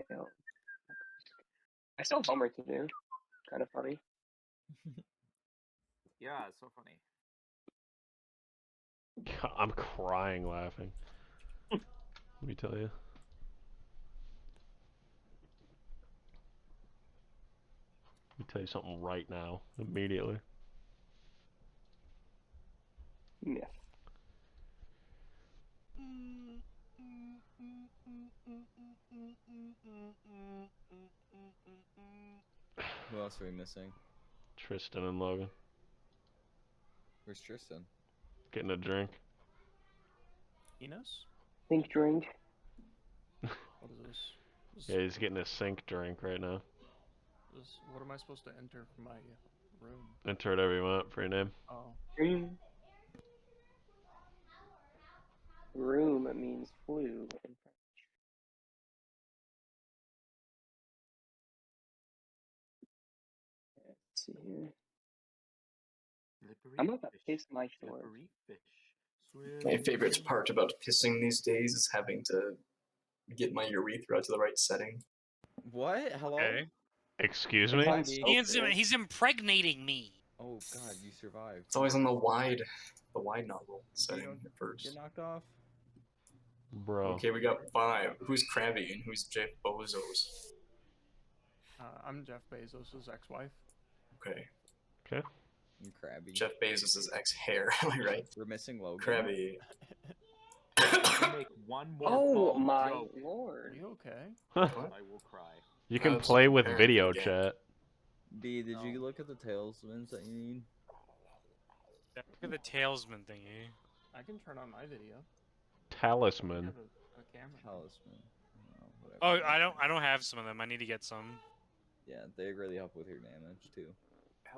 fail. I still have homework to do. Kind of funny. Yeah, it's so funny. I'm crying laughing. Let me tell you. Let me tell you something right now, immediately. Yeah. Who else are we missing? Tristan and Logan. Where's Tristan? Getting a drink. Enos? Think drink. What is this? Yeah, he's getting a sink drink right now. What am I supposed to enter for my room? Enter whatever you want for your name. Oh. Room. Room means flu in French. Let's see here. I'm about to piss my shorts. My favorite part about pissing these days is having to get my urethra to the right setting. What? Hello? Okay. Excuse me? He's impregnating me. Oh god, you survived. It's always on the wide nozzle setting at first. Get knocked off? Bro. Okay, we got 5. Who's Krabby and who's Jeff Bezos? I'm Jeff Bezos' ex-wife. Okay. Okay. I'm Krabby. Jeff Bezos' ex-hair, am I right? We're missing Logan. Krabby. Make one more Oh bald my joke. lord. Are you okay? What? I will cry. You can That's play with apparently video gay. chat. B, did you look at the talismans that you need? Look at the talesman thingy. I can turn on my video. I Talisman. have a camera. Talisman. Whatever. Oh, I don't have some of them. I need to get some. Yeah, they really help with your damage too.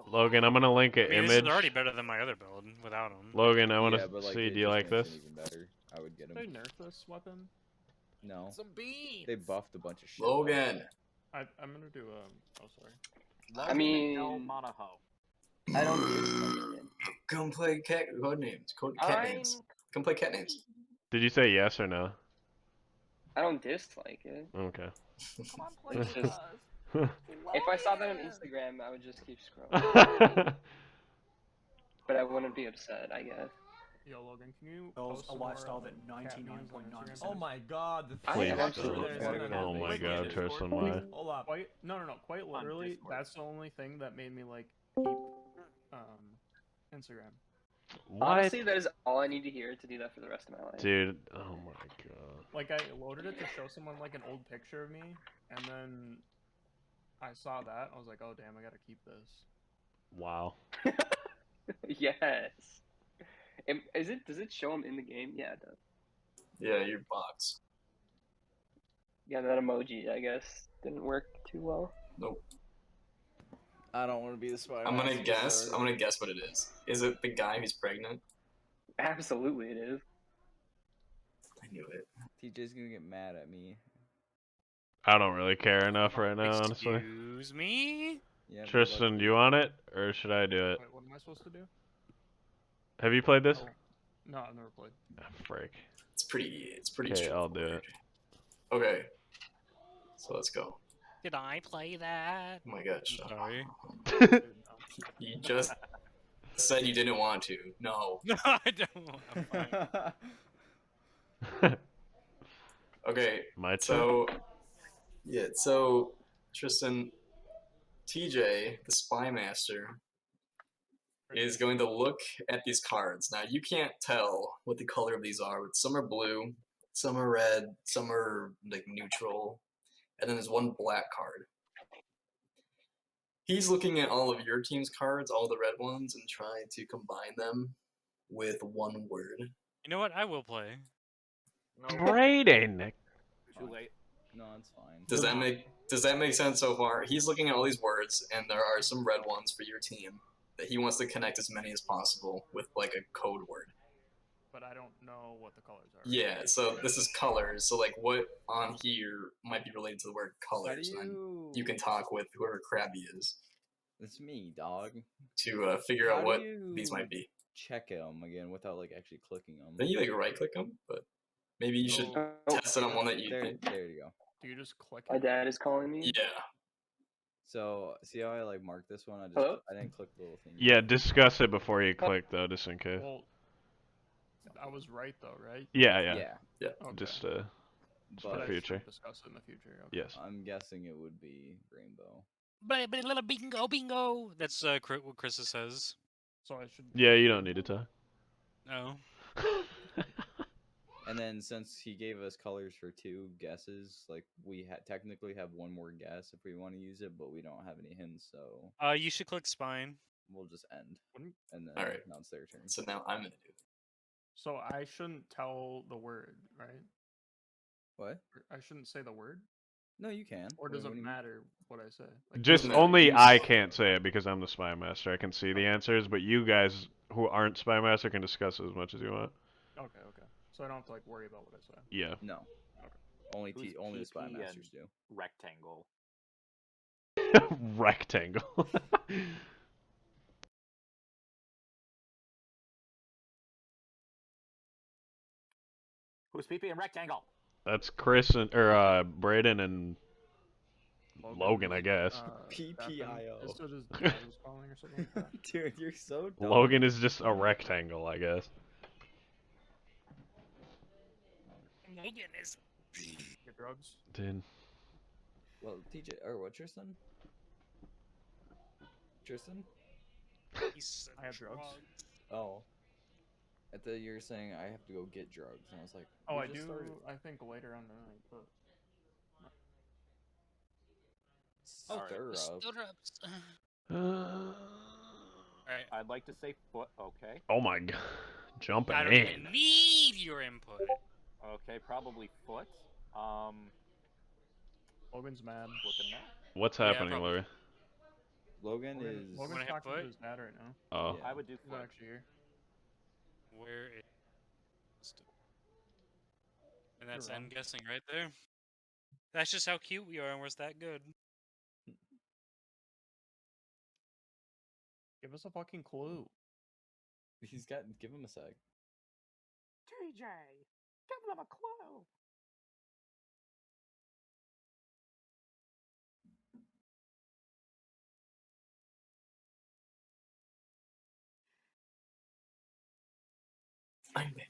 Logan, I'm gonna link an I mean, image. this is already better than my other build without them. Logan, I want Yeah, to but, like, see. it Do you just like makes this? it even better. I would get Did they him. nerf this weapon? No. Some beans. They buffed a bunch of shit. Logan. I'm gonna do oh sorry. I mean, El Monaco. I don't do it. Come play Codenames. Cat names. Come play cat names. Did you say yes or no? I don't dislike it. Okay. Come on, play It's with just- us. If I saw that on Instagram, I would just keep scrolling. But I wouldn't be upset, I guess. Yo, Logan, can you Those post a some more, lifestyle that cat memes on 99.9. Instagram? Oh my god, the I Please am texture actually there is looking on at an Oh my athlete. god, Tristan, why? Hold up. Quite quite literally, Discord. that's the only thing that made me like keep Instagram. What? Honestly, that is all I need to hear to do that for the rest of my life. Dude, oh my god. Like I loaded it to show someone like an old picture of me, and then I saw that, I was like, oh damn, I gotta keep this. Wow. Yes. Does it show him in the game? Yeah, it does. Yeah, your box. Yeah, that emoji, I guess, didn't work too well. Nope. I don't want to be the spider. I'm gonna guess what it is. Is it the guy who's pregnant? Absolutely, it is. I knew it. TJ's gonna get mad at me. I don't really care enough right now, honestly. Excuse me? Yeah, Tristan, do you want it, or should I do it? Wait, what am I supposed to do? Have you played this? Oh. No, I've never played. Ah, frick. It's pretty Okay, I'll do it. Okay. So let's go. Did I play that? Oh my gosh. Sorry. Dude, no. You just said you didn't want to. No. No, I don't. I'm fine. Okay. My turn? So, yeah, so Tristan, TJ, the spy master, is going to look at these cards. Now, you can't tell what the color of these are, but some are blue, some are red, some are like neutral, and then there's one black card. He's looking at all of your team's cards, all the red ones, and trying to combine them with one word. You know what? I will play. Brayden! Too late. No, it's fine. Does that make sense so far? He's looking at all these words, and there are some red ones for your team that he wants to connect as many as possible with like a code word. But I don't know what the colors are. Yeah, so this is colors. So like what on here might be related to the word colors, and then you can talk with whoever Krabby is It's me, dog. to figure How out do what you these might be. Check them again without like actually clicking them. Then you like right click them, but maybe you should test it on one that you There, think. there you go. Do you just click My it? dad is calling me. Yeah. So see how I like marked this one? Hello? I didn't click the little thing. Yeah, discuss it before you click though, just in case. Well, I was right though, right? Yeah. Yeah. Okay. Just but for I future. should discuss it in the future. Okay. Yes. I'm guessing it would be rainbow. But little bingo, bingo. That's what Krista says. So I should. Yeah, click you don't need rainbow? to talk. No. And then since he gave us colors for 2 guesses, like we technically have one more guess if we want to use it, but we don't have any hints, so You should click spine. we'll just end. Wouldn't- And then Alright. now it's their turn. So now I'm gonna do it. So I shouldn't tell the word, right? What? Or I shouldn't say the word, No, you can. or What does do it you mean? matter what I say? Like, Just matter. only You I say- can't say it because I'm the spy master. I can see the answers, but you guys who aren't spy master can discuss it as much as you want. Okay. So I don't have to like worry about what I say. Yeah. No. Who's Only the spy PP masters and- do. Rectangle. Rectangle. Who's PP and Rectangle? That's Chris and Braden and Logan, I guess. PPIO. Is it just dad was calling or something like that? Dude, you're so dumb. Logan is just a rectangle, I guess. Logan is. Get drugs. Dude. Well, TJ or what, Tristan? Tristan? He's I have drugs. Oh. I thought you were saying I have to go get drugs, and I was like, Oh, we I just do. started. I think later on tonight, but Stir up. Alright. I'd like to say foot. Okay. Oh my god. Jumping I don't in. even need your input. Okay, probably foot. Logan's mad. Looking now. What's Yeah, happening, probably. Larry? Logan is. Logan's Wanna hit talking foot? to his dad right now. Oh. Yeah. I would do He's foot. not actually here. Where is. And that's You're end wrong. guessing right there. That's just how cute we are, and we're that good. Give us a fucking clue. He's got. Give him a sec. TJ, give them a clue. I'm back.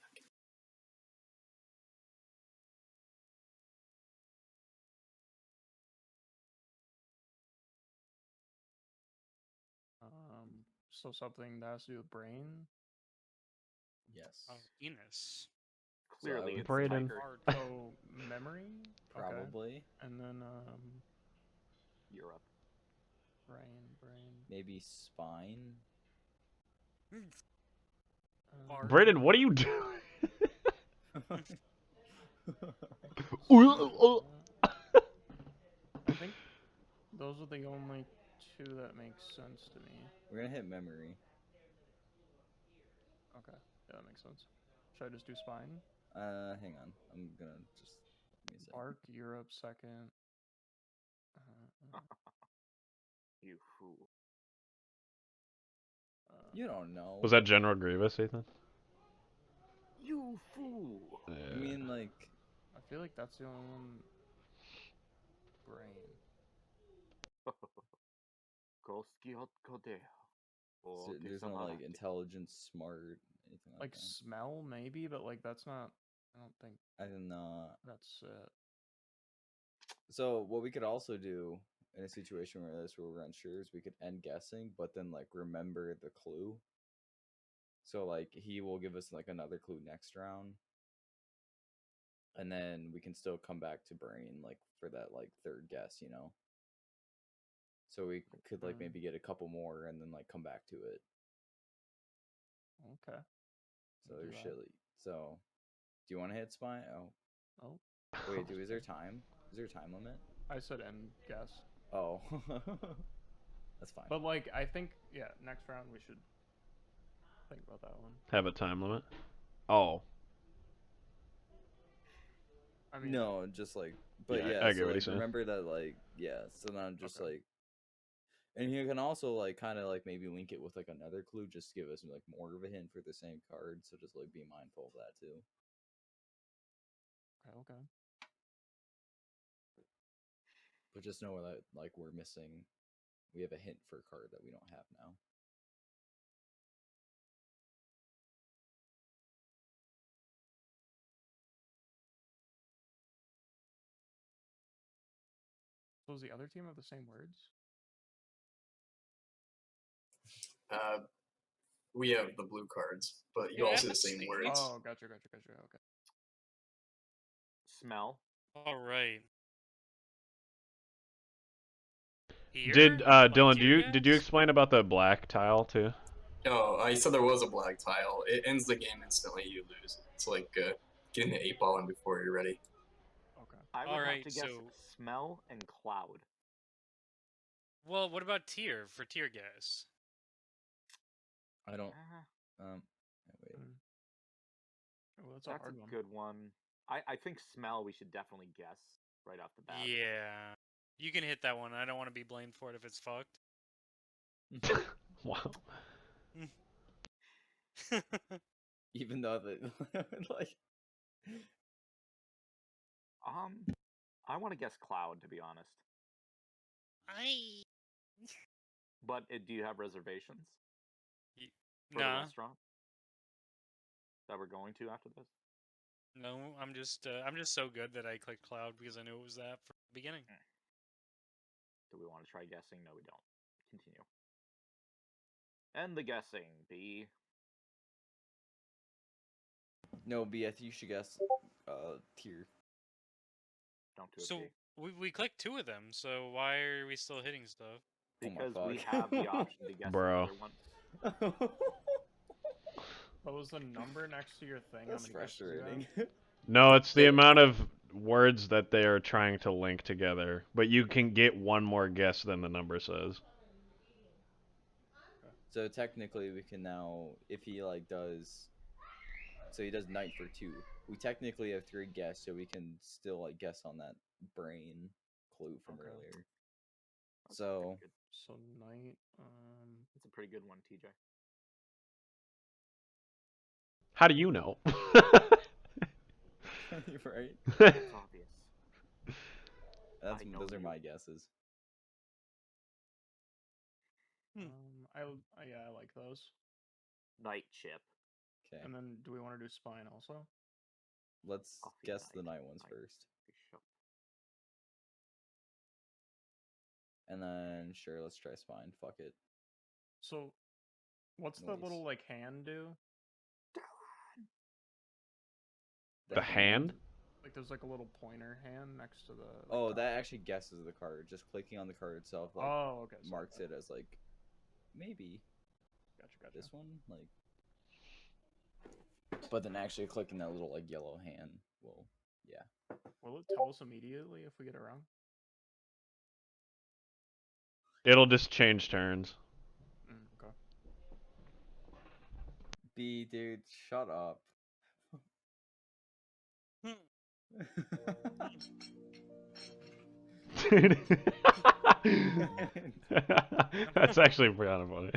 So something that has to do with brain. Yes. Penis. Clearly, would it's Braden. tiger. So memory. Okay. Probably. And then Europe. brain. Maybe spine. Braden, what are you doing? I think those are the only two that make sense to me. We're gonna hit memory. Okay, yeah, that makes sense. Should I just do spine? Hang on. I'm gonna just. Give me a sec. Arc, Europe, second. You fool. You don't know. Was that General Grievous, Ethan? You fool. I mean, like. I feel like that's the only one. Brain. There's no like intelligence, smart, anything like Like that. smell, maybe, but like that's not. I don't think I don't know. that's it. So what we could also do in a situation where we're unsure is we could end guessing, but then like remember the clue. So like he will give us like another clue next round, and then we can still come back to brain like for that like third guess, you know. So we could like maybe get a couple more and then like come back to it. Okay. So do there's that. shit. So do you want to hit spine? Oh Oh, wait, is there time? Is there a time limit? I said end guess. Oh, that's fine. But like, I think next round we should think about that one. Have a time limit? Oh. I mean, No, just like, but Yeah, yeah, I get so what like, he's saying. remember that, like, yeah. So then I'm just Okay. like, and you can also like kind of like maybe link it with like another clue, just to give us like more of a hint for the same card. So just like be mindful of that too. Okay. But just know that like we're missing. We have a hint for a card that we don't have now. So does the other team have the same words? We have the blue cards, but you Yeah, also the let's same see. words. Oh, gotcha. Okay. Smell. All right. Here? Did Like Dylan, tear did you gas? explain about the black tile too? Oh, I said there was a black tile. It ends the game instantly. You lose. It's like getting the 8-ball in before you're ready. Okay. I would have Alright, to guess so- smell and cloud. Well, what about tear for tear gas? I don't. Uh, Wait. Oh, that's that's a hard one. good one. I think smell we should definitely guess right off the bat. Yeah. You can hit that one. I don't want to be blamed for it if it's fucked. Wow. Even though the like. I want to guess cloud to be honest. But do you have reservations for the Nah. restaurant that we're going to after this? No, I'm just so good that I clicked cloud because I knew it was that from the beginning. Do we want to try guessing? No, we don't. Continue. And the guessing. B. No, B. I think you should guess. Tier. Don't do it. So B. we clicked 2 of them, so why are we still hitting stuff? Oh my Because we fuck. have the option to guess Bro. the other one. What was the number next to your thing? That's How many guesses you have? frustrating. No, it's the amount of words that they are trying to link together, but you can get one more guess than the number says. So technically, we can now, if he like does, so he does night for 2. We technically have 3 guess, so we can still like guess on that brain clue from Okay. earlier. That's So pretty good. So night. That's a pretty good one, TJ. How do you know? right? It's obvious. I know Those are you. my guesses. Yeah, I like those. Night chip. Okay, And then, do we want to do spine also? let's Coffee guess the night. night ones Night. first, Bishop. and then sure, let's try spine. Fuck it. So, what's the Noise. little like hand do? The hand? Like, there's like a little pointer hand next to the. Like, Oh, top. that actually guesses the card. Just clicking on the card itself, like, Oh, okay. So marks it as like maybe Gotcha. this one, like. But then actually clicking that little like yellow hand will, yeah. Will it tell us immediately if we get it wrong? It'll just change turns. Okay. B, dude, shut up. Dude. That's actually kind of funny.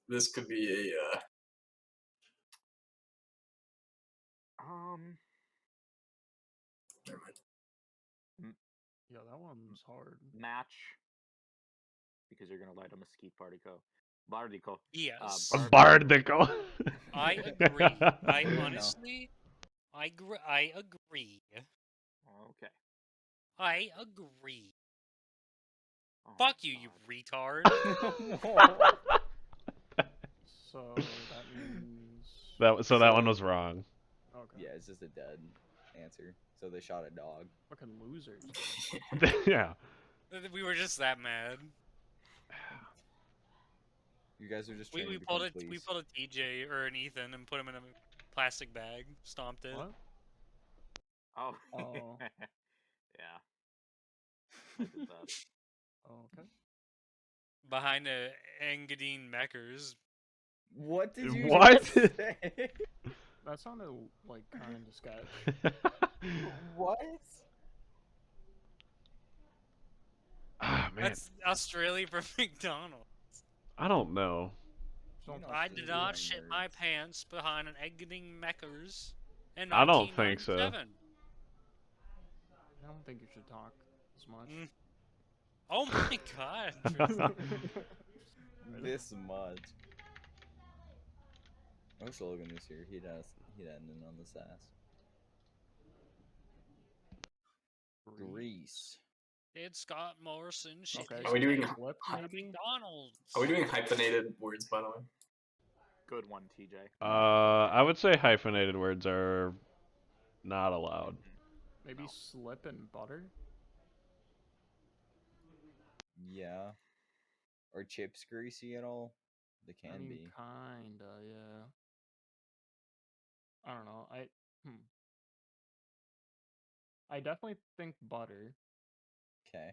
This could be a never mind. Yeah, that one's hard. Match. Because you're gonna light a mesquite particle. Bardico. Yes. A bardicle. I agree. I No. honestly, I agree. Okay. I agree. Oh, Fuck you, you God. retard. So that means. So that one was wrong. Okay. Yeah, it's just a dead answer. So they shot a dog. Fucking losers. Yeah. We were just that mad. You guys are just We trying to pulled become we police. pulled a TJ or an Ethan and put him in a plastic bag, stomped it. What? Oh. Oh. Yeah. I did that. Oh, okay. Behind a Engadine Meckers. What did you What? just say? That sounded like kind of sketch. What? Ah, man, That's Australia for McDonald's. I don't know. So You know, I it's did the not wrong shit my words. pants behind an egging Meckers in I don't think so. 1997. I don't think you should talk as much. Mm. Oh my god. This much. I wish Logan was here. He'd end in on this ass. Grease. Did Scott Morrison shit Okay, his Are we doing pants flip, at maybe? McDonald's? Are we doing hyphenated words, by the way? Good one, TJ. I would say hyphenated words are not allowed. Maybe No. slip and butter? Yeah. Or chips greasy at all? They can I mean, be. kinda, yeah. I don't know. I definitely think butter. Okay.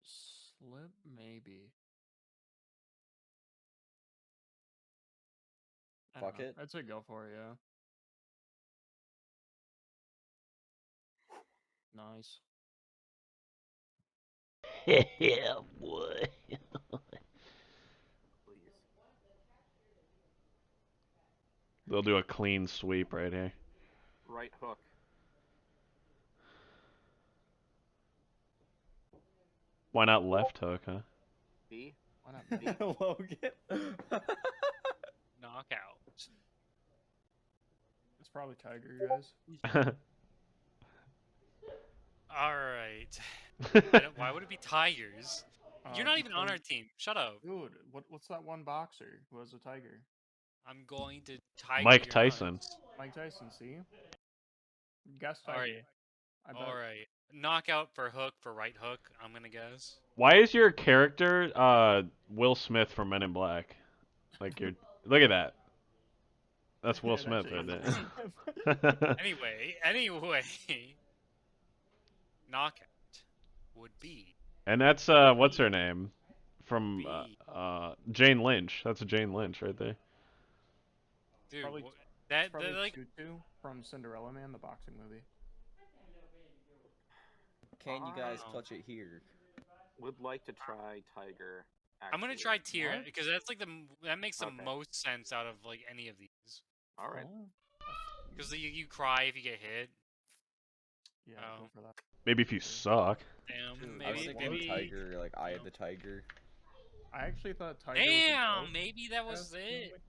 Slip maybe. I don't Fuck know. it. I'd say go for it, yeah. Nice. Yeah, boy. Please. They'll do a clean sweep right here. Right hook. Why not left hook, huh? B. Why not B? Logan. Knockout. It's probably Tiger, guys. Alright. Why would it be Tigers? You're not even on Because- our team. Shut up. Dude, what's that one boxer who has a tiger? I'm going to tiger Mike your Tyson. nuts. Mike Tyson, see? Guess tiger. Alright. I bet. Alright. Knockout for hook for right hook, I'm gonna guess. Why is your character Will Smith from Men in Black? Like you're look at that. That's Will It Smith actually right is. there. Anyway. Knockout would be And that's what's her name? From B. Jane Lynch. That's a Jane Lynch right there. Dude, Probably- that Probably like Tutu from Cinderella Man, the boxing movie. Can you guys Wow. clutch it here? Would like to try Tiger. I'm gonna actually. try tier What? because that's like that makes the Okay. most sense out of like any of these. All right. Oh. Because you cry if you get hit. Yeah, Oh. go for that. Maybe if you suck. Damn, Dude, I was maybe thinking maybe. Tiger, like Eye of the Tiger. I actually thought Tiger was a Damn, goat. maybe that was Yes, it.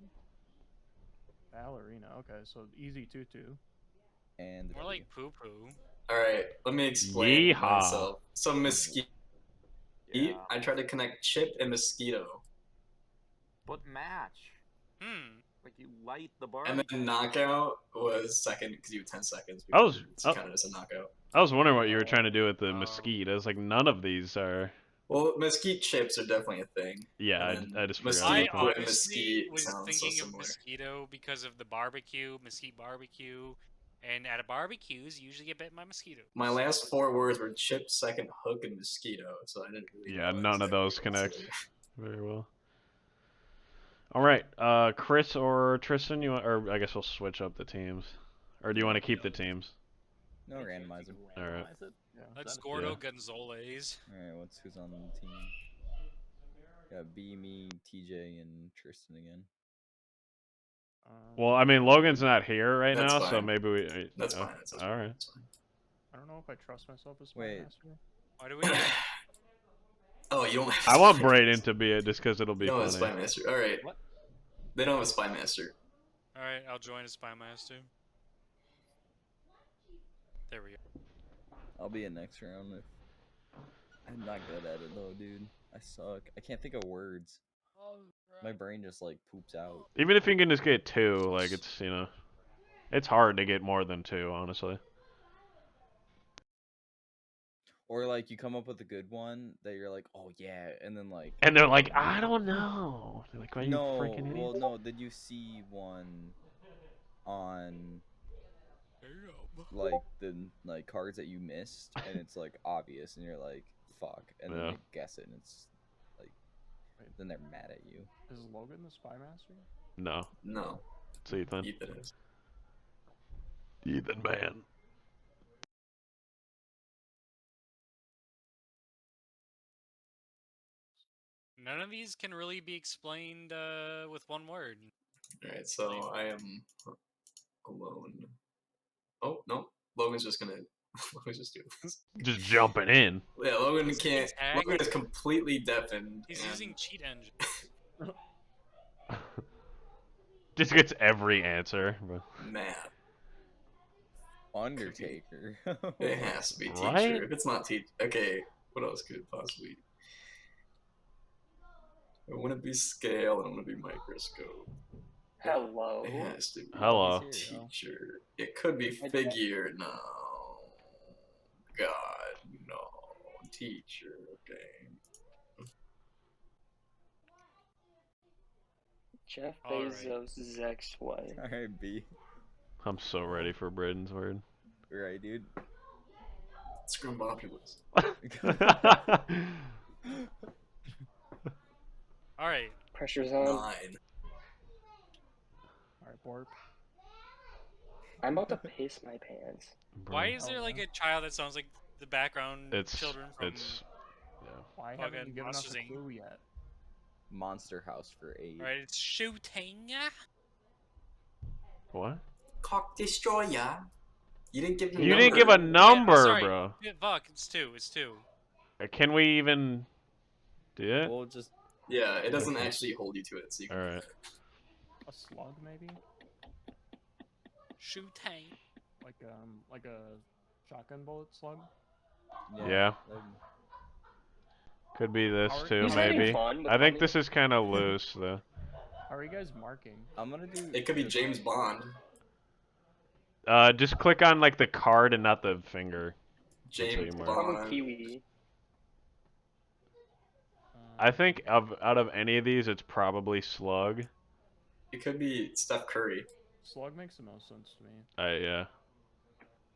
Ballerina, okay, so easy Tutu. And the More W. like poo poo. Alright, let me explain Yeehaw. myself. So Mesquite, Yeah. I tried to connect Chip and Mosquito. But match. Like you light the bar. And then Knockout was second because you had 10 seconds. I was- It's oh. counted as a knockout. I was wondering what you were trying to do with the Oh. mesquite. I was like, none of these are. Well, mesquite chips are definitely a thing. Yeah, And then I just forgot I about that. Mosquito and honestly mesquite was sound so thinking of similar. mosquito because of the barbecue, mesquite barbecue, and at a barbecues you usually get bit by mosquitoes. My last 4 words were chip, second hook, and mosquito, so I didn't really. Yeah, know none of exactly those what connect to say. very well. All right, Chris or Tristan, you want, or I guess we'll switch up the teams, or do you want to keep the teams? No, randomize them. All right. Yeah. Let's That- Gordo yeah. Gonzalez. Alright, who's on the team? Got B, me, TJ, and Tristan again. Well, I mean, Logan's not here right That's now, so fine. maybe we. That's fine. That's all fine. right. That's fine. I don't know if I trust myself as Wait. Master. Why do we? Oh, you don't have I want Spy Braden Master. to be it just because it'll be You don't have a funny. Spy Master. Alright. What? They don't have a Spy Master. All right, I'll join as Spy Master. There we go. I'll be in next round if I'm not good at it though, dude. I suck. I can't think of words. My brain just like poops out. Even if you can just get 2, like it's it's hard to get more than 2, honestly. Or like you come up with a good one that you're like, oh yeah, and then like And they're like, I don't know. They're like, why you no, freaking idiot? well no, did you see one on like the like cards that you missed and it's like obvious and you're like fuck, and then Yeah. they guess it, and it's like, then they're mad at you. Is Logan the spy master? No, No, it's Ethan. Ethan is. Ethan, man. None of these can really be explained with one word. Alright, so I am alone. Oh, no. Logan's just gonna. Logan's just doing this. Just jumping in. Yeah, Logan He's can't. tagged. Logan is completely deafened. He's and using cheat engine. Just gets every answer. But... mad. Undertaker. It has to be teacher. Right? If it's not teacher. Okay, what else could it possibly. I want to be scale, I want to be microscope. Hello. It has to be Hello. He's here, yo. teacher. It could be Okay. figure. No. God, no. Teacher, okay. Jeff All right. Bezos' ex-wife. Alright, B. I'm so ready for Braden's word. Right, dude. Scrumbopulous. All right. Pressure's on. 9. Alright, Borp. I'm about to piss my pants. Why is Oh, there like yeah. a child that sounds like the background It's children from? yeah. Why Fucking haven't you given us Monsters, a Inc. clue yet? Monster House for 8. All right, it's shooting. What? Cock destroyer. You didn't give me You didn't give a number, Sorry. bro. Yeah, fuck, it's 2. It's 2. Can we even do it? We'll just. Yeah, it doesn't Okay. actually hold you to it, so you can. Alright. A slug, maybe? Shooting. Like a shotgun bullet slug? Yeah. Could be this Are- too, He's having maybe. fun with I think money. this is kind of loose, though. How are you guys marking? I'm gonna do. It could be James Bond. Just click on like the card and not the finger. how you James mark. Probably Bond. Kiwi. I think out of any of these, it's probably slug. It could be Steph Curry. Slug makes the most sense to me. Yeah.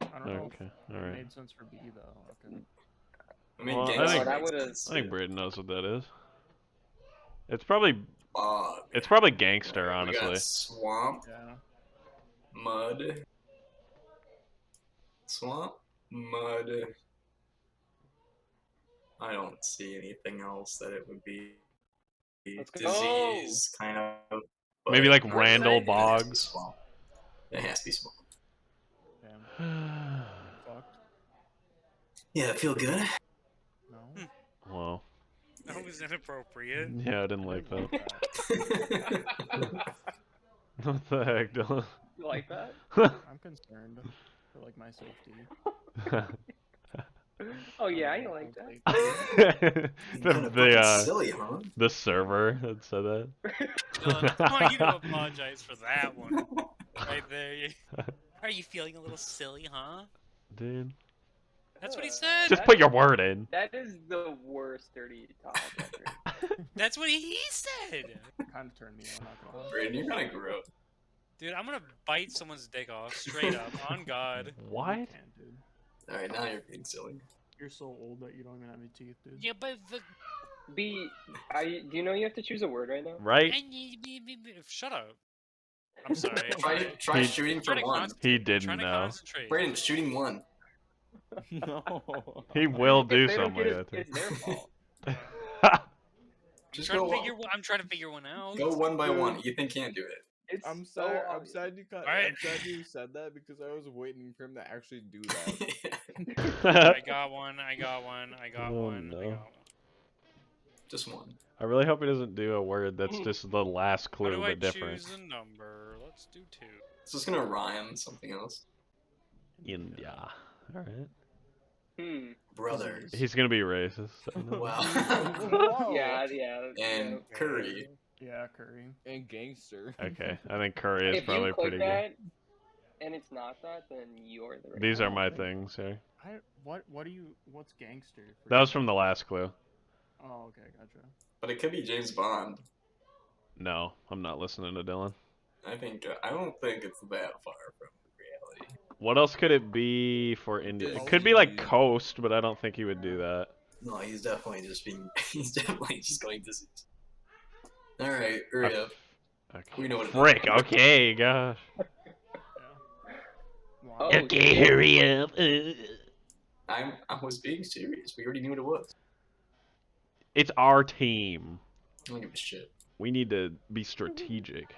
I don't know Okay. if All it right. made sense for B though. Okay. I mean, Well, I gangster think- that makes would've- sense, I think too. Braden knows what that is. It's probably Bog. gangster, Alright, we honestly. got swamp, Yeah. mud. Swamp, mud. I don't see anything else that it would be. Let's go. Disease, kind of. but Maybe like not Randall really. It has to be Boggs. swamp. It has to be swamp. Damn. Fucked. Yeah, it feel good. No. Well, That was inappropriate. yeah, I didn't like that. that. What the heck, Dylan? You like that? I'm concerned for like my safety. Oh yeah, don't I know like if that. You're kinda fucking silly, huh? the server that said that. Dylan, I want you to apologize for that one. Right there. Are you feeling a little silly, huh? Dude, That's what he said. just put your word in. That is the worst dirty talk ever. That's what he said. Kind of turned me on. Not gonna lie. Brayden, you're kind of gross. Dude, I'm gonna bite someone's dick off straight up, on God. What? You can't, dude. Alright, now you're being silly. You're so old that you don't even have any teeth, dude. Yeah, but the B, do you know you have to choose a word right now? Right? shut up. I'm sorry. Try He- shooting I'm for trying to one. concentrate. He I'm didn't trying to know. concentrate. Brayden, shooting one. No. He will do If they don't something get like it, it's their fault. that. Just I'm go, trying to figure one out. go one by one. Ethan can't do it. It's I'm so sorry. I'm obvious. sad you Alright. I'm sad you said that because I was waiting for him to actually do that. I got one. I got one. I got Oh, one. I no. got one. Just one. I really hope he doesn't do a word that's just the last How clue do I but different. choose a number? Let's do 2. It's just gonna rhyme something else. India. Alright. Brother. He's gonna be racist. Wow. Whoa. Yeah. And curry. Yeah, Curry. And gangster. Okay, I think curry is If probably you click pretty that and it's not that, then you're the good. racist. These are my things here. What's gangster? For That you? was from the last clue. Oh, okay, gotcha. But it could be James Bond. No, I'm not listening to Dylan. I don't think it's that far from reality. What else could it be for India? It Just could be like easy. coast, but I don't think he would do that. No, he's definitely just being. He's definitely just going to. All right, hurry up. Okay. We know what it is. Frick. Okay, gosh. Yeah. Wow. Oh, Okay, shit. hurry up. I was being serious. We already knew what it was. It's our team. I don't give a shit. We need to be strategic.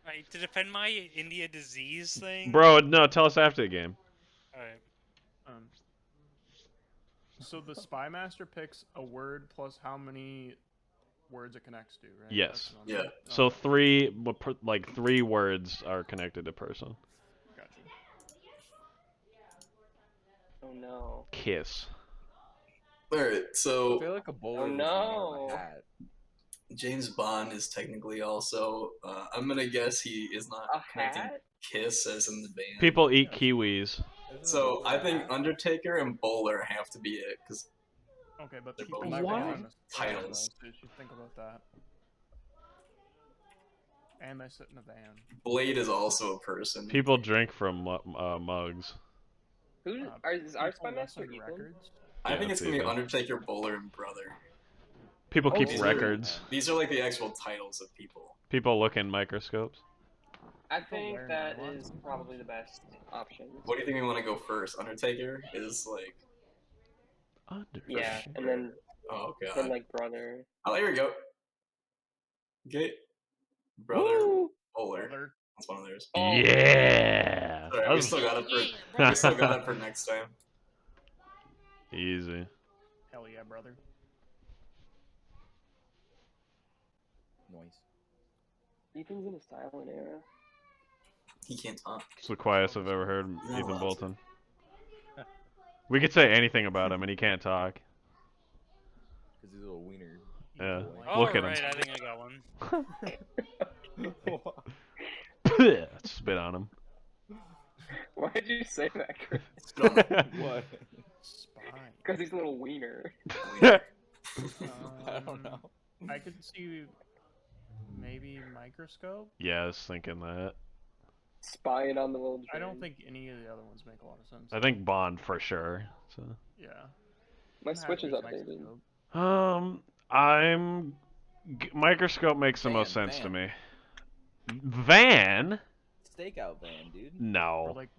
Right, to defend my India disease thing. Bro, no, tell us after the game. Alright. So the spy master picks a word plus how many words it connects to, right? Yes. That's what I'm Yeah. saying. So Okay, three words are connected to person. gotcha. Oh no. Kiss. All right, I so feel like a bowler was no. wearing a hat. James Bond is technically also. I'm gonna guess he is not A connecting hat? Kiss as in the band. People eat Yeah. kiwis. Isn't a So bowler I a think hat? Undertaker and Bowler have to be it because Okay, but They're people both live What? on the stairs, titles. though, so you should think about that. And they sit in a van. Blade is also a person. People drink from mugs. Who's is our spy People master listen to Ethan? records. I Yeah, think it's it's gonna be Ethan. Undertaker, Bowler, and Brother. People keep Oh, records. These are like the actual titles of people. People look in microscopes. I People think wear that nylons is sometimes. probably the best option. What do you think we want to go first? Undertaker is like. Yeah, sure. and then Oh god. then like brother. Oh, here we go. Okay. Brother, Woo! Bowler. Brother. That's one of theirs. Oh. Yeah. Alright, That we was still got it for. Yeah, We brother. still got it for next time. easy. Hell yeah, brother. Noise. Ethan's in a silent era. He can't talk. It's the quietest I've ever heard You're not Ethan allowed to. Bolton. We could say anything about him and he can't talk. Because he's a little wiener. Yeah. Boy. Look at him. Alright, I think I got one. Spit on him. Why did you say that, Chris? What? Spy. Because he's a little wiener. I don't know. I could see maybe microscope. Yeah, I was thinking that. Spying on the little I don't Jane. think any of the other ones make a lot of sense. I think Bond for sure. So. Yeah. My I'm happy Switch is with updated. microscope. Microscope makes the most Van, sense to van. me. Van? Stakeout van, dude. Or No. like,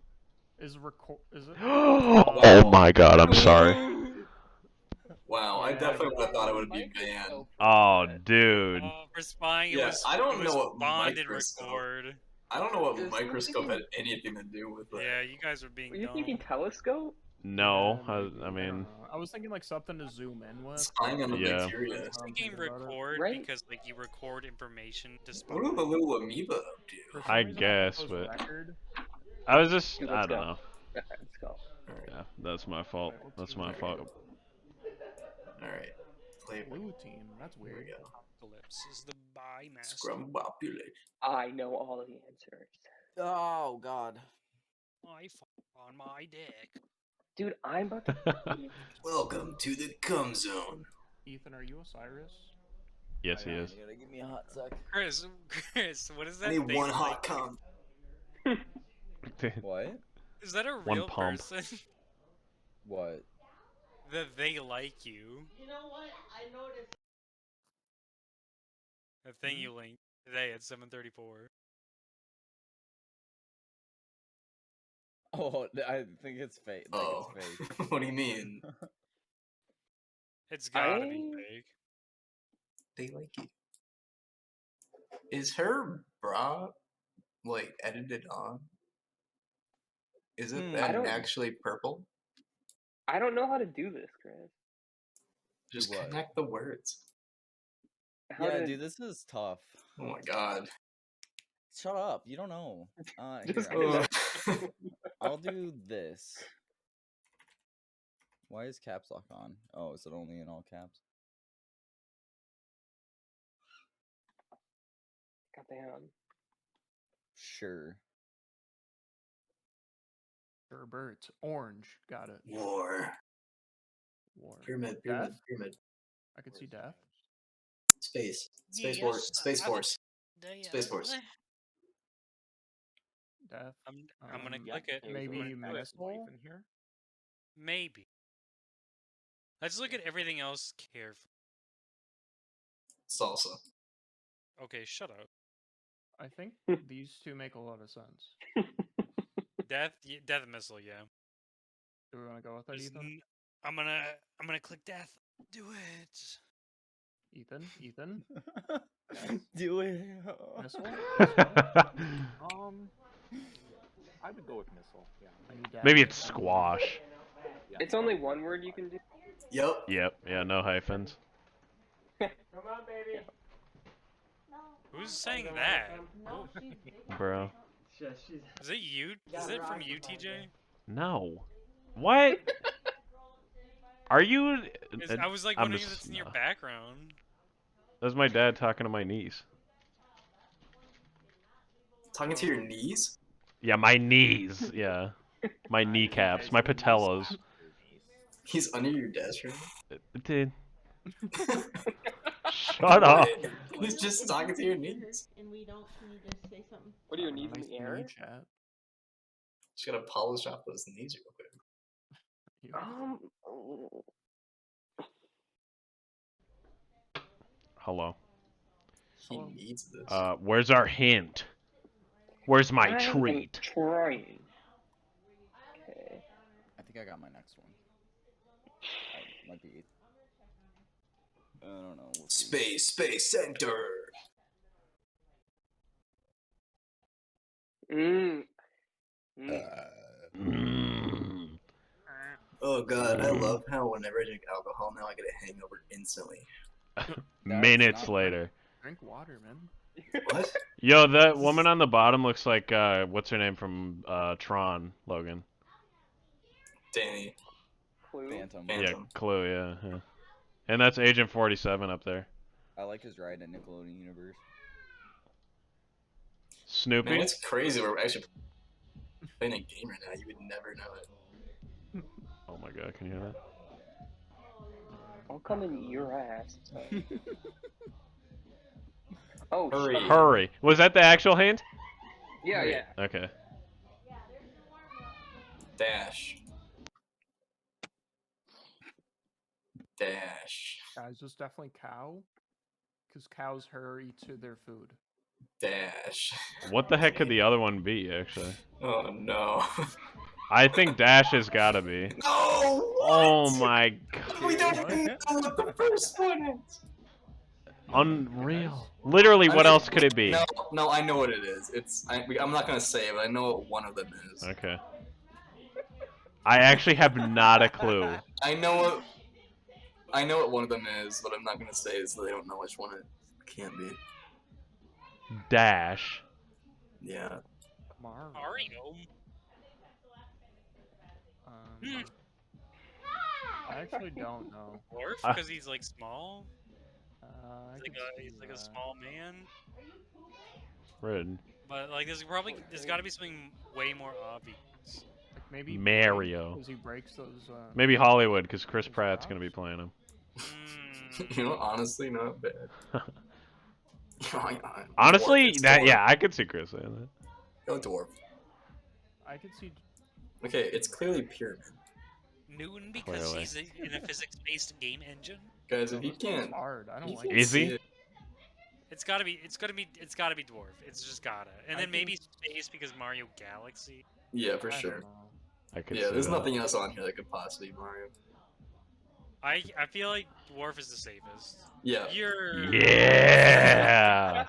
is it? Oh my god, I'm sorry. Wow, I Yeah, definitely would have thought it would be Van. Oh, dude. For spying, Yeah, I don't it know was what Bond and microscope. record. I don't know what Is- microscope had anything to do with that. Yeah, you guys were being Were you dumb. thinking telescope? No, Yeah, I don't mean, know. I was thinking like something to zoom in with. Spying on the Yeah. bacteria. That's how I'm Thinking thinking about it. record Right? because like you record information to spy. What do the little amoeba do? For some I reason, guess, thought it but- was record. I was just, Dude, I let's don't go. know. Let's go. Yeah, that's my fault. Alright, That's let's my see. fault. Alright. Flavor. Blue team. That's Here we weird. go. Apocalypse is the buy master. Scrumbopulate. I know all the answers. Oh god. I fall on my dick. Dude, I'm about to. Welcome to the cum zone. Ethan, are you Osiris? Yes, he is. You gotta give me a hot sec. Chris, what is I that need thing? one like- hot cum. What? Is that a One real pump. person? What? That they like you? You know what? I noticed. The thing you linked today at 7:34. Oh, I think it's fake. Like Oh, it's fake. what do you mean? It's gotta be I- fake. They like you. Is her bra like edited on? Is it I don't- actually purple? I don't know how to do this, Chris. Just what? connect the words. How Yeah, to... dude, this is tough. Oh my god. Shut up. You don't know. Just Here, kidding. I'll do this. Why is caps lock on? Oh, is it only in all caps? Goddamn. Sure. Herbert. Orange. Got it. War. War. Pyramid, Death? pyramid. I could see death. Space. Space Yes, Force. Space I- Force. Space Force. Death. I'm gonna Um, click it. Maybe I'm gonna- missile. Maybe. Let's look at everything else carefully. Salsa. Okay, shut up. I think these two make a lot of sense. Death missile, yeah. Do we want to go with that, Just Ethan? I'm gonna click death. Do it. Ethan? Do it. Missile? I would go with missile. Yeah. I need to Maybe add it's that. squash. It's only one word you can do. Yep. Yep. Yeah. No hyphens. Come on, baby. Who's saying that? No, she's Bro. Is it you? Is it from you, TJ? No. What? Are you? I was like I'm wondering if just- it's in your no. background. That's my dad talking to my niece. Talking to your knees? Yeah, my knees. Yeah. My kneecaps. My patellas. He's under your desk right Dude. now? Shut up. He's just talking to your knees. And we don't need to say something. What are your knees Nice in the air? knee chat. Just gotta polish off those knees real quick. Hello. He needs this. Where's our hint? Where's my I am treat? Trying. Okay. I think I got my next one. Might be. I don't know. We'll see. Space Center. Mm. Mm. Oh god, I love how whenever I drink alcohol now I get a hangover instantly. Minutes not later. Drink water, man. What? Yo, that woman on the bottom looks like what's her name from Tron, Logan. Danny. Clue. Phantom. Yeah, Phantom. Clue, yeah. And that's Agent 47 up there. I like his ride in Nickelodeon Universe. Snoopy? Man, it's crazy we're actually playing a game right now. You would never know it. Oh my god, can you hear that? I'll come in your ass. Oh, Hurry. shut up. Hurry. Was that the actual hint? Yeah, yeah. Okay. Dash. Dash. Guys, it's definitely cow. Because cows hurry to their food. Dash. What the heck could the other one be, actually? Oh no. I think Dash has gotta be. No! Oh my We god. don't even know what the first one is. Unreal. Literally, what else could it be? No, I know what it is. I'm not gonna say it, but I know what one of them is. Okay. I actually have not a clue. I know what one of them is, but I'm not gonna say it so they don't know which one it can't be. Dash. Yeah. Mario. I actually don't know. Dwarf? Because he's like small. He's like a small man. Red. But like there's got to be something way more obvious. Like maybe Mario. Because he breaks those. Maybe Hollywood, because Chris Pratt's gonna be playing him. You know, honestly, not bad. Honestly, Dwarf. yeah, I could see Chris saying that. Go dwarf. I could see. Okay, it's clearly pyramid. Newton because Clearly. he's in a physics-based game engine. Guys, if you can't, Hard. I don't like. Is he? It's gotta be dwarf. It's just gotta. And then maybe space because Mario Galaxy. Yeah, for I don't sure. know. I could Yeah, see there's that. nothing else on here that could possibly be Mario. I feel like dwarf is the safest. Yeah. Yeah.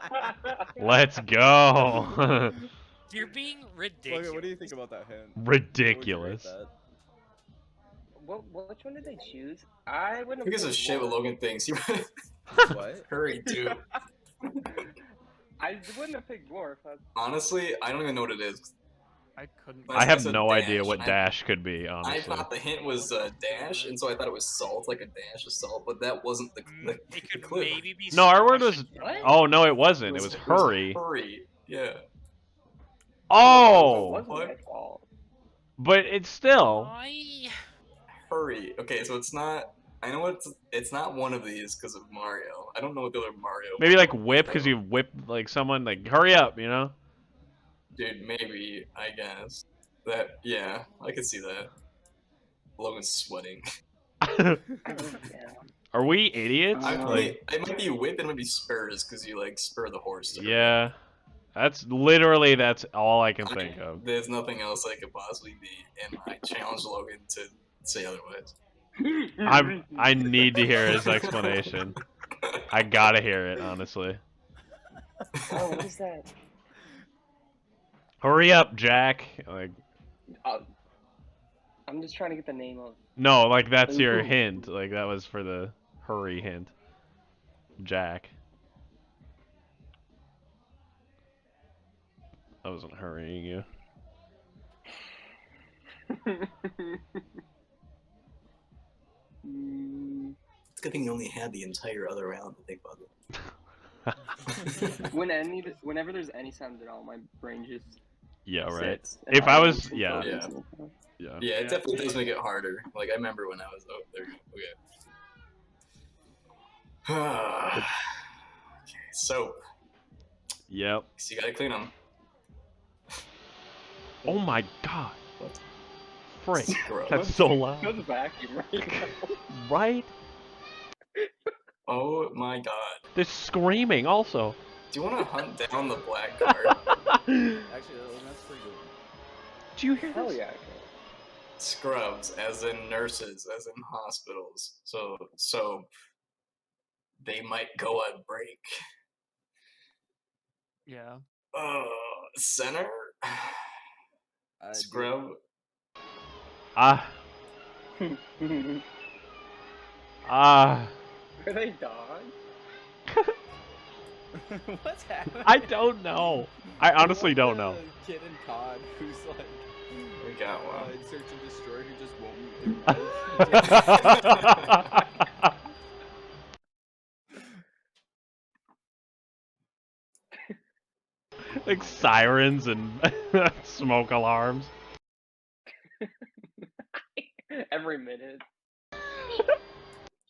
Let's go. You're being ridiculous. Logan, what do you think about that hint? Ridiculous. Which one did they choose? I wouldn't. Who gives a shit what Logan thinks? He What? Hurry, dude. I wouldn't have picked dwarf. Honestly, I don't even know what it is. I couldn't. I have said no idea dash. what dash could be, I honestly. thought the hint was dash, and so I thought it was salt, like a dash of salt, but that wasn't the It could clue. maybe be. No, our word was. squash. Oh no, it wasn't. It was hurry. Hurry. Yeah. Oh, It wasn't my fault. but it's still. Hurry. Okay, so it's not. I know it's not one of these because of Mario. I don't know what the other Mario. Maybe like whip because you whip like someone like hurry up, you know? Dude, maybe, I guess. Yeah, I could see that. Logan's sweating. Yeah. Are we idiots? It might be whip and it might be spurs because you like spur the horse. To Yeah. That's all I can think of. There's nothing else I could possibly be, and I challenge Logan to say otherwise. I need to hear his explanation. I gotta hear it, honestly. Oh, what is that? Hurry up, Jack. Like, I'm just trying to get the name of. no, like that's your Ooh. hint. Like that was for the hurry hint. Jack. I wasn't hurrying you. It's a good thing you only had the entire other round to think about it. Whenever there's any sound at all, my brain just Yeah, right. sits, and If I was, don't yeah, focus. yeah. Yeah, it definitely does make it harder. Like I remember when I was there. Okay. Okay, soap. Yep. So you gotta clean them. Oh my god. What? Frick. Scrub. That's so loud. Go to the vacuum right now. Right? Oh my god. They're screaming also. Do you want to hunt down the black card? Actually, that's pretty good. Do you hear Hell this? yeah. Scrubs, as in nurses, as in hospitals. So they might go on break. Yeah. Center? Scrub? Ah. Are they dogs? What's happening? I don't know. I honestly don't know. Kid in COD who's like We got one. search and destroy who just won't mute their mic. Like sirens and smoke alarms. Every minute.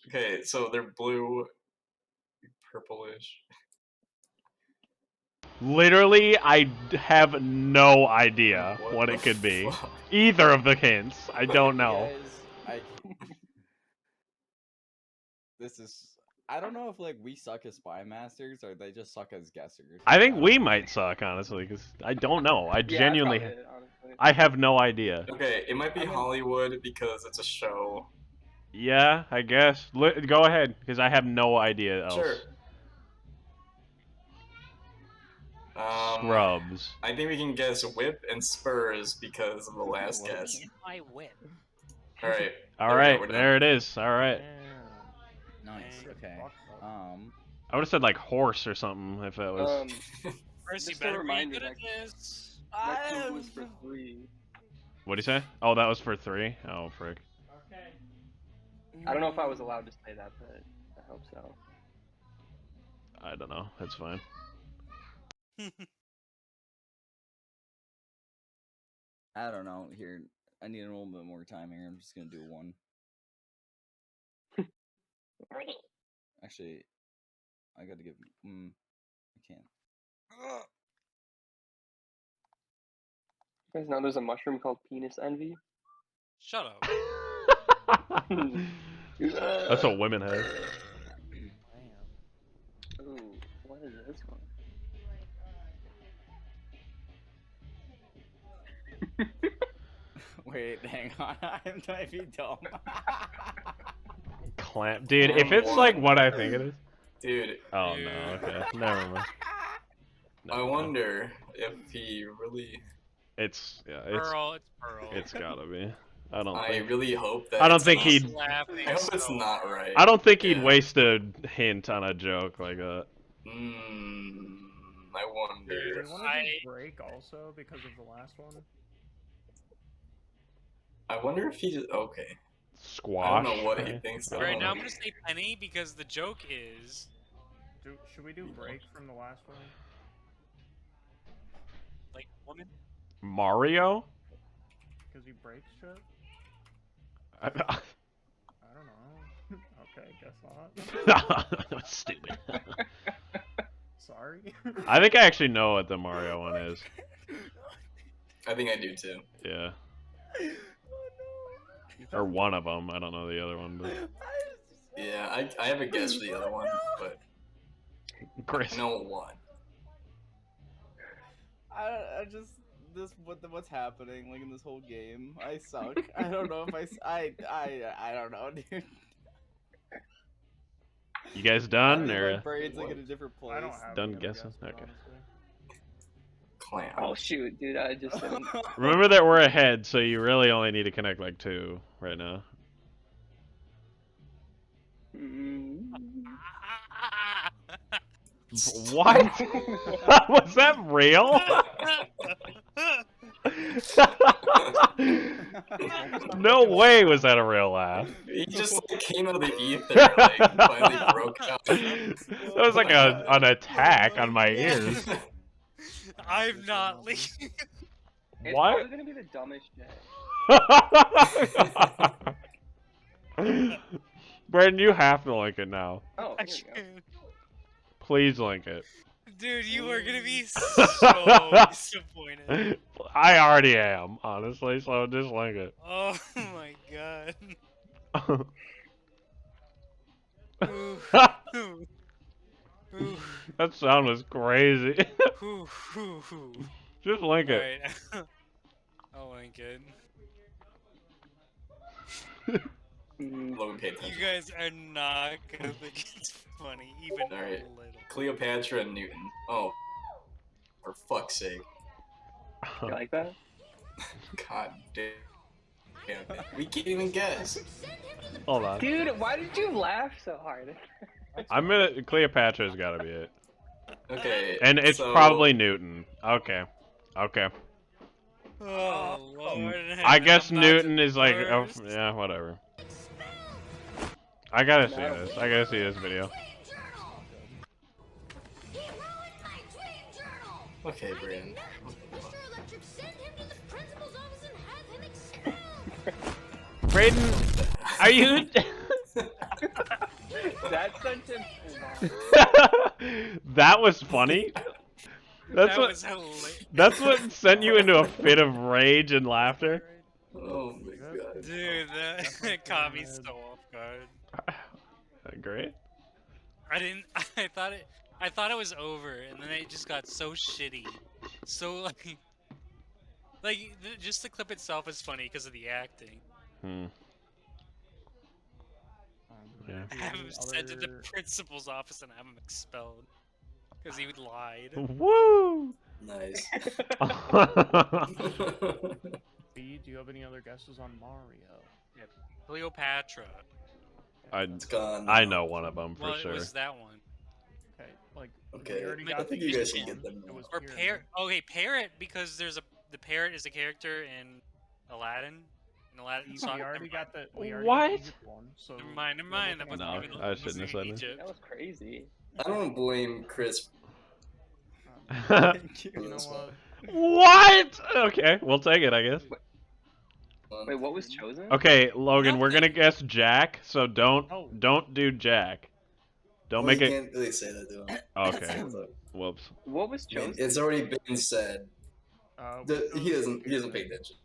Okay, so they're blue, purplish. Literally, I have no idea what the it could be. fuck? Either of the hints. I don't know. Guys, I don't know if like we suck as spy masters or they just suck as guessers. I think we might suck, honestly, because I don't know. I genuinely, That's probably it, honestly. I have no idea. Okay, it might be Hollywood because it's a show. Yeah, I guess. Go ahead, because I have no idea else. Sure. Scrubs. I think we can guess whip and spurs because of the last Give guess. me my whip. All right. All right, there it is. All right. Nice. Okay. I would have said like horse or something if it was. First, you Just a better be reminder good at that- this. That clue was for 3. What do you say? Oh, that was for 3. Oh, frick. I don't know if I was allowed to say that, but I hope so. I don't know. That's fine. I don't know. Here, I need a little bit more time here. I'm just gonna do one. Actually, I gotta give. I can't. You guys know there's a mushroom called penis envy? Shut up. That's what women have. Ooh, what is this one? Wait, hang on. I might be dumb. Clamp, dude. If it's like what I think it is. Dude. Oh no. Okay. Never mind. I wonder if he really. It's Pearl, it's Pearl. It's gotta be. I really hope that. I don't think he'd. he'd. I hope it's not right. I don't think he'd waste a hint on a joke like that. I wonder. Do you want to do break also because of the last one? I wonder if he just. Okay. Squash. I don't know what he thinks. Alright, now I'm gonna say Penny because the joke is. Should we do break from the last one? Like woman? Mario? Because he breaks shit? I don't know. Okay, guess not. That's stupid. Sorry. I think I actually know what the Mario one is. I think I do too. Yeah. You Or one of them. I don't know the other one, but Yeah, I have a guess for the other one, but Chris. I know one. I just what's happening like in this whole game. I suck. I don't know if I don't know, dude. You guys I done think my or brain's like in a different place. I don't have done any other guessing? guesses, Okay. honestly. Clam. Oh shoot, dude! I just didn't. Remember that we're ahead, so you really only need to connect like 2 right now. Mm. What? Was that real? No way was that a real laugh. He just like came out of the ether, like finally broke out. That was like an attack on my ears. I'm not leaving. It's What? probably gonna be the dumbest shit. Brandon, you have to link it now. Oh, I here we go. can't. Please link it. Dude, you are gonna be so disappointed. I already am, honestly, so just link it. Oh my god. Ooh, ooh, ooh, That sound was crazy. ooh, ooh, ooh. Just link it. Alright. I'll link it. Mm. Logan, pay You attention. guys are not gonna think it's funny, even Alright. a little. Cleopatra and Newton. Oh, for fuck's sake. You like that? God damn it. We can't even guess. Hold on. Dude, why did you laugh so hard? I'm gonna. Cleopatra's gotta be it. Okay. And it's so- probably Newton. Okay. Okay. Oh, Lord. I guess I'm not Newton the is like. Oh, first. yeah, whatever. I gotta see No. this. I gotta see this video. Okay, Brandon. Brayden, are you. That's such a. That was funny. That's That what. was hilarious. That's what sent you into a fit of rage and laughter. Oh my god. Dude, that caught me so off guard. Great. I didn't. I thought it was over, and then it just got so shitty. So just the clip itself is funny because of the acting. Hmm. Yeah. Have him sent to the principal's office and have him expelled because he lied. Woo! Nice. B, do you have any other guesses on Mario? Cleopatra. It's gone. I know one of them for Well, sure. it was that one. Okay, like Okay, we already I got think the you guys easy can get one. them It now. was Or Pyramid. parrot. Okay, parrot because the parrot is a character in Aladdin. In Aladdin. We already got the. We already What? got the Egypt one, so Never mind. Never mind. That we're wasn't looking even. at No, I wasn't shouldn't have even said that. Egypt. That was crazy. I don't blame Chris. Thank you. for You know this what? What? Okay, we'll take it, I guess. one. Wait, what was chosen? Okay, Logan, we're gonna Nothing. guess Jack, so don't Oh. do Jack. Don't Well, make you it. can't really say that to him. Okay. Whoops. What was I mean, chosen? it's already been said. He doesn't pay attention.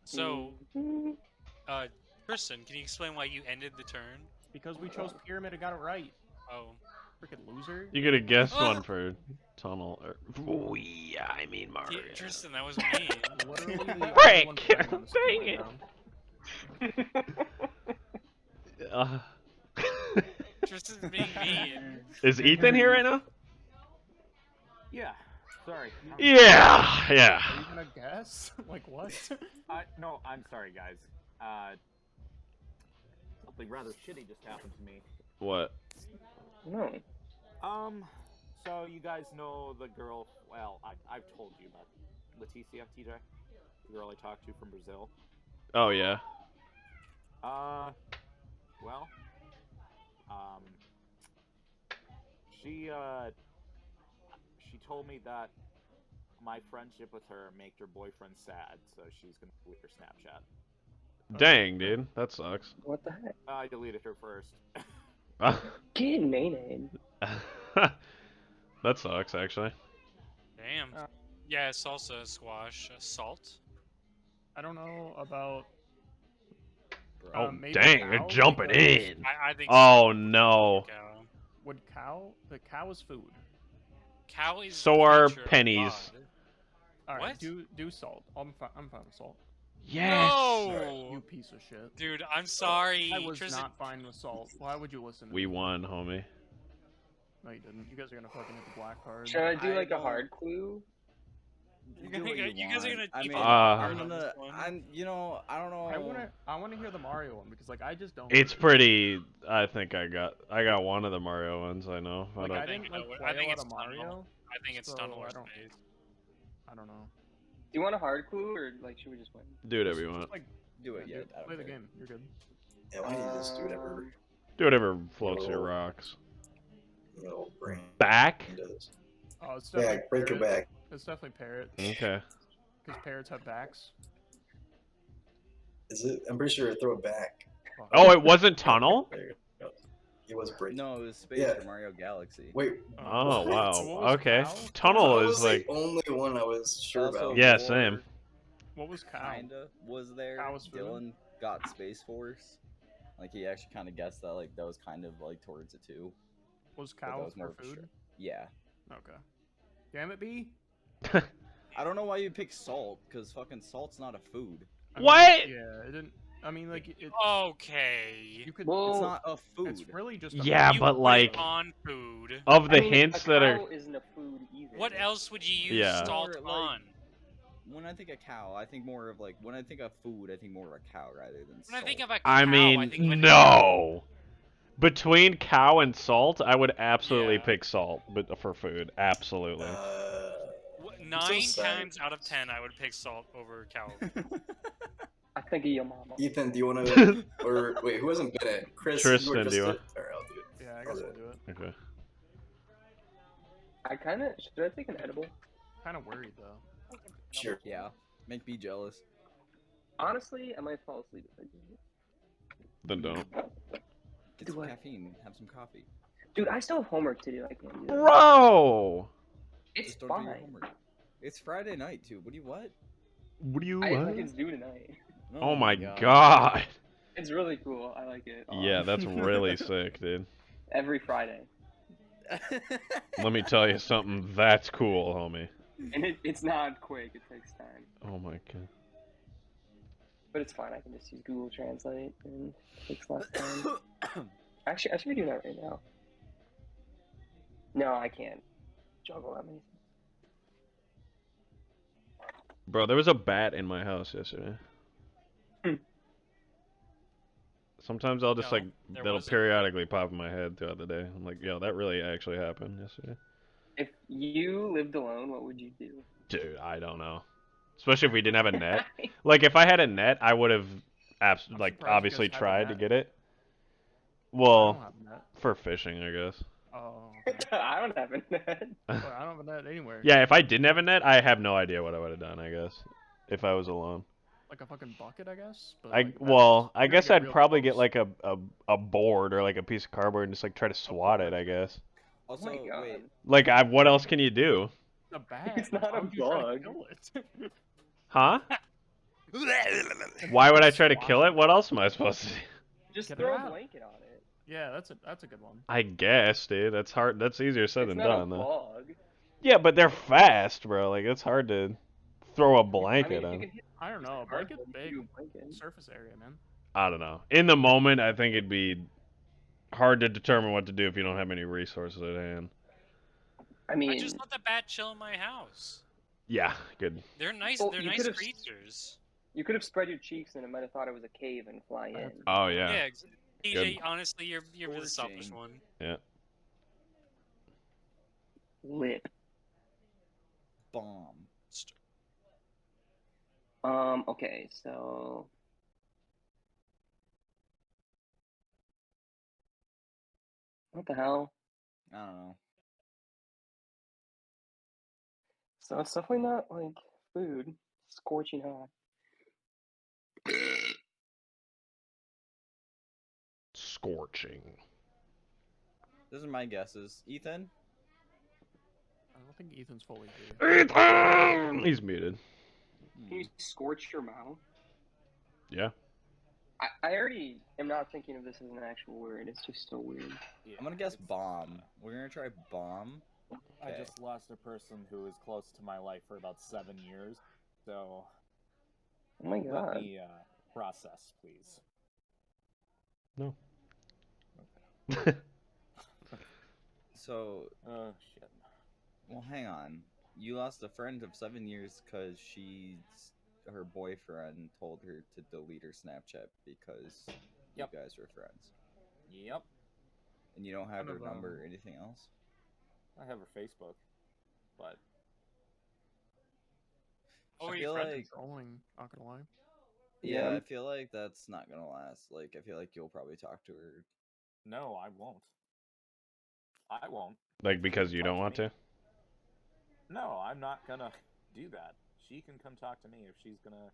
So, Mm. Tristan, can you explain why you ended the turn? Because we chose pyramid and got it right. Oh. Freaking loser. You could have guessed one for tunnel. Or... Oh yeah, I mean Mario. Tristan, that was me. Literally the only Frick! one playing on the screen Dang right it. now. Tristan's being mean. Is Ethan here right now? Yeah. Sorry. Yeah, yeah. Are you gonna guess? Like what? No, I'm sorry, guys. Something rather shitty just happened to me. What? No. So you guys know the girl? Well, I've told you about Leticia, TJ, the girl I talked to from Brazil. Oh yeah. Well, she told me that my friendship with her made her boyfriend sad, so she's gonna delete her Snapchat. Dang, dude, that sucks. What the heck? I deleted her first. Kid Nene. That sucks, actually. Damn. Yeah, salsa, squash, salt. I don't know about bro. Oh, Maybe dang, cow, they're jumping because in. I think. Oh, so. no. Cow. Would cow? The cow is food. Cow is So the are creature of pennies. God. All right, What? do salt. I'm fine with salt. Yes. No, You piece of shit. dude. I'm sorry. I was Tristan, not fine with salt. Why would you listen to We me? won, homie. No, you didn't. You guys are gonna fucking hit the black card. Should I do I like a don't- hard clue? Do what you You guys are want. gonna I deep mean, on the Uh, card I'm on this gonna. one. I don't know. I wanna hear the Mario one because like I just don't. It's get it. pretty. I think I got one of the Mario ones. I know. Like I think didn't I like know play I think a lot it's of tunnel. Mario. I think it's so tunnel or I don't- space. I don't know. Do you want a hard clue or like should we just win? Do whatever you want. Just, like Do it yet. I don't play the care. game. You're good. Yeah, why don't you just do whatever Do whatever floats your rocks. your little brain Back? does. Oh, it's definitely Back, break your parrot. back. It's definitely parrot Okay. because parrots have backs. Is it? I'm pretty sure throw it back. Fuck. Oh, it wasn't tunnel? There you go. It was break. No, it was Space Yeah. for Mario Galaxy. Wait. Oh, What? wow. So what was Okay. cow? Tunnel That is was like. the only one I was sure Also, about. Yeah, War same. What was cow? Kinda was there. Cow was food? Dylan got Space Force. Like he actually kind of guessed that. Like that was kind of like towards it too. Was But that cow was more for of a food? stretch. Yeah. Okay. Damn it, B. I don't know why you pick salt, because fucking salt's not a food. I mean, What? Yeah, it didn't. I mean, like it. Okay. You could. Well, It's not a food. It's really just. A Yeah, You but, put like- it on food. Of the I mean, hints a that cow are. isn't a food either. What else would you use Yeah. salt More like- on? When I think of cow, I think more of like when I think of food, I think more of a cow rather than When salt. I think of a cow, I I mean, think of an no. Between cow and salt, I would absolutely Yeah. pick salt, but for food, absolutely. I'm so 9 sad. times out of 10, I would pick salt over cow. I think of your mama. Ethan, do you want to? Or wait, who hasn't been it? Chris. Tristan, you were do just you it? want- Alright, I'll do it. Yeah, I I'll guess do we'll it. do it. Okay. I kind of should I take an edible? Kind of worried though. Sure. Yeah, make me jealous. Honestly, I might fall asleep if I do it. Then don't. Get Do some what? caffeine. Have some coffee. Dude, I still have homework to do. I can't do that. Bro! It's Just don't do your fine. homework. It's Friday night too. What do you what? What do you I have what? things due tonight. Oh my god. It's really cool. I like it. Yeah, that's really sick, dude. Every Friday, Let me tell you something that's cool, homie. and it's not quick. It takes time, Oh my god. but it's fine. I can just use Google Translate, and it takes less time. Actually, I should be doing that right now. No, I can't juggle that many. Bro, there was a bat in my house yesterday. Hmm. Sometimes I'll just No, like there that'll wasn't. periodically pop in my head throughout the day. I'm like, yo, that really actually happened yesterday. If you lived alone, what would you do? Dude, I don't know. Especially if we didn't have a net. Like if I had a net, I would have I'm like surprised you obviously guys have a tried to net. get it. I Well, don't have a net. for fishing, I guess. Oh. Okay. I don't have a net. Well, I don't have a net anywhere. Yeah, if I didn't have a net, I have no idea what I would have done, I guess. If I was alone. Like a fucking bucket, I guess. But, I like, that's- well, I you're gonna guess get I'd real probably get close. like a board or like a piece of cardboard and just like try to swat it, I guess. Also, Oh my God. wait. Like what else can you do? a bat. It's not How a would you try to bug. kill it? Huh? Why would I try to Squash kill it? What else am I supposed to do? Just Get it throw a out. blanket on it. Yeah, that's a good one. I guess, dude. That's hard. That's easier said It's than not done, a though. bug. Yeah, but they're fast, bro. Like it's hard to throw a I mean, blanket if you on. can hit I don't know. A the cardboard, blanket's you big. can do a blanket. Surface area, man. I don't know. In the moment, I think it'd be hard to determine what to do if you don't have any resources at hand. I I mean, just let the bat chill in my house. Yeah, good. They're nice. Well, They're you nice could've- creatures. you could have spread your cheeks and it might have thought it was a cave and fly in. Oh yeah. Yeah. TJ, honestly, you're the selfish Scorching. one. Lip. Bomb. Okay, so what the hell? I don't know. So it's definitely not like food. Scorching hot. Scorching. Those are my guesses. Ethan? I don't think Ethan's fully here. Ethan! He's muted. Can you scorch your mouth? Yeah. I already am not thinking of this as an actual word. It's just so weird. Yeah, I'm gonna guess it's- bomb. We're gonna try bomb. I Okay. just lost a person who was close to my life for about 7 years, so Oh my let god. me process, please. No. So, Oh shit. well, hang on. You lost a friend of 7 years because her boyfriend told her to delete her Snapchat because Yep. you guys were friends, Yep. and you don't have Kind her of, number or anything else. I have her Facebook, but Oh, I were you feel friends? like, Trolling, not gonna lie. yeah, Yeah. I feel like that's not gonna last. Like, I feel like you'll probably talk to her. no, I won't. I won't. Like because She you can don't talk want me. to? No, I'm not gonna do that. She can come talk to me if she's gonna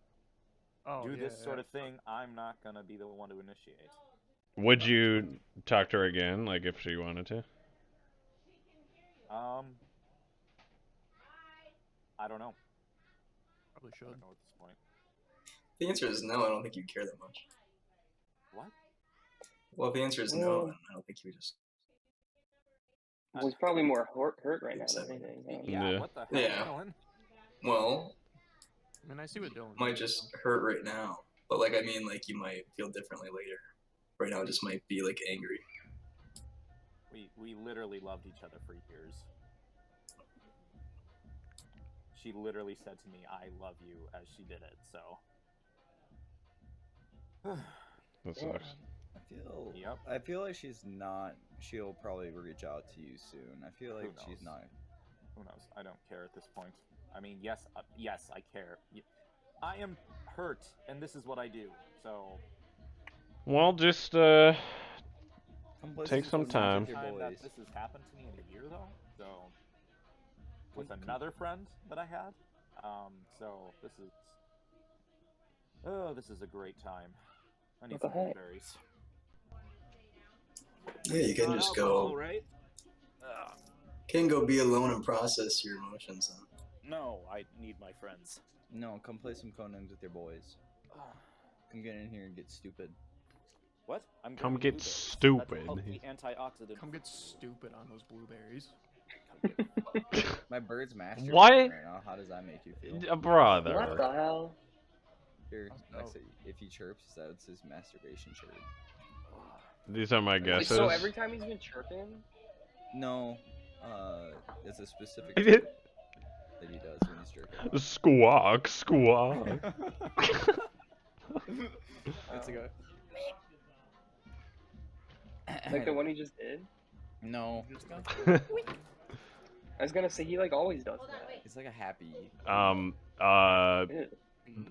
Oh, do yeah, this sort yeah. of thing. I'm not gonna be the one to initiate. Would you talk to her again, like if she wanted to? I don't know. Probably I should. don't know at this point. The answer is no. I don't think you care that much. What? Well, if the answer is no, then I don't think you just. Well, he's probably more hurt right now than Exactly. anything. I don't know. Yeah, Yeah. what the hell, Yeah. Dylan? Well, I mean, I see what Dylan might means, just though. hurt right now, but like I mean, like you might feel differently later. Right now, it just might be like angry. We literally loved each other for years. She literally said to me, "I love you," as she did it. So. That sucks. Yep. I feel like she's not. She'll probably reach out to you soon. I feel like she's knows? not. Who knows? I don't care at this point. I mean, yes, yes, I care. I am hurt, and this is what I do. So. Well, just Come play Take some Codenames time. with your Time that boys. this has happened to me in a year, though. So. With Come- another friend that I had. So this is. Oh, this is a great time. I need What the some heck? blueberries. Yeah, you can just go. right? Can go be alone and process your emotions. Then. No, I need my friends. No, come play some Codenames with your boys. Come get in here and get stupid. What? I'm Come grabbing get blueberries. stupid. That's a healthy antioxidant. Come get stupid on those blueberries. My bird's masturbating What? right now. How does that make you feel? Brother. What the hell? Here, Oh. next to, if he chirps, that's his masturbation chirp. These are my Wait, guesses. so every time he's been chirping? No, it's a specific chirp that he does when he's jerking. Squawk, squawk. That's a go. Like the one he just did? No, I was gonna say he like always does that. it's like a happy. Ew.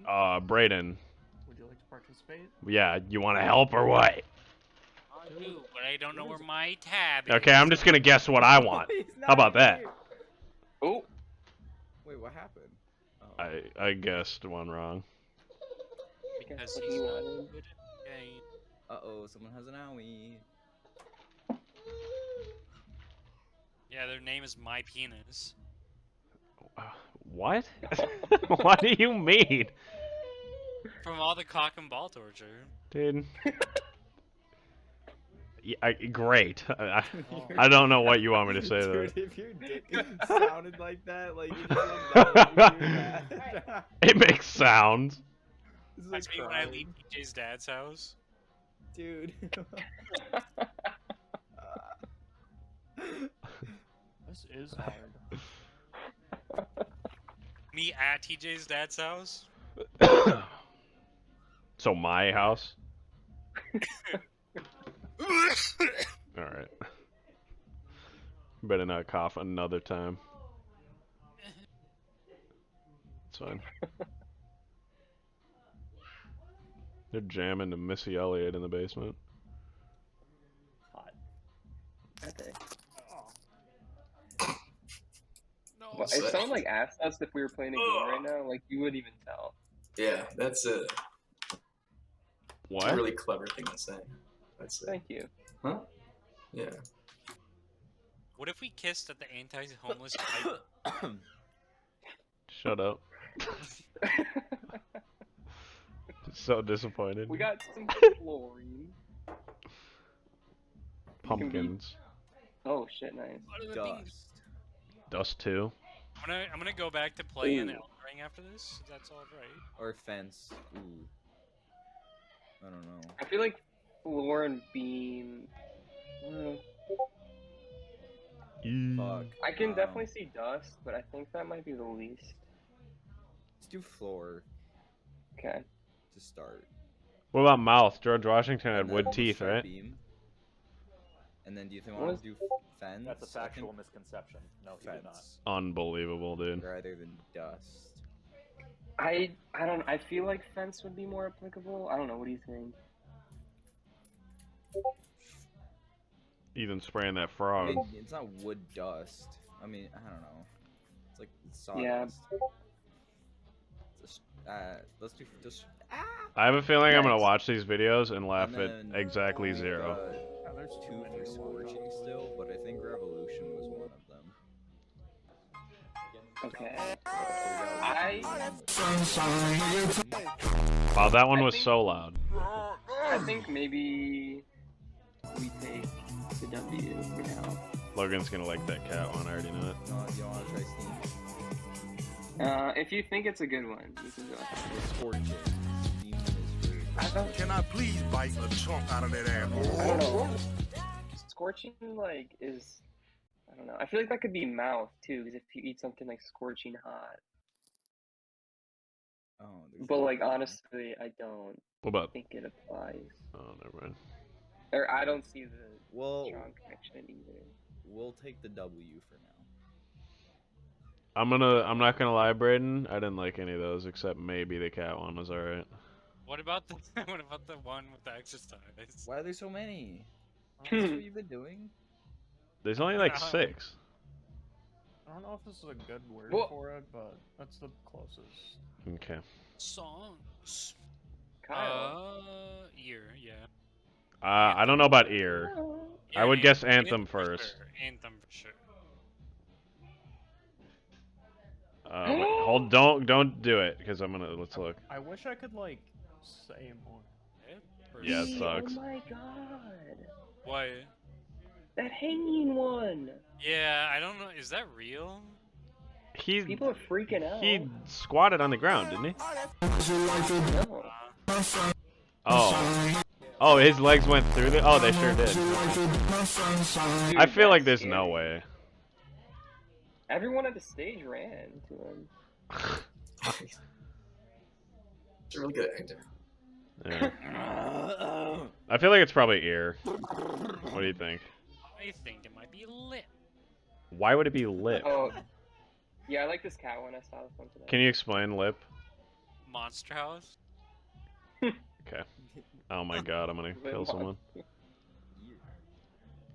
Brayden. Would you like to participate? Yeah, you want to help or what? I do, but I don't know where my tab is. Okay, I'm just gonna guess what I want. He's not How about even that? here. Oh, Wait, what happened? Oh. I guessed one wrong. because Because what he's he not wanted. good at the game. Uh-oh, someone has an owie. Yeah, their name is My Penis. What? What do you mean, From all the cock and ball torture. dude? Yeah, great. I don't know what you want me to say to Dude, that. if your dick sounded like that, like you just like that would be bad. It makes sounds. This is That's like me when I crying. leave TJ's dad's house. Dude. This is hard. Me at TJ's dad's house. So my house. All right. Better not cough another time. It's fine. They're jamming to Missy Elliott in the basement. Hot. Okay. No. Well, if someone like asked us if we were playing a game right now, like you wouldn't even tell. Yeah, that's a What? really clever thing to say. I'd say. Thank you. Huh? Yeah. What if we kissed at the anti-homeless fight? Shut up. So disappointed. We got some fluorine. Pumpkins. Oh shit, nice. What are the beans? Dust. Dust 2. I'm gonna go back to playing Ooh. Elden Ring after this. If that's all right. Or fence. Ooh. I don't know. I feel like fluorine beam. Fuck. I can definitely see dust, but I think that might be the least. Let's do floor Okay. to start. What about mouth? George Washington had And wood then teeth, start right? Beam. And then do you think I What want to do fence? That's a I factual think misconception. No, he did not. fence Unbelievable, dude. rather than dust. I don't. I feel like fence would be more applicable. I don't know. What do you think? Ethan spraying that I frog. mean, it's not wood dust. I mean, I don't know. It's like sawdust. Yeah. Just, let's do just. I have a feeling I'm gonna Nice. watch these videos and laugh And at then exactly we've 0. got Yeah, there's too two many for to watch scorching on. still, but I think revolution was one of them. Okay. Wow, that one I was think- so loud. I think maybe we take the W for now. Logan's gonna like that cat one, I already know it. You don't want to try steam? If you think it's a good one, you can go ahead. Or scorching. Steam is for. I don't. Can I please bite a chunk out of that apple? I don't know. Scorching is. I don't know. I feel like that could be mouth too, because if you eat something like scorching hot. Oh, there's But no like problem. honestly, I don't What about? think it applies. Oh, never mind. Or I don't see the Well, strong connection either. we'll take the W for now. I'm not gonna lie, Braden. I didn't like any of those except maybe the cat one was alright. What about the what about the one with the exercise? Why are there so many? That's what you've been doing? There's only like No. 6. I don't know if this is a good word Well- for it, but that's the closest. Okay. Songs. Kyle. Ear, yeah. I don't know about ear. Yeah, I would guess Anthem Anthem for first. sure. Anthem for sure. Wait, hold, don't do it, because I'm gonna, let's look. I wish I could like say more. Yeah, it Hey, sucks. Oh my god. What? That hanging one. Yeah, I don't know. Is that real? He People are freaking out. he squatted on the ground, didn't he? No. Oh. Oh, his legs went through the. Oh, they sure did. Dude, I feel like that's there's no scary. way. Everyone at the stage ran to him. It's a really good actor. Yeah. I feel like it's probably ear. What do you think? I think it might be lip. Why would it be lip? Oh. Yeah, I like this cat one. I saw this one today. Can you explain lip? Monster House. Okay. Oh my god, I'm gonna kill someone.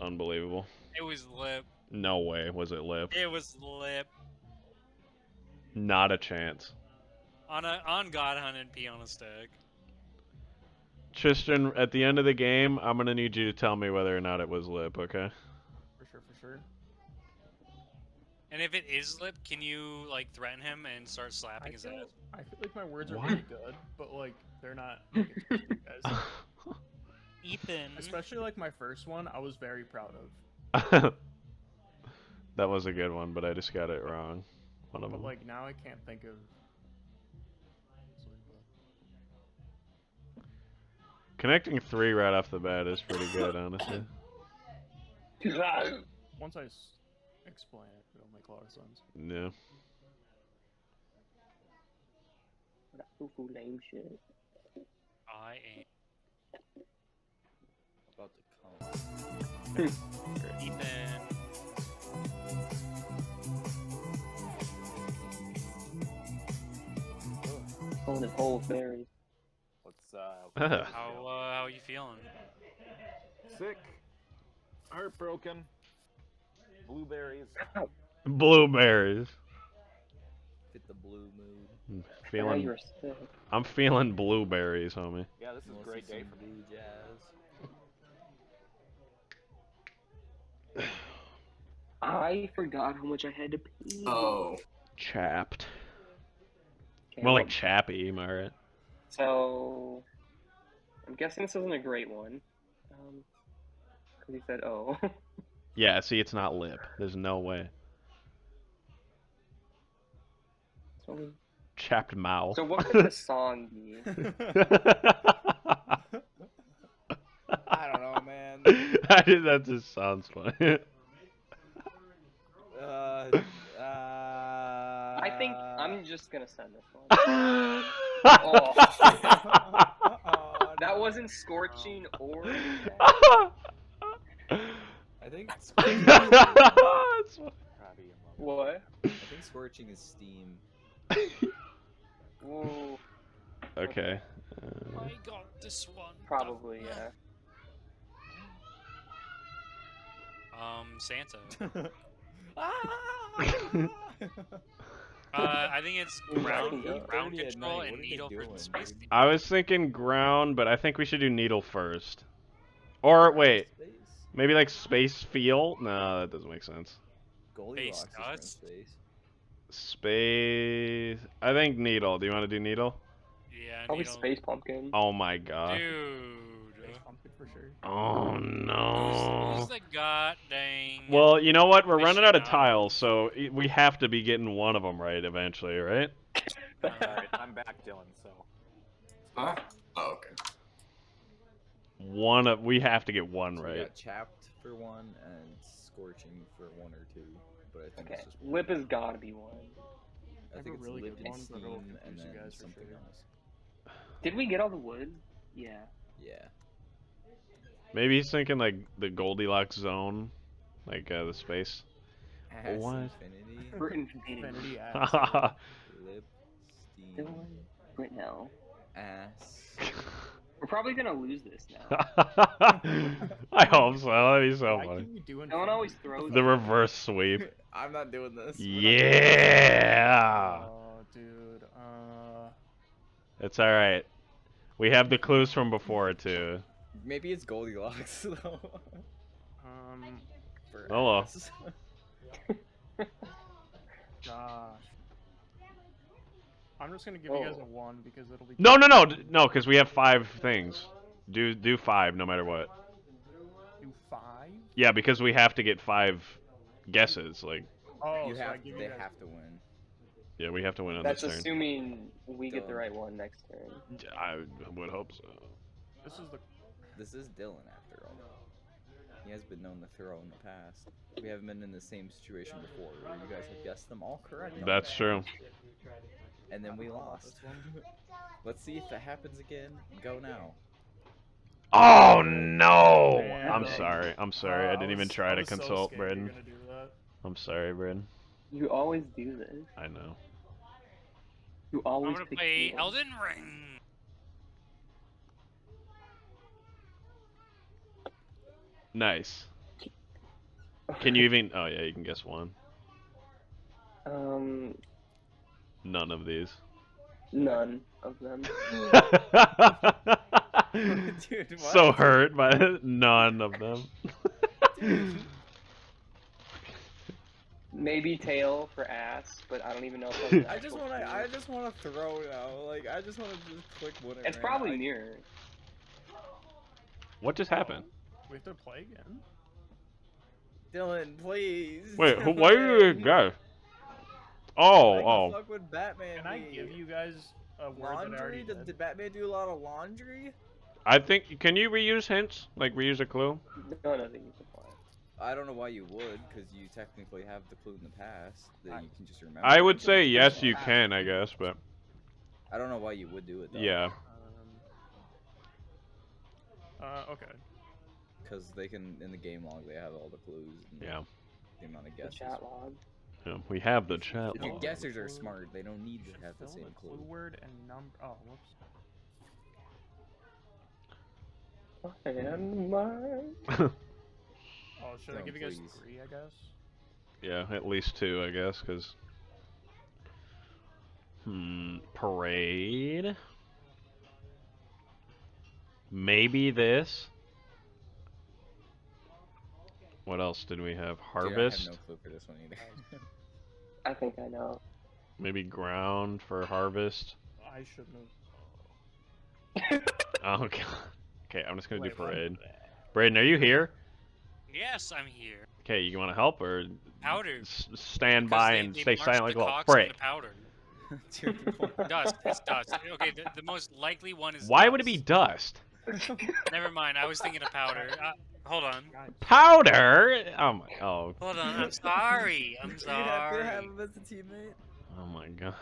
Unbelievable. It was lip. No way was it lip. It was lip. Not a chance. On God Hunted Pee on a Stick. Tristan, at the end of the game, I'm gonna need you to tell me whether or not it was lip, okay? For sure, for sure. And if it is lip, can you like threaten him and start slapping his ass? I feel like my words are What? really good, but like they're not making sense to you guys. Ethan. Especially like my first one, I was very proud of. That was a good one, but I just got it wrong. One of But them. like now I can't think of. Connecting 3 right off the bat is pretty good, honestly. Once I explain it, it'll make a lot of sense. Yeah. That foo-foo lame shit. I am. About to come. Ethan. Pulling his whole berries. Let's How are you feeling? sick, heartbroken, blueberries. Blueberries. Fit the blue mood. I'm Now feeling. you're sick. I'm feeling blueberries, homie. Yeah, this is a Mostly great day some for me. blue jazz. I forgot how much I had to pee. Oh. Chapped. Okay, More well, like chappy, am I right? So I'm guessing this isn't a great one. Because he said, "Oh." Yeah, see, it's not lip. There's no way. So, Chapped mouth. so what could the song be? I don't know, man. That just sounds funny. I think I'm just gonna send this one. Oh. Oh, That no. wasn't scorching or anything. I think It's funny. Crabby and love. What? I think scorching is steam. Whoa. Okay. I got this one. Probably, yeah. Santa. Ah! I think it's Ooh, ground, that's ground 8:30 at control night, and what are they needle for doing, the space. dude? I was thinking ground, but I think we should do needle first. Or wait, Space? maybe like space feel? No, that doesn't make sense. Goldilocks is from nuts? space. Space. I think needle. Do you want to do needle? Yeah, Probably needle. Space Pumpkin. Oh my god. Dude. Space pumpkin for sure. Oh no. Who's the god dang? Well, you know what? We're running out of aficionado? tiles, so we have to be getting one of them right eventually, right? Alright, I'm back, Dylan, so. Huh? Oh, okay. We have to get one So we right. got chapped for one and scorching for one or two, but I think Okay, it's just one. lip has gotta be one. I have think a it's really lip good and one, but it'll steam and confuse you then guys for something sure. else. Did we get all the wood? Yeah. Yeah. Maybe he's thinking like the Goldilocks zone, like the space. Ass What? infinity. For infinity. Infinity ass. Lip. Steam. Dylan, Britnell. Ass. We're probably gonna lose this now. I hope so. That'd be so Why funny. keep you doing No one always throws The it. reverse sweep. I'm not doing this. Yeah. Oh, dude. It's all right. We have the clues from before too. Maybe it's Goldilocks though. For Hello. ass. Gosh. I'm just gonna give you guys a 1 because it'll be. No, because we have 5 things. Do 5 no matter what. Do 5? Yeah, because we have to get 5 guesses. Like, Oh, You so I have. give They you guys. have to win. yeah, we have to win on That's this turn. assuming we get the Dylan. right one next turn. I would hope so. This is the. This is Dylan after all. He has been known to throw in the past. We haven't been in the same situation before where you guys have guessed them all correct. That's true. And then we lost. Let's see if that happens again. Go now. Oh no! Damn. I'm sorry. I didn't even try to was so consult scared you're Braden. gonna do that. I'm sorry, Braden. You always do this. I know. You I'm always gonna pick play Dylan. Elden Ring. Nice. Can you even? Oh yeah, you can guess one. None of these. None of them. Dude, So what? hurt by it. None of them. Maybe tail for ass, but I don't even know if that's an I just actual wanna. clue. I just wanna throw now. Like I just wanna just click winner. It's right probably now. near. What just happened? We have to play again. Dylan, please. Wait, why are you guys? Oh, What the oh. fuck would Batman Can I be? give you guys a word that I laundry? already Did did? Batman do a lot of laundry? I think. Can you reuse hints? Like reuse a clue? None of these apply. I don't know why you would, because you technically have the clue in the past that you can just remember. I would say yes, you can. I guess, but I don't know why you would do it though. yeah. Okay. Because they can in the game log they have all the clues. And Yeah. The amount of The guesses. chat log. Yeah, we have the chat If your log. guessers are smart, they don't need to have the Fill same the clue. word and number. Oh, whoops. And mine. Oh, should I No, give you guys please. 3? I guess. Yeah, at least 2, I guess, because. Parade. Maybe this. What else did we have? Harvest. Dude, I have no clue for this one either. I think I know. Maybe ground for harvest. I shouldn't have. Oh god. Okay, I'm just gonna do Wait, what? parade. Braden, are you here? Yes, I'm here. Okay, you want to help or Powder. stand Because by they, and they stay marched silent like the a little cocks into prick? powder. Cheer people on. Dust. It's dust. Okay, the most likely one is Why dust. would it be dust? Never mind. I was thinking of powder. Hold on. Guys, Powder? Oh my. Oh. Hold on. I'm sorry. I'm You happy to have sorry. him as a teammate? Oh my god.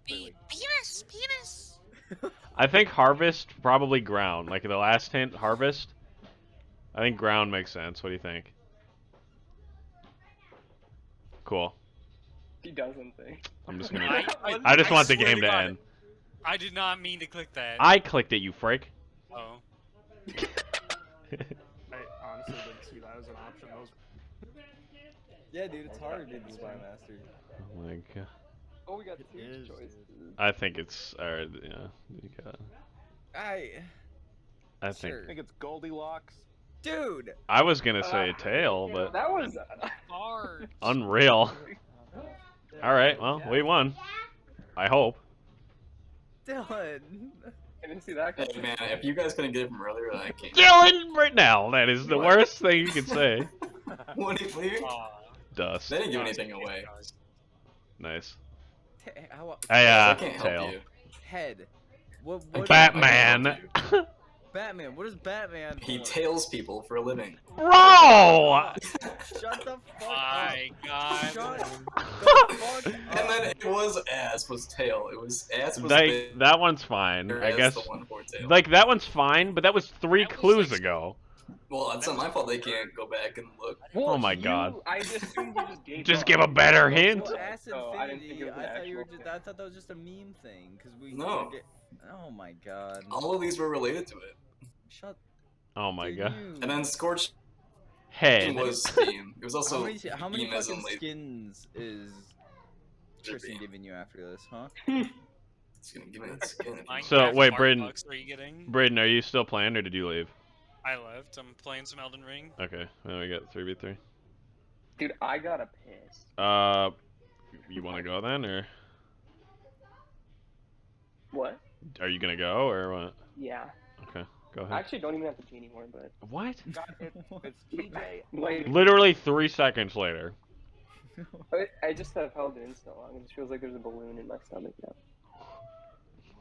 Penis. Penis. I think harvest probably ground. Like the last hint, harvest. I think ground makes sense. What do you think? Cool. He doesn't think. I'm just gonna. I- I just I want the swear game to to God. end. I did not mean to click that. I clicked it, you freak. Oh. I honestly didn't see that as an option. That was Yeah, dude, it's hard to be the Spy Master. Oh my god. Oh, we got two is, choices. I think it's. Yeah. You got. I think. Sure. I think it's Goldilocks. Dude! I was gonna say tail, but That was. Hard. unreal. All right. Well, we won. I hope. Dylan! I didn't see that. Hey man, if you guys couldn't get it from earlier, then I can't. Dylan right now. That is the What? worst thing you could say. What do you? Aw. Dust. They didn't give Dust. anything away. Dust. Nice. Hey, Hey, I can't help tail. you. Head. What? I What? can't- Batman. Batman. What is Batman? He for? tails people for a living. Bro! Shut the fuck My God. up. Shut the fuck And up. then it was ass was tail. It was ass was Like, that one's fine. bigger I as guess. the one for tail. Like, that one's fine, but that was 3 That was, clues like, ago. Well, it's not my fault they can't go back and look. Oh my God. I just assumed you just gave Just up. give a better hint. Well, Ass Oh, I didn't think Infinity. it was an I thought you were actual just. thing. I thought that was just a meme thing. Cause we. No. we get- Oh my god. All of these were related to it. Shut. Oh my dude, god. you- And then Scorch Head. was Steam. It was How also many Steam as in fucking like skins is Should Tristan be. giving you after this, huh? it's gonna give me that skin. if you- So, Minecraft wait, Spark Braden- Bucks are you getting? Braden, are you still playing or did you leave? I left. I'm playing some Elden Ring. Okay, well, we got 3v3. Dude, I got a piss. You want to go then, or What? are you gonna go, or what? Yeah. Okay, go I ahead. actually don't even have to pee anymore, but What? It's TJ. like, Literally 3 seconds later. I just have held it in so long. It just feels like there's a balloon in my stomach now.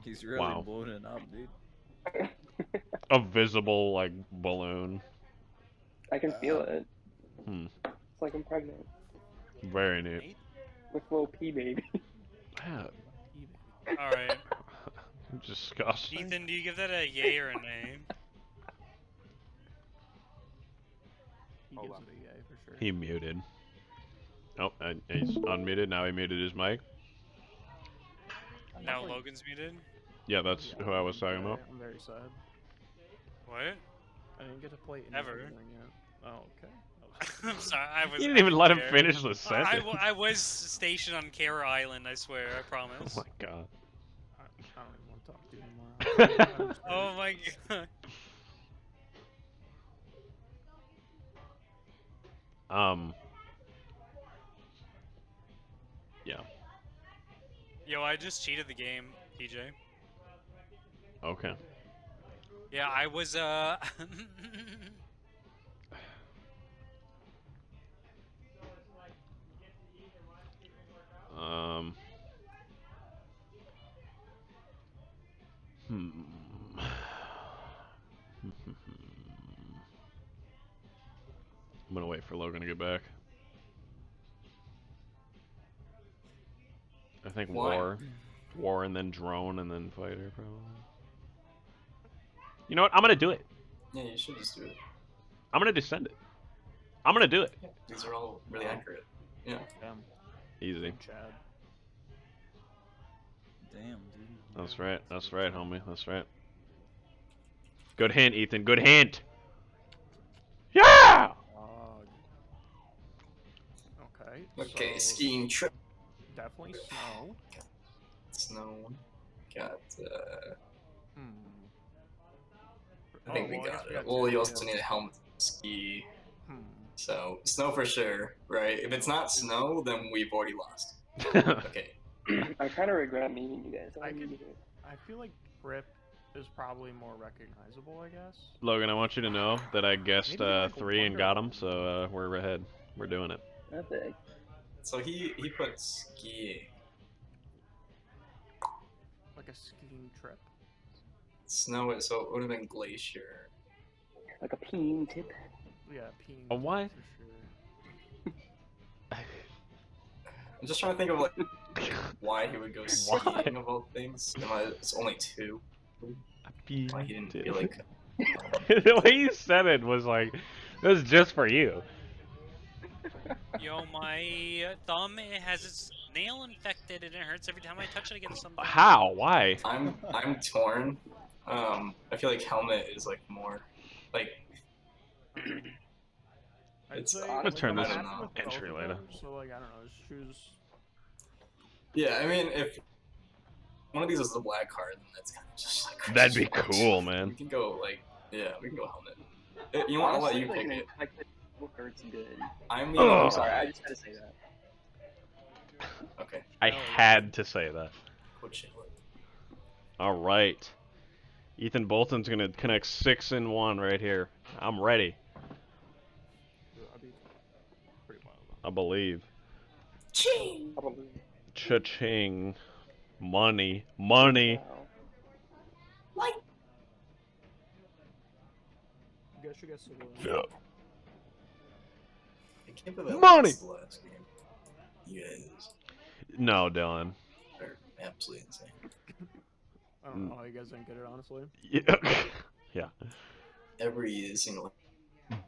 He's really Wow. blowing it up, dude. A visible, like, balloon. I can feel it. Hmm. It's like I'm pregnant Very neat. with little pee baby. Yeah. All right. Disgusting. Ethan, do you give that a yay or a nay? he Hold gives on. it a yay for sure. He muted. Oh, he's unmuted. Now he muted his mic. Now Logan's muted. Yeah, that's who I was talking about. I'm very sad. What? I didn't get to play Ever. anything yet. Oh, okay. I'm sorry. I was. You didn't even let him there. finish the I, sentence. I was stationed on Kara Island. I swear. I promise. Oh my god. I don't even want to talk to you anymore. Oh my god. Yeah. Yo, I just cheated the game, TJ. Okay. Yeah, I was Um. Hmm. I'm gonna wait for Logan to get back. I think Why? war, and then drone, and then fighter, probably. You know what? I'm gonna do it. Yeah, you should just do it. I'm gonna descend it. I'm gonna do it. These are all really accurate. Yeah. Damn. Easy. Chad. Damn, dude. That's right. That's right, homie. That's right. Good hint, Ethan. Good hint. Yeah. Okay. Okay, so skiing trip. Definitely snow. Snow. Got. Hmm. I think Oh, we well, I got guess we it. got Well, two, you also yeah. need a helmet to ski. Hmm. So snow for sure, right? If it's not snow, then we've already lost. Okay. I kind of regret meeting you guys. I need could- you. I feel like Trip is probably more recognizable, I guess. Logan, I want you to know that I guessed Maybe like 3 and Wonder got him, Woman. so we're ahead. We're doing it. Not big. So he put skiing. Like a skiing trip. Snow, so it would have been glacier. Like a peen tip. Yeah, peeing. A what? For sure. I'm just trying to think of like why he would go skiing of all things. And why it's only 2. Why he didn't feel like The way you said it was like, it was just for you. Yo, my thumb it has its nail infected and it hurts every time I touch it against something. How? Why? I'm torn. I feel like helmet is like more like I'd It's- say, I'm gonna turn I'm this happy on with both entry of later. them, so like I don't know, just choose. yeah. I mean, if one of these is the black card, then that's kind of just like That'd be crush. cool, We man. can go like we can go helmet. You know what? I'll let Honestly, you like pick an it. infected hurts good. I'm Ugh. I'm leaning. sorry, I just had to say that. Okay. I had to say that. Coach Shit. All right. Ethan Bolton's gonna connect 6 in 1 right here. I'm ready. I'd be pretty wild. I believe. Probably. Cha-ching. Money. Money. Wow. You guys should get Saloon. Yeah. I can't believe I Money! lost the last game. You guys No, Dylan. are absolutely insane. I don't know how you guys didn't get it, honestly. Yeah. Every single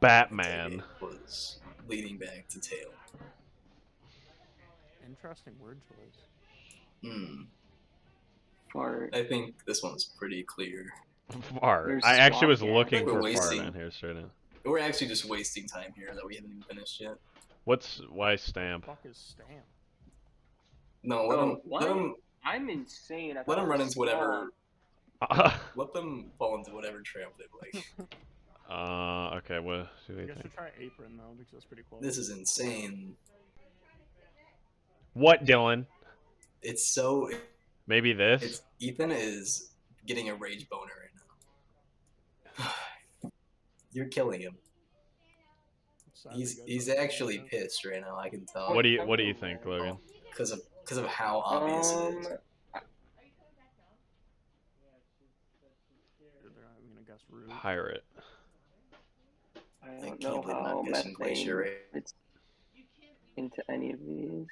Batman. was leading back to tail. Interesting word choice. Fart. I think this one's pretty clear. Fart. There's I actually was swap, yeah. looking We're for wasting. fart on here straight in. We're actually just wasting time here that we haven't even finished yet. Why stamp? Fuck is stamp? No, let Bro, them what? let them I'm insane. I let thought them it run was into whatever. swamp. Let them fall into whatever trap they like. Okay, what do You we guys think? should try apron though, because that's pretty close. This is insane. What, Dylan? It's so. Maybe this? It's Ethan is getting a rage boner right now. You're killing him. Sad that you guys He's don't know actually that. pissed right now. I can tell. What do you think, Logan? Because of how obvious it is. They're not even gonna guess root. Pirate. I I don't can't know believe I'm how guessing Glacier methane right fits into any of these.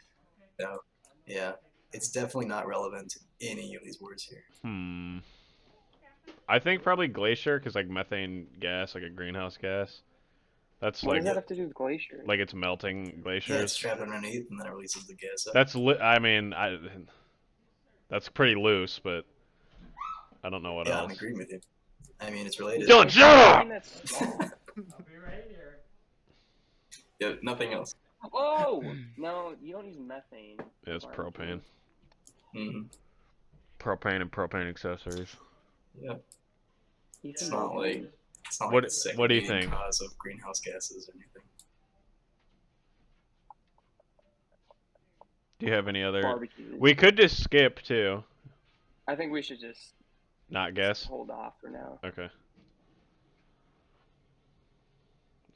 now. Yeah, it's definitely not relevant to any of these words here. I think probably glacier, because like methane gas, like a greenhouse gas. That's What like does that have to do with glacier? like it's melting Yeah, it's glaciers. trapped underneath and then it releases the gas up. That's that's pretty loose, but I don't know what yeah, else. I'm agreeing with you. I mean, it's related. Dylan, shut I up! mean, that's swamp. I'll be right here. Yeah, nothing else. Oh! No, you don't use methane. Yeah, it's propane. hmm Propane and propane accessories. Yeah, It's it's not like What- the second what do you leading think? cause of greenhouse gases or anything. Do you have any other? barbecues. We could just skip too. I think we should just Not guess. hold off for now. Okay.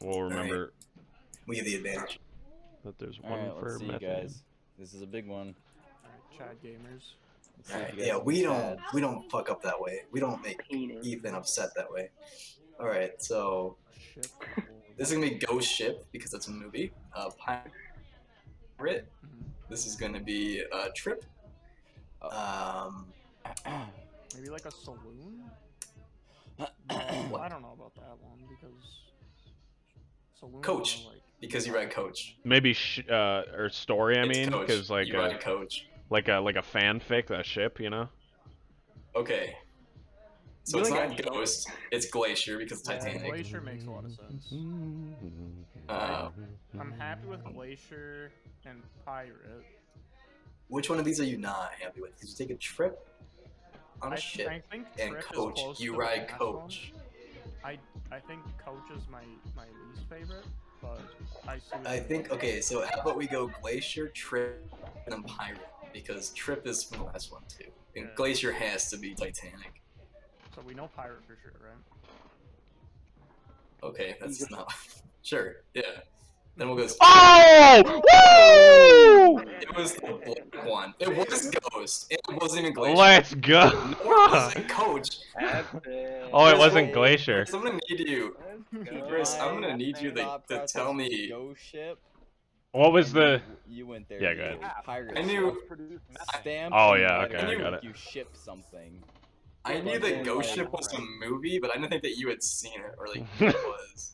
We'll remember We have the advantage. that there's one Alright, for let's see, methane. guys. This is a big one. Alright, Chad gamers. Let's see if Alright, you guys yeah, can we decide. don't fuck up that way. We don't make Penis. Ethan upset that way. All right, so Ship. this is gonna be Ghost Ship because it's a movie. Pirate. Mhm. This is gonna be Trip. Maybe like a saloon? I don't know about that one because saloon. Coach. Like, Because you ride Coach. Maybe or story. I It's mean, Coach. because like you ride Coach. like a fanfic, that ship, you know. Okay. So You it's only not got Ghost. It's Glacier because yeah, Titanic. Glacier makes a lot of sense. I'm happy with Glacier and Pirate. Which one of these are you not happy with? Because you take a trip on a I ship think and Trip is Coach. close You to the ride last Coach. one. I think Coach is my least favorite, but I see. what I you think mean. okay. So how about we go Glacier, Trip, and then Pirate. because Trip is from the last one too, and Yeah. Glacier has to be Titanic. So we know pirate for sure, right? Okay, that's Eagle. not sure. Yeah. Then we'll go. Oh! Woo! It was the black one. It was Ghost. It wasn't even Glacier. Let's go. No, it wasn't Coach. Epic. Oh, it Chris, wasn't Hey, Glacier. Chris, I'm gonna need you. Let's go. Chris, I'm gonna My need you thought to process tell was me. Ghost ship. What was and the? you went there? Yeah, to go ahead. Pirate I knew- ship. Produce Stamp. Oh, and yeah, letter okay, I got like it. You ship something. I knew But that then, Ghost like- Ship was a movie, but I didn't think that you had seen it or like what it was.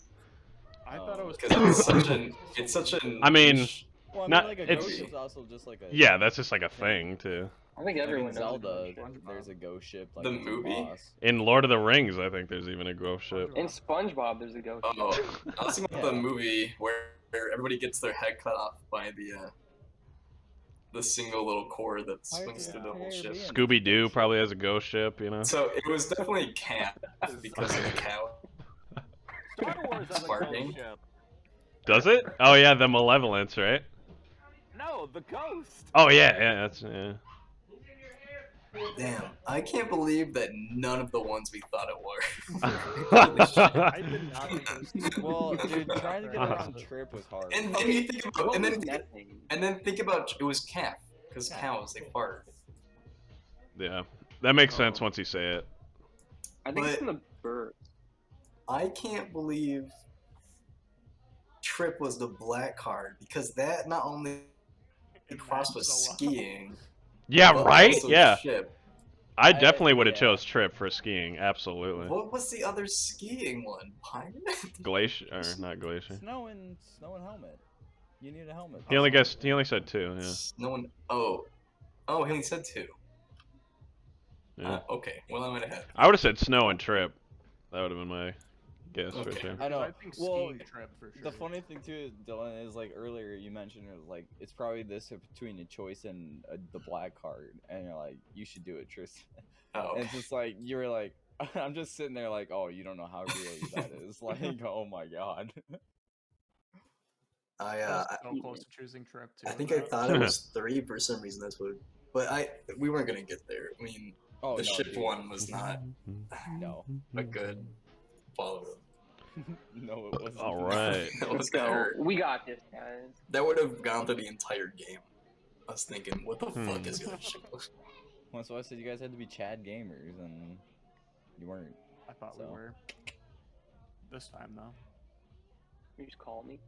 I thought it was Because it's such an. I mean, niche- Well, I mean, Not- like a it's- ghost ship's also just like a. Yeah, that's just like a thing too. I think Like everyone in knows Zelda, about SpongeBob. there's a ghost ship. Like The it's a movie? boss. In Lord of the Rings, I think there's even a ghost ship. In SpongeBob, there's a ghost. Oh, I was thinking about the Yeah. movie where everybody gets their head cut off by the single little cord that swings Pirates of through the the whole ship. Caribbean. Scooby Doo probably has a ghost ship, you know. So it was definitely Cap because of the cow. Star Wars has a Sparking. ghost ship. Does it? Oh yeah, the Malevolence, right? No, the ghost. Oh yeah, that's yeah. Damn, I can't believe that none of the ones we thought it were. I did not think it was. Well, dude, trying to get around Trip was hard. And then you think about, What and was then nothing? think about it was Cap because cows they fart. Yeah, that makes sense once you say it. I think it's But- in the bird. I can't believe Trip was the black card because that not only crossed with So, skiing. Yeah, but right? also Yeah, Ship. I definitely would have yeah. chose Trip for skiing. Absolutely. What was the other skiing one? Pirate? Glacier, or not Glacier. Snow and helmet. You need a helmet. He only guessed. He only said two. Yeah. No one. Oh, he only said two. Yeah. Okay, well I'm gonna have. I would have said Snow and Trip. That would have been my guess for Okay. sure. I know. I think Well, skiing trip for sure. The funny thing too, Dylan, is like earlier you mentioned it was like it's probably this between a choice and the black card, and you're like you should do it, Tristan. Oh, And it's just like you were like I'm just sitting there like oh you don't know how real that is like oh my god. I I was so close to choosing trip too. I think I thought it was three for some reason. That's what. But we weren't gonna get there. I mean, Oh the no, ship dude. one was not No, a good follow. no, it wasn't. All right. That Let's was gonna go. hurt. We got this, guys. That would have gone through the entire game. I was thinking, what the fuck is the other ship? Well, so I said you guys had to be Chad gamers, and you weren't. I thought So. we were. This time though. You just call me.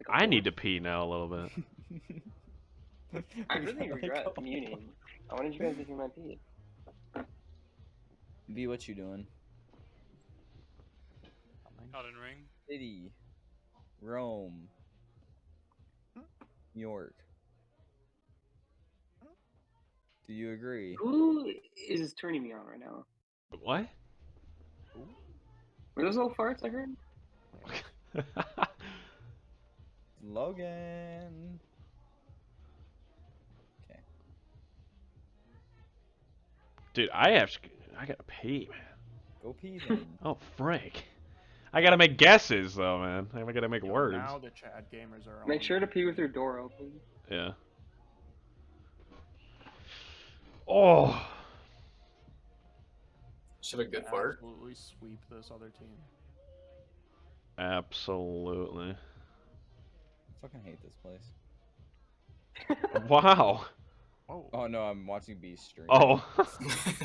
Like a I need horse. to pee now a little bit. I really regret muting. I wanted you guys to hear my pee. B, what you doing? Elden Ring. City, Rome, New York. Do you agree? Who is turning me on right now? What? Were those little farts I heard? Logan. Okay. Dude, I gotta pee, man. Go pee then. Oh, frick. I gotta make guesses, though, man. I gotta make Yo, words. Now the Chad gamers are on. Make sure to pee with your door open. Yeah. Oh. Should have a good fart. Absolutely sweep this other team. Absolutely. I fucking hate this place. Wow. Oh. Oh no, I'm watching B stream. Oh.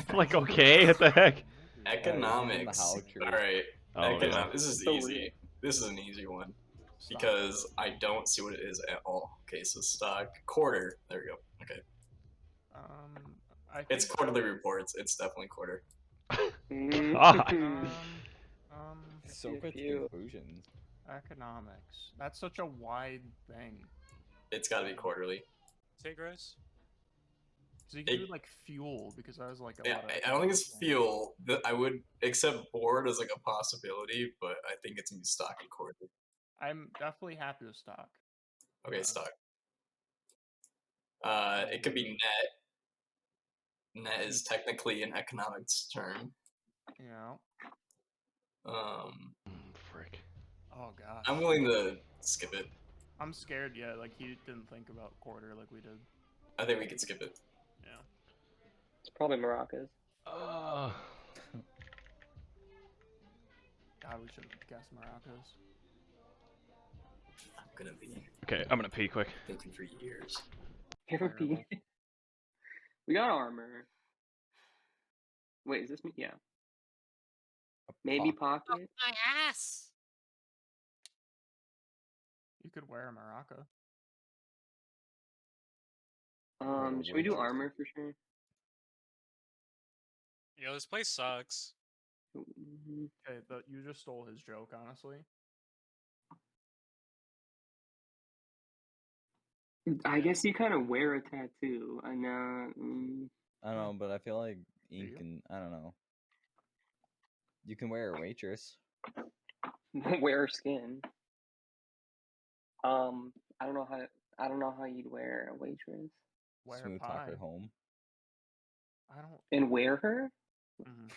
I'm like, okay, what the heck? Economics. How true. All right. Oh, yeah. This is So easy. weird. This is an easy one Stop. because I don't see what it is at all. Okay, so stock quarter. There we go. Okay, I think, it's quarterly reports. It's definitely quarter. Mm. So If quick to you- conclusions. economics. That's such a wide thing. It's got to be quarterly. Say, Grace. So you can do It- like fuel because that was like a Yeah, lot of. I don't think it's fuel. That I would accept board as like a possibility, but I think it's gonna be stock and quarterly. I'm definitely happy with stock. Okay, Yeah. stock. It could be net. Net is technically an economics term. You know. Frick. Oh gosh. I'm willing to skip it. I'm scared. Yeah, like he didn't think about quarter like we did. I think we can skip it. Yeah. It's probably maracas. Uh, God, we should have guessed maracas. I'm gonna be okay, I'm gonna pee quick. thinking for years. Fireball. We got armor. Wait, is this me? Yeah. Maybe pocket. My ass. You could wear a maraca. Should we do armor for sure? Yo, this place sucks. Okay, you just stole his joke, honestly. I guess you kind of wear a tattoo. I know. I don't know, but I feel like ink you? and I don't know. You can wear a waitress. Wear skin. I don't know how. I don't know how you'd wear a waitress Wear Smooth pie. talk her home. I don't. and wear her. Mhm.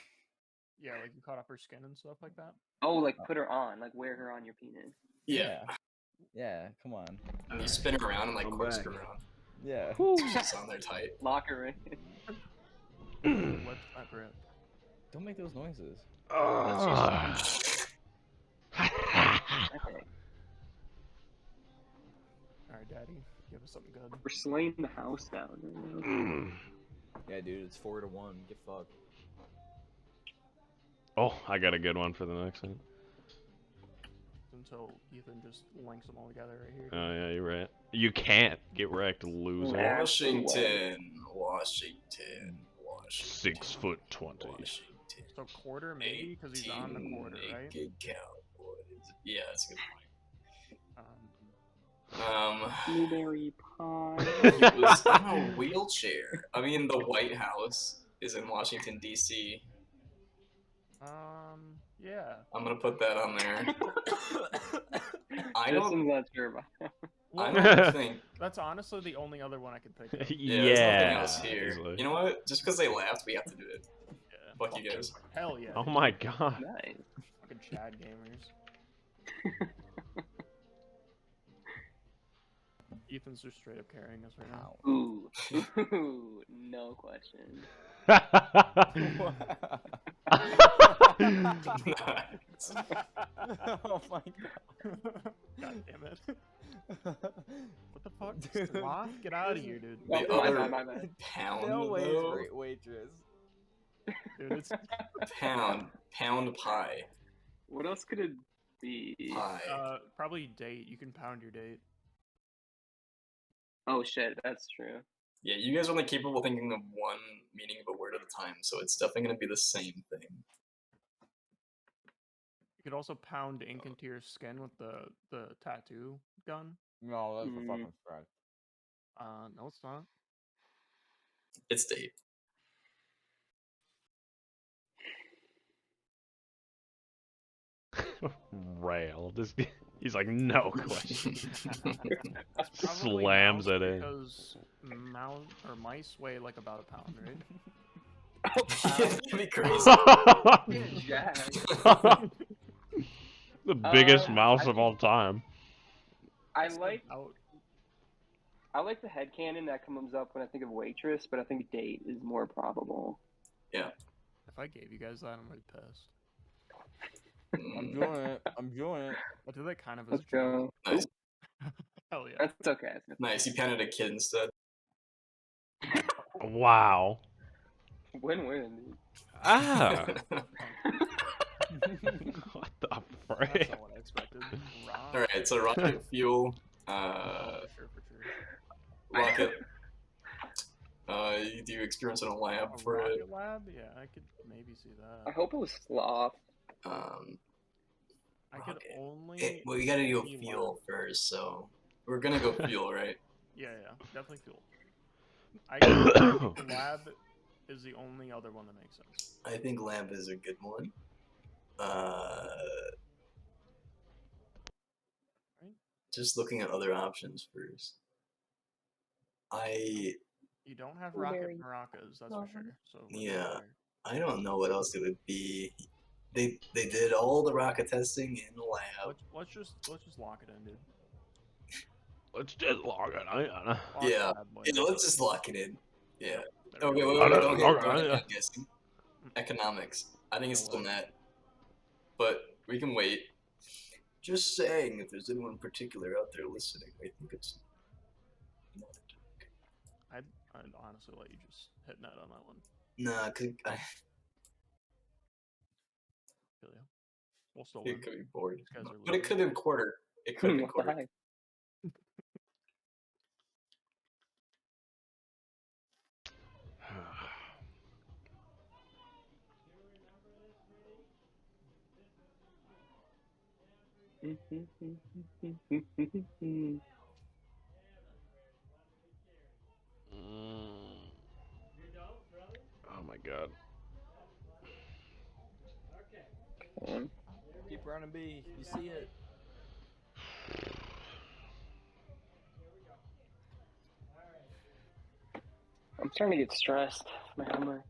Yeah, like you cut off her skin and stuff like that. Oh, like put her on, like wear her on your penis. Yeah. Yeah, come on. And you spin her around and like I'm corkscrew back. around. Yeah. She's on there tight. Lock her in. Lips that grip. Don't make those noises. Okay. Alright, Daddy, give us something good. We're slaying the house down right now. Yeah, dude, it's 4-1. Get fucked. Oh, I got a good one for the next one. Until Ethan just links them all together right here. Oh yeah, you're right. You can't get wrecked, loser. Yeah. Washington. 6'20". Washington. So quarter maybe because he's on the quarter, right? Naked Cowboys. Yeah, that's a good point. Blueberry pie. He was in a wheelchair. I mean, the White House is in Washington, D.C. Yeah. I'm gonna put that on there. I Justin's don't, not sure about that. I don't think. That's honestly the only other one I could think of. Yeah, there's nothing Yeah. else here. easily. You know what? Just because they laughed, we have to do it. Yeah. Fuck you guys. Hell yeah. Oh my god. Nice. Fucking Chad gamers. Ethan's just straight up carrying us right now. Ooh. Ooh. No question. Nice. Oh my god. God damn it. What the fuck? Sloth? Get out of here, dude. The Oh, my other bad, my bad. pound, No way, though. great waitress. Dude, it's Pound pie. What else could it be? Pie. probably date. You can pound your date. Oh shit, that's true. Yeah, you guys are only capable of thinking of one meaning of a word at a time, so it's definitely gonna be the same thing. You could also pound ink into your skin with the tattoo gun. No, that's Mm. a fucking threat. No, it's not. It's date. Rail. He's like, no question. It's probably Slams mouse it in. Because mice weigh like about a pound, right? That'd be crazy. Jack. The biggest mouse I of all time. I like Out. the headcanon that comes up when I think of waitress, but I think date is more probable. Yeah. If I gave you guys that, I'm gonna be pissed. I'm doing it. I'm doing it. I do that kind of as Let's a joke. go. Nice. Hell yeah. That's okay. That's okay. Nice. You pounded a kid instead. Wow. Win-win, dude. Ah. What the That's frick? not what I expected. Rock. All right. So rocket fuel. For sure. Rocket. You do experience in a lab A for it. rocket lab? Yeah, I could maybe see I that. hope it was sloth. I could rocket. only. Well, you gotta do a see fuel lab. first, so we're gonna go fuel, right? Yeah, definitely fuel. I think lab is the only other one that makes sense. I think lab is a good one. Just looking at other options first. You don't have rocket Blueberry. maracas, that's for sure. So we're good Yeah. there. I don't know what else it would be. They did all the rocket testing in the lab. Let's just lock it in, dude. Let's just log it in. Lock Yeah. that boy Yeah, in. let's just lock it in. Yeah. There we Okay, go. wait, I don't don't- get okay. me guessing. Economics. I think it's No still way. net. But we can wait. Just saying, if there's anyone in particular out there listening, I think it's net. I'd honestly let you just hit net on that one. Nah, Feel ya. We'll still win. it could be bored. These guys are But it could have been quarter. It could have been What the quarter. heck? Oh my god. Keep running, B. You see it. I'm starting to get stressed. My homework.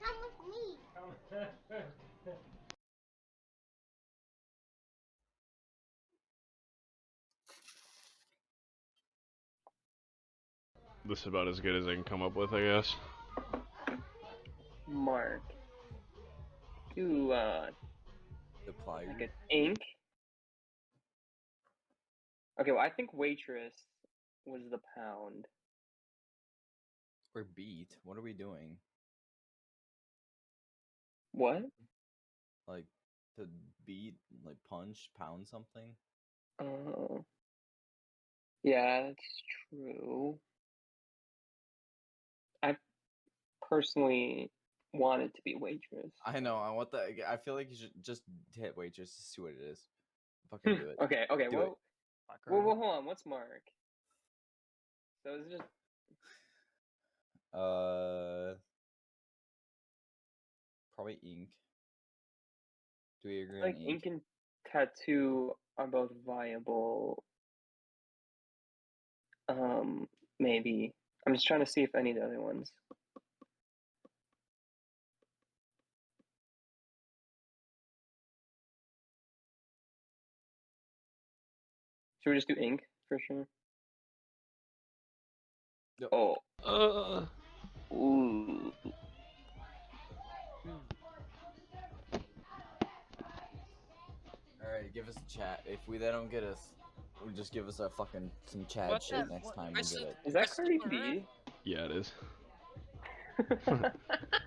Come with me. This is about as good as I can come up with, I guess. Mark. Do The pliers. like an ink. Okay, well I think waitress was the pound. Or beat. What are we doing? What? Like to beat, like punch, pound something? Yeah, that's true. I personally want it to be waitress. I know. I want that. I feel like you should just hit waitress to see what it is. Fucking do it. Okay, Do it. well, hold on. What's Mark? So is it just Probably ink. Do we agree like on ink and tattoo are both viable? Maybe. I'm just trying to see if any of the other ones. Should we just do ink for sure? Yep. Oh. Uh, Ooh. Alright, give us a chat. If they don't get us, just give us a fucking some Chad What shit the- next what- time. I We'll said- get it. Is that I still Cardi heard. B? yeah, it is.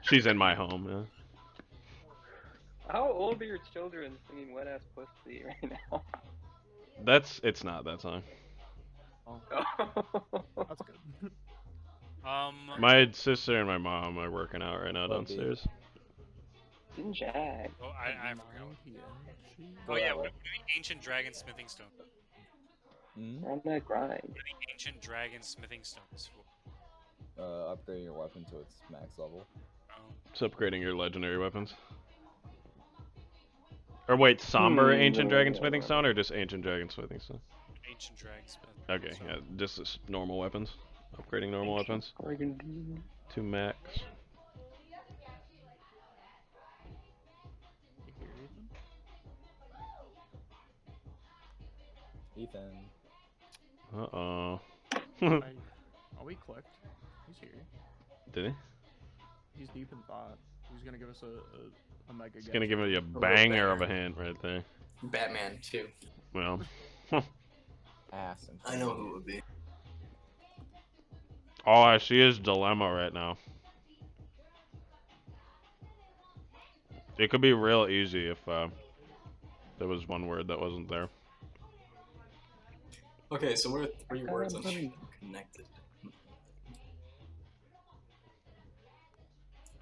She's in my home, yeah. How old are your children singing wet ass pussy right now? It's not that song. Oh, that's good. My sister and my mom are working out right now What, B? downstairs. Didn't Jack? Oh, I forgot. 9 p.m. Oh Go yeah, that what way. are the ancient dragon smithing stones? Hmm? On that grind. What are the ancient dragon smithing stones for? Upgrading your weapon to its max level. It's upgrading your legendary weapons. Or wait, somber ancient dragon smithing stone or just ancient dragon smithing stone? Ancient dragon smithing Okay, stone. yeah, just normal weapons. Upgrading normal weapons to max. You hear Ethan? Ethan. Uh-oh. Oh, he clicked. He's here. Did he? He's deep in thought. He's gonna give us a mega. He's gonna give gadget. it a banger of a hint right there. Batman too. Well. Ass and I know who it would be. All I see is dilemma right now. It could be real easy if there was one word that wasn't there. Okay, so we're 3 words on connected.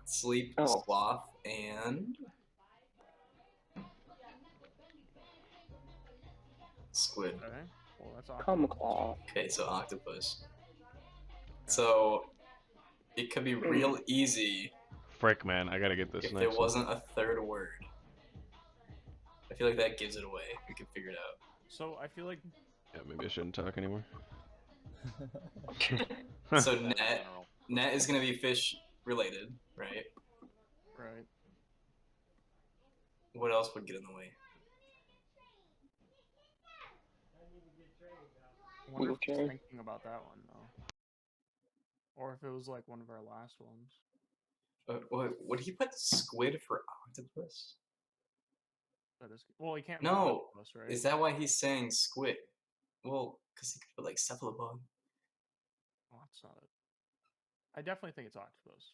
Sleep, Oh. sloth, and squid. Okay. Well, that's awesome. Cum claw. Okay, so octopus. So it could be real easy Frick, man, I gotta get this if next there one. wasn't a third word. I feel like that gives it away. We can figure it out. So I feel like Yeah, maybe I shouldn't talk anymore. So net is gonna be fish related, right? right. What else would get in the way? I wonder if he's Wheelchair. thinking about that one though, or if it was like one of our last ones. What would he put squid for octopus? That is well, he can't. be No, octopus, right? is that why he's saying squid? Well, because he could put like cephalopod. Oh, that's not it. I definitely think it's octopus.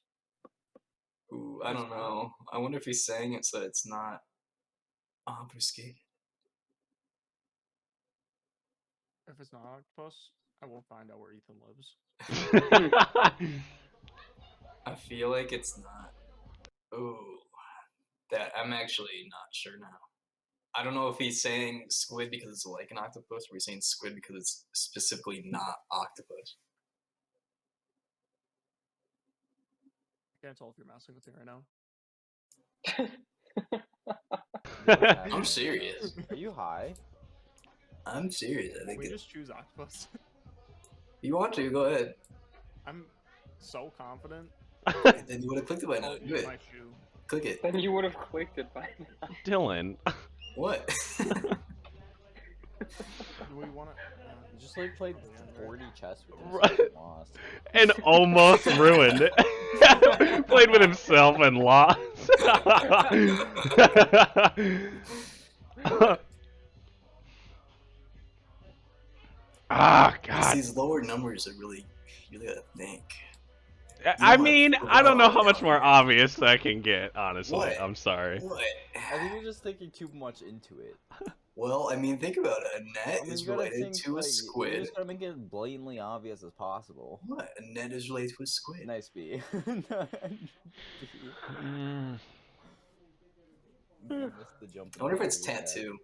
Ooh, I It's don't not. know. I wonder if he's saying it so it's not obfuscated. If it's not octopus, I will find out where Ethan lives. I feel like it's not. Ooh, that I'm actually not sure now. I don't know if he's saying squid because it's like an octopus, or he's saying squid because it's specifically not octopus. I can't tell if you're messing with me right now. What's happening I'm right serious. now? Are you high? I'm serious. I think We it, just choose octopus. if you want to, go ahead. I'm so confident. Then you would have clicked it by now. I'll Do eat it. my shoe. Click it. Then you would have clicked it by now. Dylan. What? Do we want to? You just like played 40 chess with him Right. and lost. And almost ruined it. Played with himself and lost. Ah, It's God. these lower numbers are really, you really gotta think. I don't wanna mean, I don't know throw how much down more here. obvious that can get, honestly. What? I'm sorry. What? I think you're just thinking too much into it. Well, I mean, think about it. A net I mean, is you gotta related think, to a like, you squid. just gotta make it blatantly obvious as possible. What? A net is related to a squid. Nice B. Mm. You missed the jump. I wonder if it's over your head. tattoo.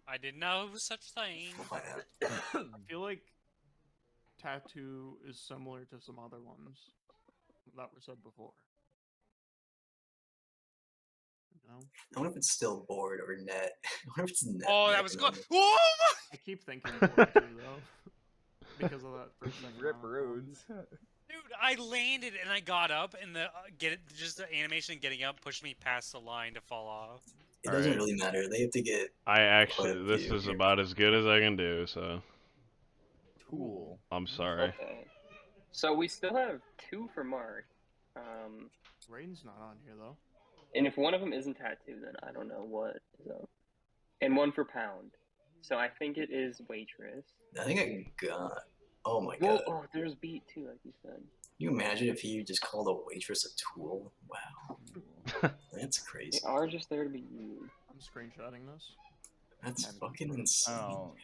I didn't know it was such a thing. We'll find out. I feel like tattoo is similar to some other ones that were said before. No, I wonder if it's still board or net. I wonder if it's net. Oh, net that was good. economics. Whoa! I keep thinking board too though, because of that first thing. Rip runes. Dude, I landed and I got up, and the just the animation getting up pushed me past the line to fall off. It doesn't Alright. really matter. They have to get. I actually, Quite a this few is here. about as good as I can do, so Tool. I'm sorry. Okay. So we still have 2 for Mark. Raiden's not on here though. And if one of them isn't tattoo, then I don't know what is up. And 1 for Pound. So I think it is Waitress. I think I got. Oh my Well, god. oh, there's Beat too, like you said. Can you imagine if he just called a waitress a tool? Wow. That's crazy. They are just there to be used. I'm screenshotting this. That's I'm- fucking insane. Oh.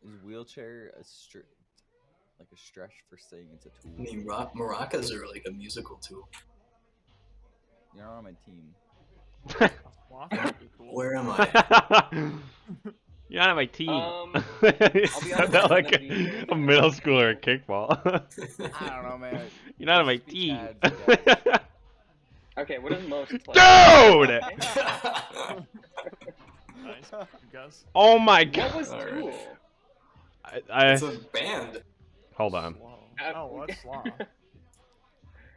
Is wheelchair like a stretch for saying it's a tool? I mean, maracas are like a musical tool. You're not on my team. Sloth would be cool. Where am I? You're not on my team. I'll You be said honest, that I'm like gonna be- a middle schooler at kickball. I don't know, man. You're not on my Just be team. Chad's guy. Okay, what is most play? Dude! Nice. Good guess. Oh my What god. was Alright. Tool? It's a band. Hold on. Slow. Uh, Oh, what's sloth?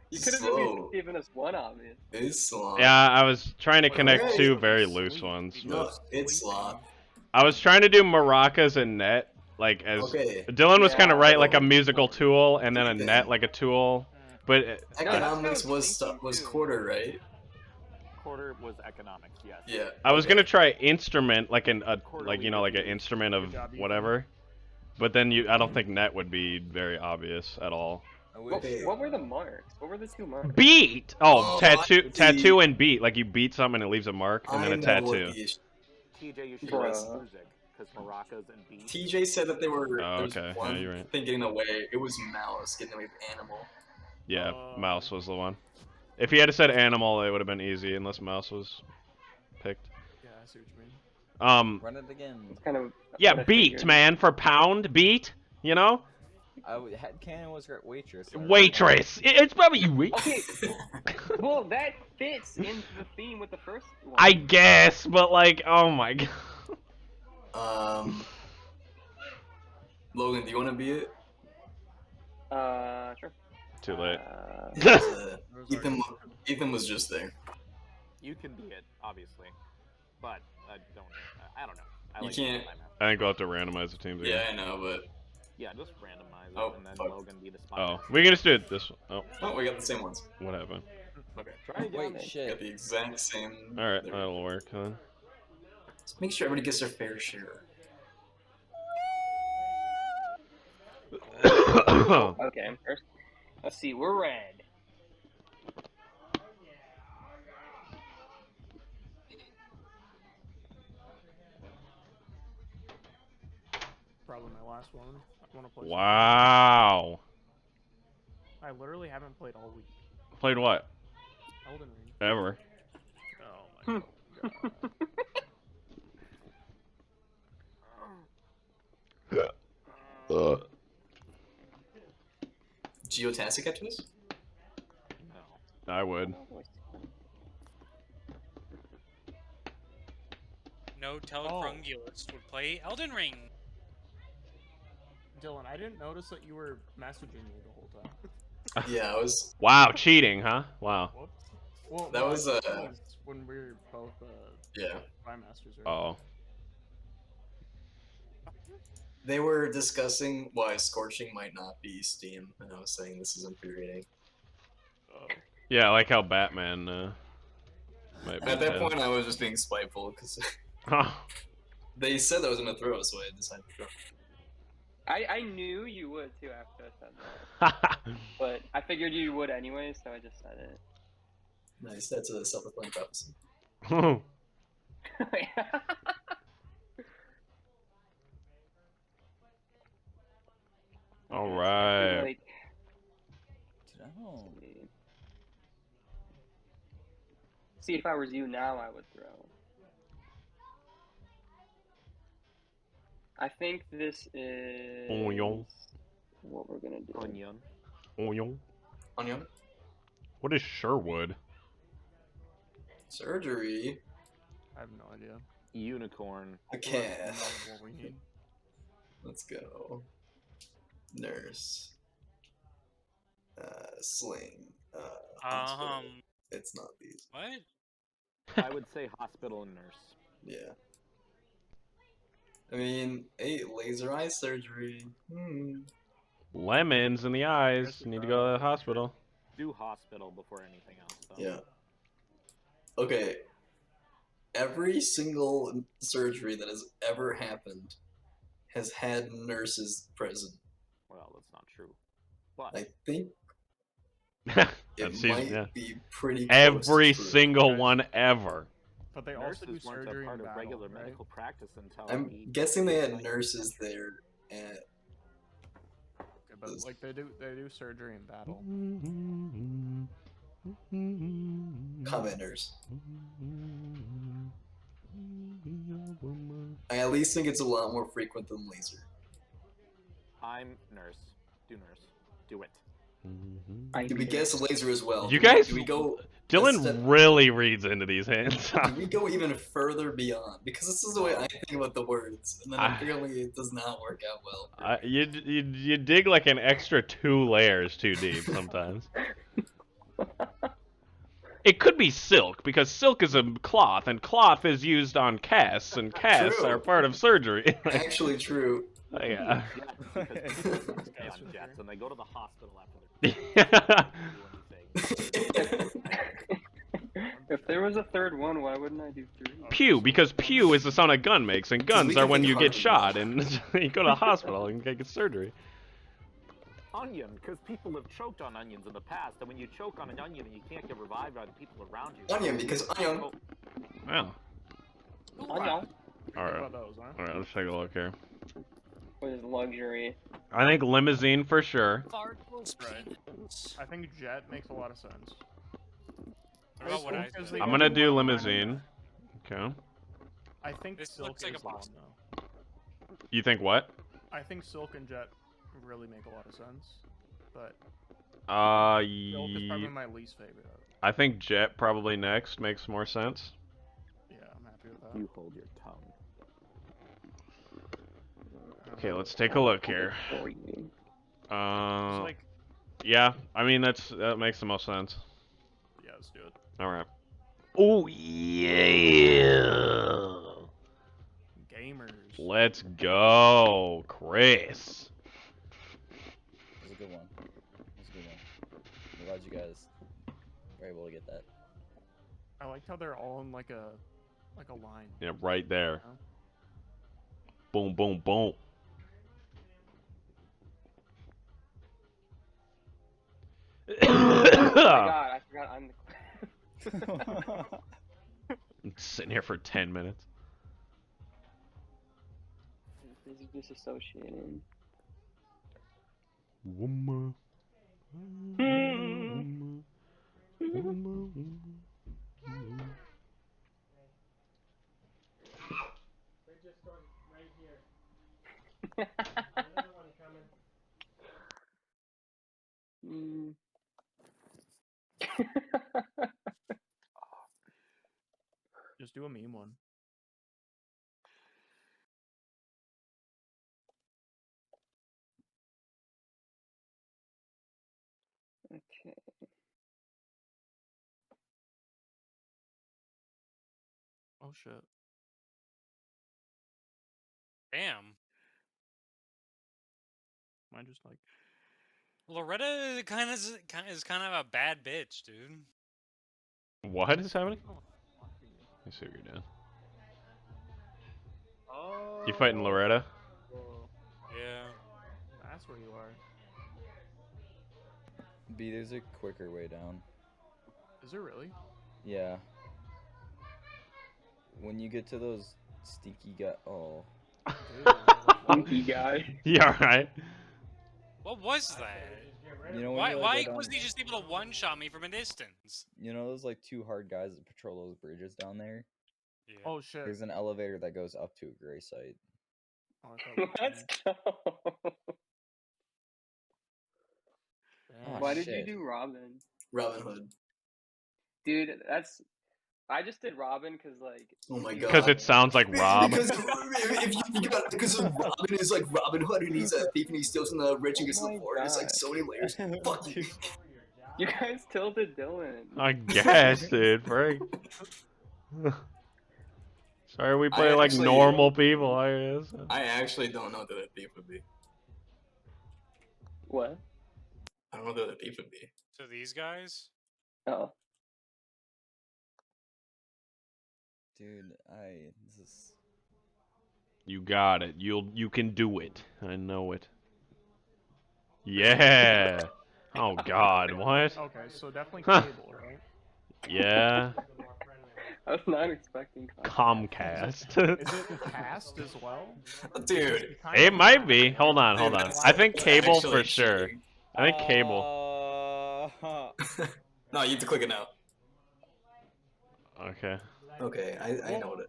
You could have at Slow. least given us one obvious. It's sloth. Yeah, I was trying to Wait, connect okay. 2 very Sleep. loose ones. No, But it's sloth. I was trying to do maracas and net, like as Okay. Dylan was kind of Yeah. right, like a musical tool, and then a Okay. net like a tool. But Economics what I was was thinking, was too. quarter, right? Quarter was economics, yes. Yeah. I was okay. gonna try instrument, like like Quarterly you know, like an review. instrument of Good job, Ethan. whatever. But then I don't think net would be very obvious at all. I What, wish, what were the marks? What were the 2 marks? Beat. Oh, Oh, tattoo, I see. tattoo and beat. Like you beat something and it leaves a mark, and I then a know what tattoo. the issue. TJ, you should Bruh. write music, because maracas and beats. TJ said that they were. Oh, there was okay. Yeah, one you're right. thing getting away. It was mouse getting away with animal. Yeah, mouse was the one. If he had said animal, it would have been easy, unless mouse was picked. Yeah, I see what you mean. run it again. It's kind of. Yeah, what I beat, figured. man, for pound, beat. You know, Headcanon was waitress. so I don't know. waitress. It's probably wait. Okay, well, that fits into the theme with the first one. I guess, but like, oh my god. Logan, do you want to be it? Sure. Too late. Ethan was just there. You can be it, obviously. But I don't know. I You like can't- Time Master. I think we'll have to randomize the teams again. Yeah, I know, but Yeah, just randomize it, Oh, and then fuck. Logan be the spy. Oh, we can just do it this. Oh, oh, we got the same ones. what happened? Okay, Try again. Wait, got shit. the exact same. All right, there we that'll go. work then. Just make sure everybody gets their fair share. Okay, first. Let's see, we're red. Probably my last one. I want to play. Wow. I literally haven't played all week. Played what? Elden Ring. Ever. Oh my god. Geotastic after this? No. I would. No telegrungulist would play Elden Ring. Dylan, I didn't notice that you were messaging me the whole time. Yeah, I was. Wow, cheating, huh? Wow. Whoops. Well, That no, was, I think it was when we were both Yeah. Prime Masters. Right? Oh. They were discussing why Scorching might not be Steam, and I was saying this is infuriating. Yeah, I like how Batman might be At that dead. point, I was just being spiteful because they said I was gonna throw, so I decided to throw. I knew you would too after I said that. But I figured you would anyway, so I just said it. Nice, that's a self-fulfilling prophecy. All right. Like, Dude, I don't. see, if I was you now, I would throw. I think this is Onion. what we're gonna do. Onion. Onion. Onion? What is Sherwood? Surgery? I have no idea. Unicorn. A None of calf. what we need. Let's go. Nurse. Sling. Hospital. It's not these. What? I would say hospital and nurse. Yeah. I mean, hey, laser eye surgery. Lemons in the eyes. Need to go to the hospital. Do hospital before anything else, though. Yeah. Okay. Every single surgery that has ever happened has had nurses present. Well, that's not true. But I think it That's might yeah. be pretty close to Every true. single one ever. But they also do nurses weren't surgery a part in of battle, regular right? medical practice until I'm the guessing they had 90s. nurses there at Okay, but like they do surgery in battle. combat nurse. I at least think it's a lot more frequent than laser. I'm nurse. Do nurse. Do it. Do we guess laser as well? You Do we- guys- do we go? Dylan step- really reads into these hands. Do we go even further beyond? Because this is the way I think about the words, and then I- apparently it does not work out well. You dig like an extra 2 layers too deep sometimes. It could be silk, because silk is a cloth, and cloth is used on casts, and casts True. are part of surgery. Actually true. Yeah. Yeah, because people stay on jets and they go to the hospital after they're If there was a third one, why wouldn't I do 3? Pew, because pew is the sound a gun makes, and guns we are can when think you of get heartbeat. shot, and you go to the hospital and get surgery. Onion, because people have choked on onions in the past, and when you choke on an onion and you can't get revived by the people around you. Onion, because onion. Oh, Wow. Onion. Alright. About those, huh? Alright, let's take a look here. What is luxury? I think limousine for sure. I think jet makes a lot of sense. What about what I Because said? they I'm don't gonna do do one limousine. Okay. I think This silk looks like is a the one, box. though. You think what? I think silk and jet really make a lot of sense, but Uh, silk is probably my least favorite. I think jet probably next makes more sense. Yeah, I'm happy with that. you hold your tongue. Okay, let's take a look here. It's Uh, like, yeah, I mean that makes the most sense. yeah, let's do it. All right. Oh yeah. Gamers. Let's go, Chris. It was a good one. It was a good one. I'm glad you guys were able to get that. I liked how they're all in like a line. Yeah, right there. You know? Boom, boom, boom. Oh my god, I forgot I'm the. Sitting here for 10 minutes. This is disassociating. Wooma. Mm. Just do a meme one. Okay. Oh shit. Damn. Mine just like. Loretta kind of is kind of a bad bitch, dude. What is happening? Oh, Let me see what you're doing. oh. You fighting Loretta? Yeah. That's where you are. B, there's a quicker way down. Is there really? Yeah. When you get to those stinky oh. Funky guy. Yeah, right. What was that? You know when Why you, like, why go down, wasn't he just able to one-shot me from a distance? you know those like two hard guys that patrol those bridges down there? Yeah. Oh shit. There's an elevator that goes up to a gray site. Oh, I thought it was Let's me. go. Damn. Why did you shit. do Robin? Robin Hood. Dude, I just did Robin because like. Oh my Because god. it sounds like Rob. Because if you think about it, because Robin is like Robin Hood and he's a thief and he steals from the rich and gets to Oh the my poor. It's like God. so many layers. Fuck you. You guys tilted Dylan. I guess, dude. Frank. Sorry, we play like actually- normal people, I guess. I actually don't know who the thief would be. What? I don't know who the thief would be. So these guys? Oh. Dude, this is You got it. You can do it. I know it. Yeah. Oh God, what? Okay, so definitely cable, right? Yeah. I was not expecting Comcast. Is it cast as well? Dude. It might be. Hold on, hold Dude, on. that's- I think that's cable actually for sure. cheating. I think cable. No, you have to click it now. Okay. Okay,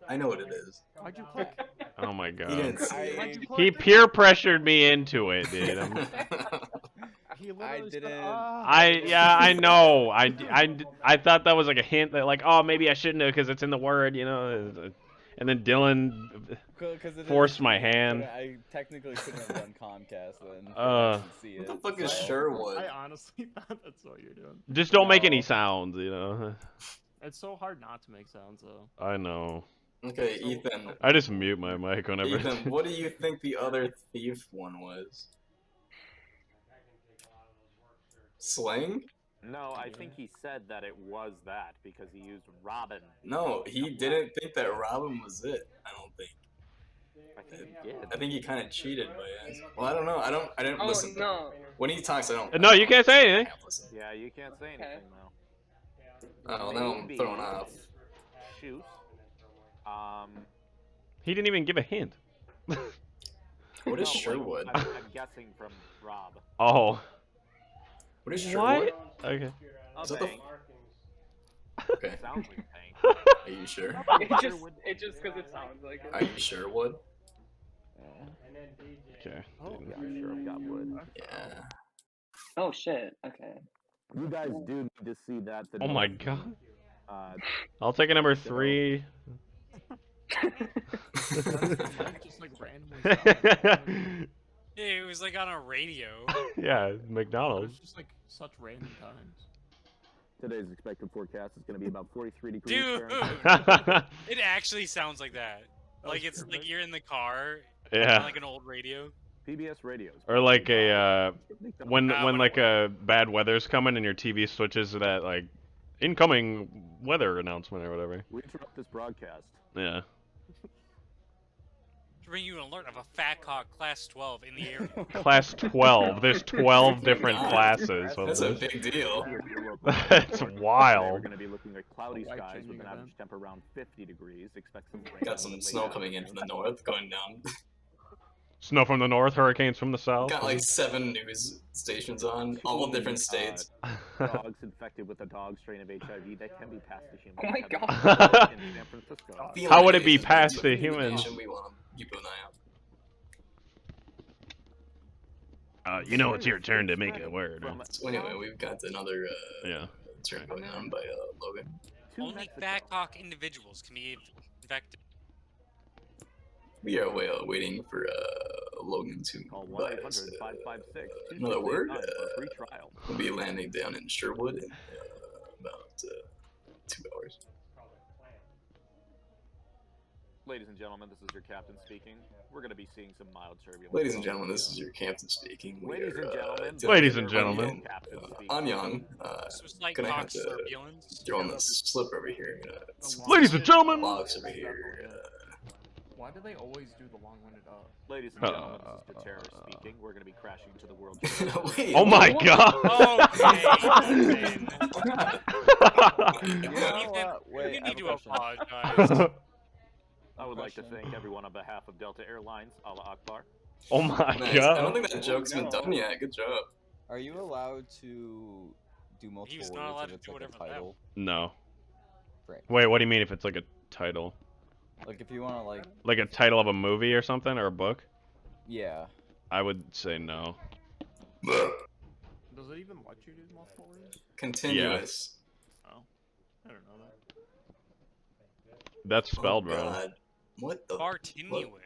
I know what it is. Why'd you click? Oh my He God. didn't see Why'd it. you He click? peer pressured me into it, dude. He literally said, didn't- I know. I thought that was like a hint that like, oh, maybe I shouldn't have because it's in the word, you know. And then Dylan forced my hand. I technically couldn't have done Comcast then. Uh, See What the it, fuck is so- Sherwood? I honestly thought that's what you're doing. Just don't make any No. sounds, you know. It's so hard not to make sounds though. I know. Okay, Ethan. I just mute my mic whenever. Ethan, what do you think the other thief one was? Sling? No, I think he said that it was that because he used Robin. No, he didn't think that Robin was it. I don't think. I think he did. I think he kind of cheated by us. Well, I don't know. I didn't Oh listen. no. When he talks, I don't. No, you can't say I anything. can't listen. Yeah, you can't say Okay. anything now. Oh, now I'm Maybe. thrown off. Shoot. He didn't even give a hint. What is no, like, Sherwood? I'm guessing from Rob. Oh. What is Sherwood? What? Okay. A Is that the- bank. Okay. Sounds like a bank. Are you sure? It just because it sounds like Are it. you sure, Wood? Okay. Oh, dude. Yeah, sure, I've got wood. Yeah. Oh shit. Okay. You guys do need to see that. Oh my God. Uh, I'll take a number 3. Mike just like randomly. sounded. Yeah, it was like on a radio. Yeah, It's McDonald's. just like such random times. today's expected forecast is going to be about 43 degrees Dude, Fahrenheit. it actually sounds like that. Like it's like you're in the car Yeah. on like an old radio. PBS radios. Or like a when when like it a bad weather's coming and your TV switches to that like incoming weather announcement or whatever. We interrupt this broadcast. Yeah. To bring you an alert of a fat cock class 12 in the area. Class 12. There's 12 different God, classes of That's a this. big deal. That's We're wild. going to be looking at cloudy Life skies changing with an event. average temp around 50 degrees. Expect some rain. Got some snow coming in from the north, going down. Snow from the north, hurricanes from the south. Got like 7 news stations on, all different states. Dogs infected with a dog strain of HIV that can be passed to humans. Oh my have been God. reported in San Francisco. Feline How would it be invasion, passed to feline humans? invasion, we want 'em. Keep an eye out. You know it's your turn to make a word. Huh? So anyway, we've got another Yeah. turn going on by Logan. Only fat cock individuals can be infected. We are waiting for Logan to Call provide us 1-800-556. another word. For a free trial. We'll be landing down in Sherwood in about 2 hours. Ladies and gentlemen, this is your captain speaking. We're going to be seeing some mild turbulence. Ladies and gentlemen, this is your captain speaking. We Ladies and are, gentlemen. doing Ladies and it gentlemen. on Captain speaking. I'm young. So slight Gonna have cock to turbulence. throw on this slip over here. Ladies and gentlemen. Box over here. Why do they always do the long-winded up? Ladies and gentlemen, this is Terror speaking. We're going to be crashing to the world. Wait, Oh my god. Okay. You know what? You Wait, I need have to a question. apologize. I would like to thank everyone on behalf of Delta Airlines, Allah Akbar. Oh my Nice. I god. don't think that joke's been done yet. Good job. Are you allowed to do multiple was words not allowed if to it's do like a whatever the title? No. Right. Wait, what do you mean if it's like a title? Like if you want to like. Like a title of a movie or something or a book? Yeah. I would say no. Does it even let you do multiple words? Continuous. Oh, I don't know that. That's spelled Oh, wrong. God. What the?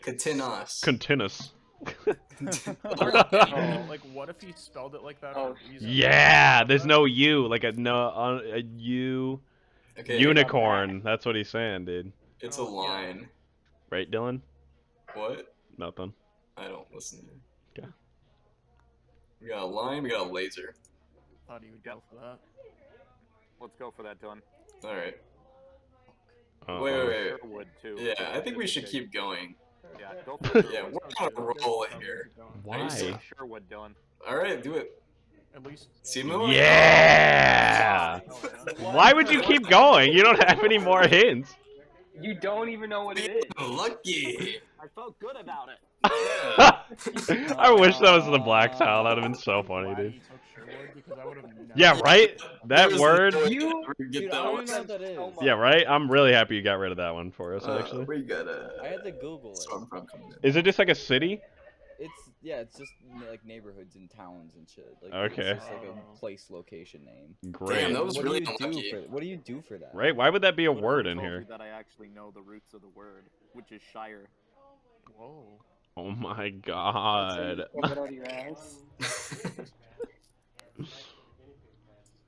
Continuous. Continuous. Continuous. Oh, like what if he spelled it like that for a reason? Yeah, there's no U, like a U. Okay. Unicorn. That's what he's saying, dude. It's a line. Right, Dylan? What? Nothing. I don't listen to you. Okay. We got a line, we got a laser. Thought he would go for that. Let's go for that, Dylan. Alright. Uh-oh. Wait. Sherwood, too. Yeah, I think we should keep going. Yeah, go for it. Yeah, we're on a roll here. Why? Sherwood, Dylan. Alright, do it. At least. See Miller? Yeah! Why would you keep going? You don't have any more hints. You don't even know what it is. Lucky. I felt good about it. I wish that was the black tile. That would have been so funny, Glad dude. he took Sherwood because I would have never. Yeah, right? That Where's word? the- You- Get Dude, I that don't one. even know what that is. Yeah, right? I'm really happy you got rid of that one for us, actually. We got I had to Google it. Stormfront coming in. Is it just like a city? It's just like neighborhoods and towns and shit. Like, Okay. It's just like a place location name. Great. Damn, that was What really do you do unlucky. for What do you do for that? Right? Why would that be a What if word I in told here? you that I actually know the roots of the word, which is Shire. Whoa. Oh my god. Rub it out of your ass.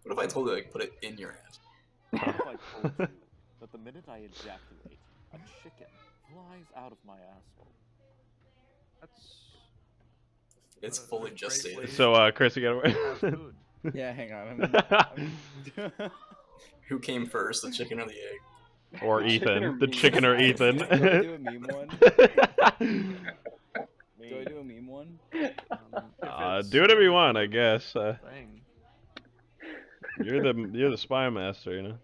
What if I told you I could put it in your ass? What if I told you that the minute I ejaculate, a chicken flies out of my asshole? That's. It's fully gestated. So, Chris, you gotta Fast food. Yeah, hang on. Who came first, the chicken or the egg? Or Chicken or Ethan. The me? chicken or Ethan. Do I do a meme one? Do I do a meme one? Do whatever you want, I guess. Thing. You're the spy master, you know.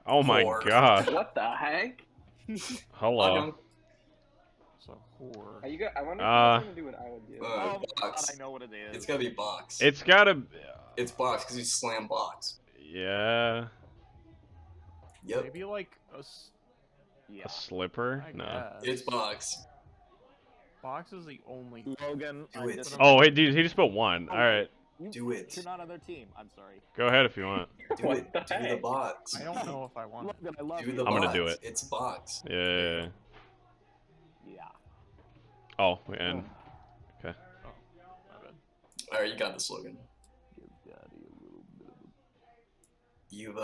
Oh my Whore. gosh. What the heck? Hello. So whore. Are you I wonder if you're gonna do what I would do. Oh, Box. God, I know what it is. It's gotta be box. It's gotta. It's box because you slam box. Yeah. Yep. Maybe like Yeah. A slipper? I No. guess. It's box. Box is the only. Logan, Do I it. just- Oh wait, dude, he just put one. All right, Do it. You're not on their team. I'm sorry. go ahead if you want. Do What it. the Do the heck? box. I don't know if I want. Logan, I love Do you. the I'm box. gonna do it. It's box. Yeah. Yeah. Oh, and My bad. Alright, you got the slogan. You've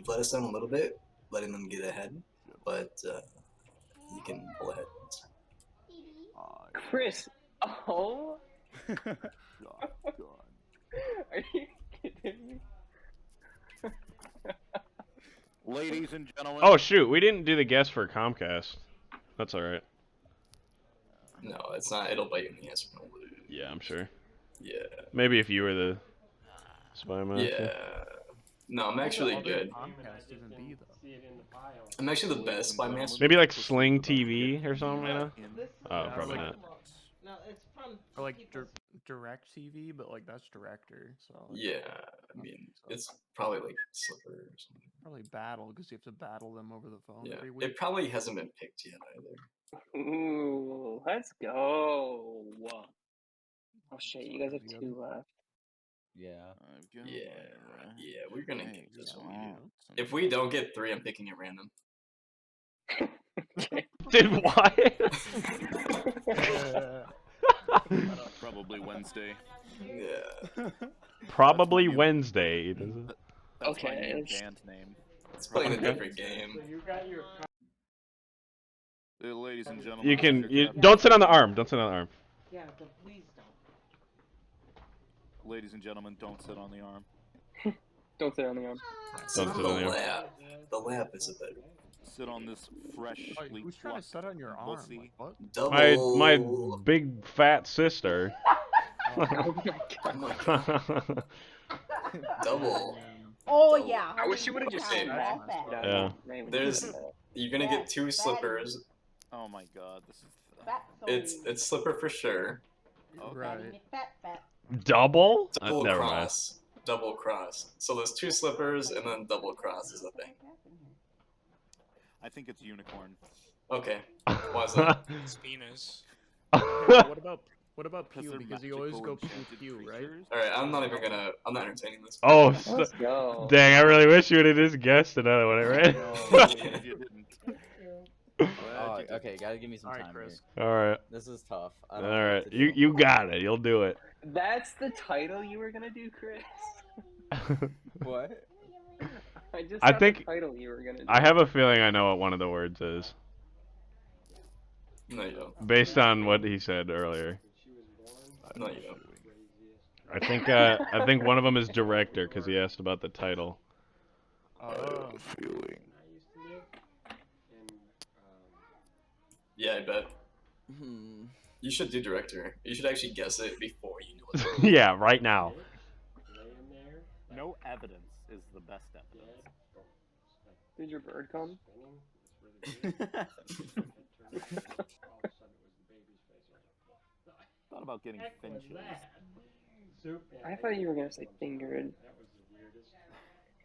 let us down a little bit, letting them get ahead, but you can pull ahead. Chris. Oh. God. Are you kidding me? Ladies and gentlemen. Oh shoot, we didn't do the guess for Comcast. That's all right. No, it's not. It'll bite you in the ass. We're gonna lose. Yeah, I'm sure. Yeah. Maybe if you were the spy master. Yeah. No, I'm actually good. Comcast even be though. I'm actually the best spy master. Maybe like Sling TV or something, you know? Oh, Yeah, probably like- not. No, it's from. Or like direct TV, but like that's director. So like, Yeah, I mean, it's probably like Slipper or something. probably battle because you have to battle them over the phone Yeah, every week. it probably hasn't been picked yet either. Ooh, let's go. Oh shit, you guys have Together. 2 left. Yeah. Yeah, we're gonna get this one. Yeah. If we don't get 3, I'm picking at random. Dude, why? Probably Wednesday. Yeah. Probably Wednesday. That's Okay, my new it's- band name. It's playing a different game. Ladies and gentlemen. You can. Mr. You Captain. don't sit on the arm. Don't sit on the arm. Yeah, but please don't. Ladies and gentlemen, don't sit on the arm. Don't sit on the arm. Sit Don't on sit the on the arm. lap. The lap is a better. Sit on this fresh, Like, who's trying to set on your arm? pussy. Like, what? Double. My big fat sister. Oh my Oh my god. god. Double. Oh yeah. I wish you would have just Okay. said that. Yeah. There's. You're gonna get 2 slippers. Oh my god, this is. It's slipper for sure. Right. Double? Double Never mind. cross. Double cross. So there's 2 slippers and then double cross is the thing. I think it's unicorn. Okay. Why is that? It's Venus. What about Because Pew? they're Because you always magical go Pew enchanted Pew, right? creatures. Alright, I'm not entertaining this. Oh, Let's go. dang! I really wish you would have just guessed another one, right? No, you didn't. Oh, okay, gotta give me some Alright, time Chris. All right, here. This is tough. I all don't know what right. to You do. you got it. You'll do it. That's the title you were gonna do, Chris? What? I just I got think- the title you were gonna do. I have a feeling I know what one of the words is, No, you don't. based on what he said earlier. No, you don't. I think one of them is director because he asked about the title. Oh. Yeah, I bet. Hmm. You should do director. You should actually guess it before you know it. Yeah, right now. No evidence is the best evidence. Did your bird come? Thought about getting finches. I thought you were gonna say fingered.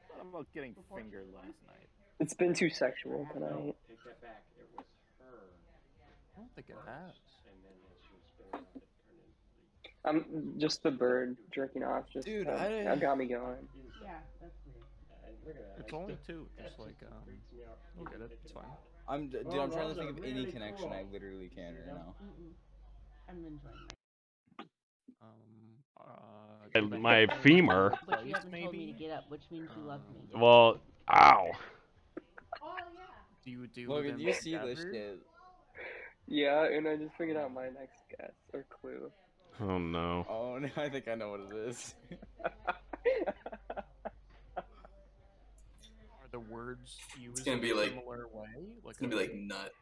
Thought about getting fingered last night. It's been too sexual tonight. I don't think it has. Just the bird jerking off. Just Dude, that got me going. Yeah, that's weird. It's only 2. Just like we'll get it. It's fine. Dude, I'm trying to think of any connection I literally can right now. I'm enjoying My femur. But you haven't told me maybe? to get up, which means you love me. Well, ow. Do you do? Logan, them do you see this together? shit? Yeah, and I just figured out my next guess or clue. Oh no. Oh, no, I think I know what it is. Are the words used gonna be in a like- similar way? Like It's gonna be like nut.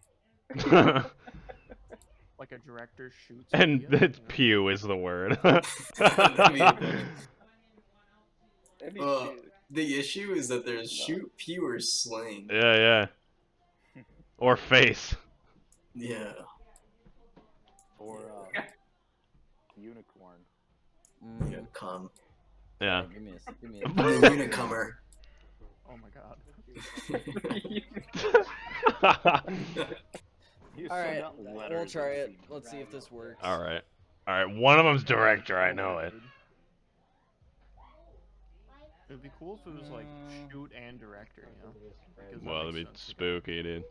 like a director shoots. And video? the pew is the word. That'd be- That'd be Uh, cute. The issue is that there's shoot, pew, or sling. Yeah. Or face. Yeah. Or unicorn. Yeah, come. Yeah. Give me a I'm a unicomer. Oh my god. You Alright, send out we'll letters try and it. see Let's see if this works. All right. One of them's director. I know it. It would be cool if it was like shoot and director, you know? Because that Well, it'd be makes sense. spooky, dude.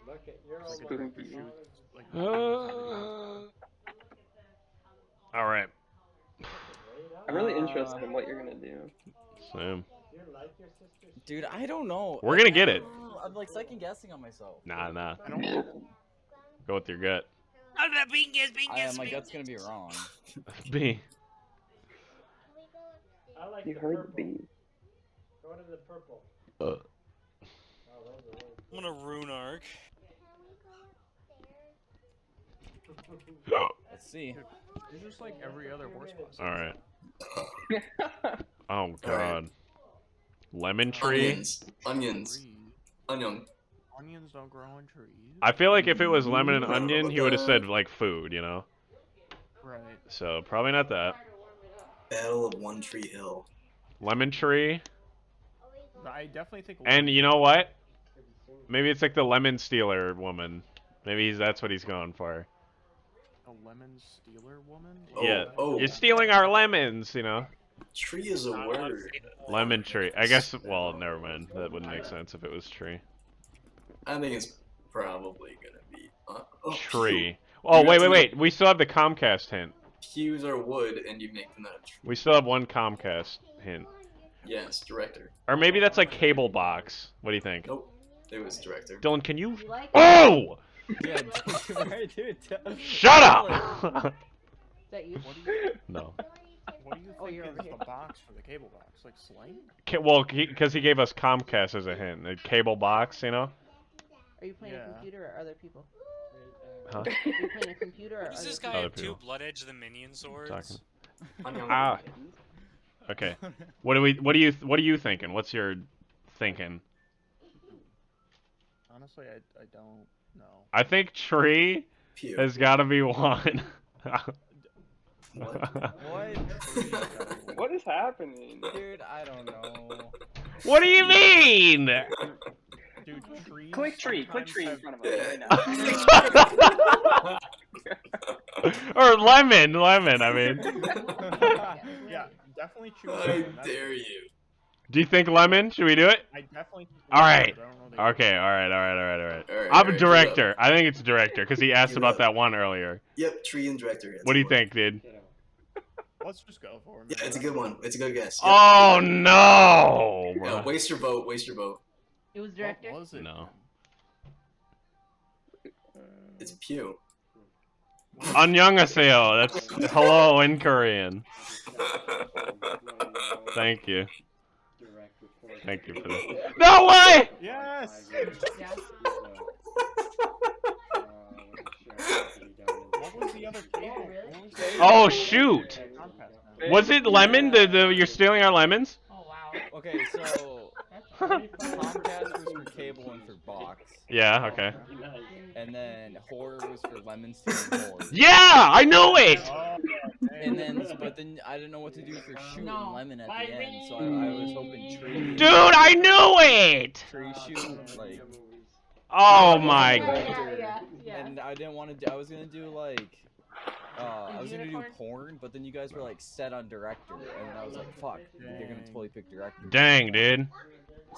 Like a director Spooky. shoots, like, All right. I'm really interested in what you're gonna do. Sam. Dude, I don't know. We're gonna get it. I'm like second guessing on myself. Nah. I don't Go with your gut. Oh, the bingus, My gut's gonna be wrong. B. You heard the B. Go to the purple. I'm gonna rune arc. Let's see. It's just like every other horse boss. All right. Oh God. Alright. Lemon tree. Onions. Onion. Onions don't grow on trees. I feel like if it was lemon and onion, he would have said like food, you know. Right. So probably not that. Battle of One Tree Hill. Lemon tree. I definitely think. And you know what? Maybe it's like the lemon stealer woman. Maybe that's what he's going for. A lemon stealer woman? Yeah. Oh. You're stealing our lemons, you know. Tree is a word. Lemon tree. I guess. Well, never mind. That wouldn't make sense if it was tree. I think it's probably gonna be Tree. pew. Oh, You wait, have to wait, make- wait. We still have the Comcast hint. Pews are wood, and you make them out of tree. We still have one Comcast hint. Yes, director. Or maybe that's like cable box. What do you think? Nope, it was director. Dylan, can you? You like it? Oh! Yeah, right, dude. Shut up! Is that you? No. What do you Oh, think you're is over here. the box for the cable box? Like sling? Well, because he gave us Comcast as a hint. The cable box, you know? Are you playing Yeah. a computer or other people? Huh? Are you playing a computer or Does other this people? guy Other have two people. Blood Edge of the Minion swords? Talking. Onion. Ah. Okay. What are you thinking? What's your thinking? Honestly, I don't know. I think tree Pew. has got to be one. What? What is happening? Dude, I don't know. What do you mean? Dude, trees. Click tree in sometimes front have- of us right now. Or lemon, I mean. Yeah, definitely choose. I lemon, that's- dare you. Do you think lemon? Should we do it? I definitely. think All lemon, right. but I don't know the Okay, all right. Alright, I'm a alright, director. I think it's director because he asked Give it about up. that one earlier. Yep, tree and director. It's What do a you one. think, dude? Let's just go for it. Yeah, man. it's a good one. It's a good guess. Yep. Oh no! Yeah, waste your vote. Waste your vote. It was What director. was it? No. It's pew. Annyeonghaseyo. That's hello in Korean. Thank you. Thank you for that. No way! Yes. Yeah. What was the other cable? What was the Oh shoot! Comcast now? Was it lemon? You're stealing our lemons? Oh wow. Okay, so Comcast was for cable and for box, Yeah. Okay. and then horror was for lemon stealing horror. Yeah, I knew it. Oh, And then, but then I didn't know what to do for shooting No. lemon at the end, so I was hoping tree. Dude, I knew it. Tree shoot, like. Oh my. Yeah. And I didn't want to do. I was gonna do like. I was gonna do Unicorn? porn, but then you guys were like set on director, and then I was like, "Fuck, they're gonna totally pick director." Dang, dude.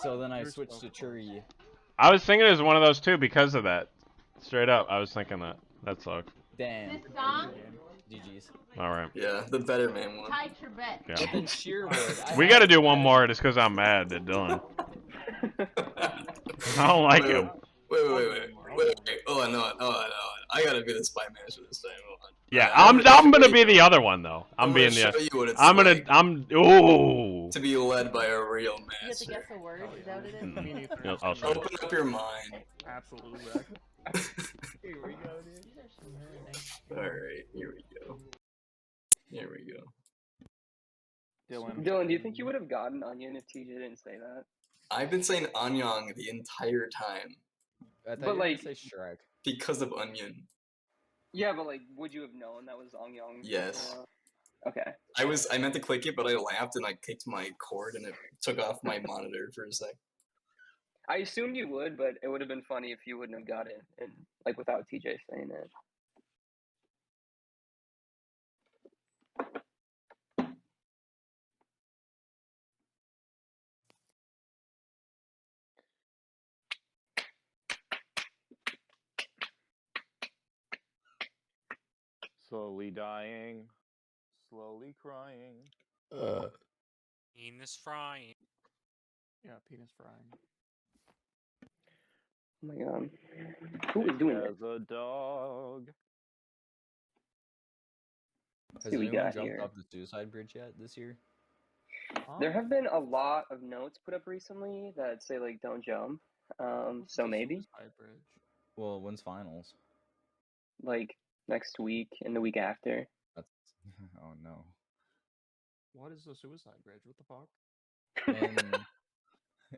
So then I switched to tree. I was thinking it was one of those two because of that. Straight up, I was thinking that. That sucked. Damn. This song, GG's. All right. Yeah, the better man one. tight your bet. Yeah. But then Shearwood. We got to do one more just because I'm mad at Dylan. I don't like him. Wait. Oh, I know it. I gotta be the spy master this time. Hold on. Yeah, Alright, I'm gonna be the other one though. I'm gonna being show the. you what it's I'm gonna. like I'm. Ooh. to be led by a real You have to master. guess a word. Is that what it is? Me neither. Yeah, I'll show you. Open up your mind. Absolutely. Here we go, dude. These are some really nice. Alright, here we go. Here we go. Dylan. Dylan, do you think you would have gotten onion if TJ didn't say that? I've been saying Anyang the entire time I thought But, you were like- gonna say Shrek. because of onion. Yeah, but like, would you have known that was Ongyong? Yes. Okay. I meant to click it, but I laughed and I kicked my cord and it took off my monitor for a sec. I assumed you would, but it would have been funny if you wouldn't have got it, and like without TJ saying it. Slowly dying, slowly crying. Penis frying. Yeah, penis frying. Oh my god. Who is doing that? As a dog. Let's Has see what we anyone got jumped here. off the suicide bridge yet this year? There have been a lot of notes put up recently that say like don't jump. What's So the maybe Suicide Bridge? Well, when's finals? like next week and the week after. That's oh no. What is the Suicide Bridge? What the fuck? And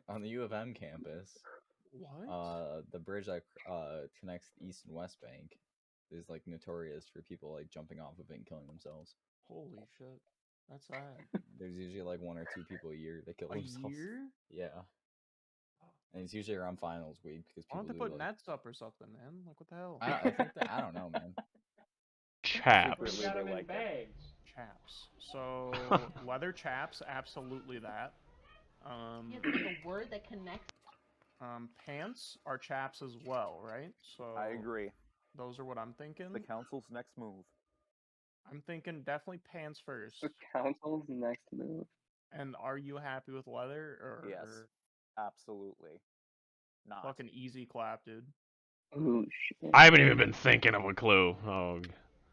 on the U of M campus, What? the bridge that connects the East and West Bank is like notorious for people like jumping off of it and killing themselves. Holy shit. That's sad. There's usually like 1 or 2 people a year that kill A themselves. year? Yeah. And it's usually around finals week because Why people don't they do put like. nets up or something, man? Like, what the hell? I think that I don't know, man. Chaps. We got them in bags. Chaps. So, leather chaps, absolutely that. Yeah, there's a word that connects. Pants are chaps as well, right? So I agree. those are what I'm thinking. The council's next move. I'm thinking definitely pants first. The council's next move. And are you happy with leather or Yes. Absolutely. Not. fucking easy clap, dude? Oh shit. I haven't even been thinking of a clue. Oh,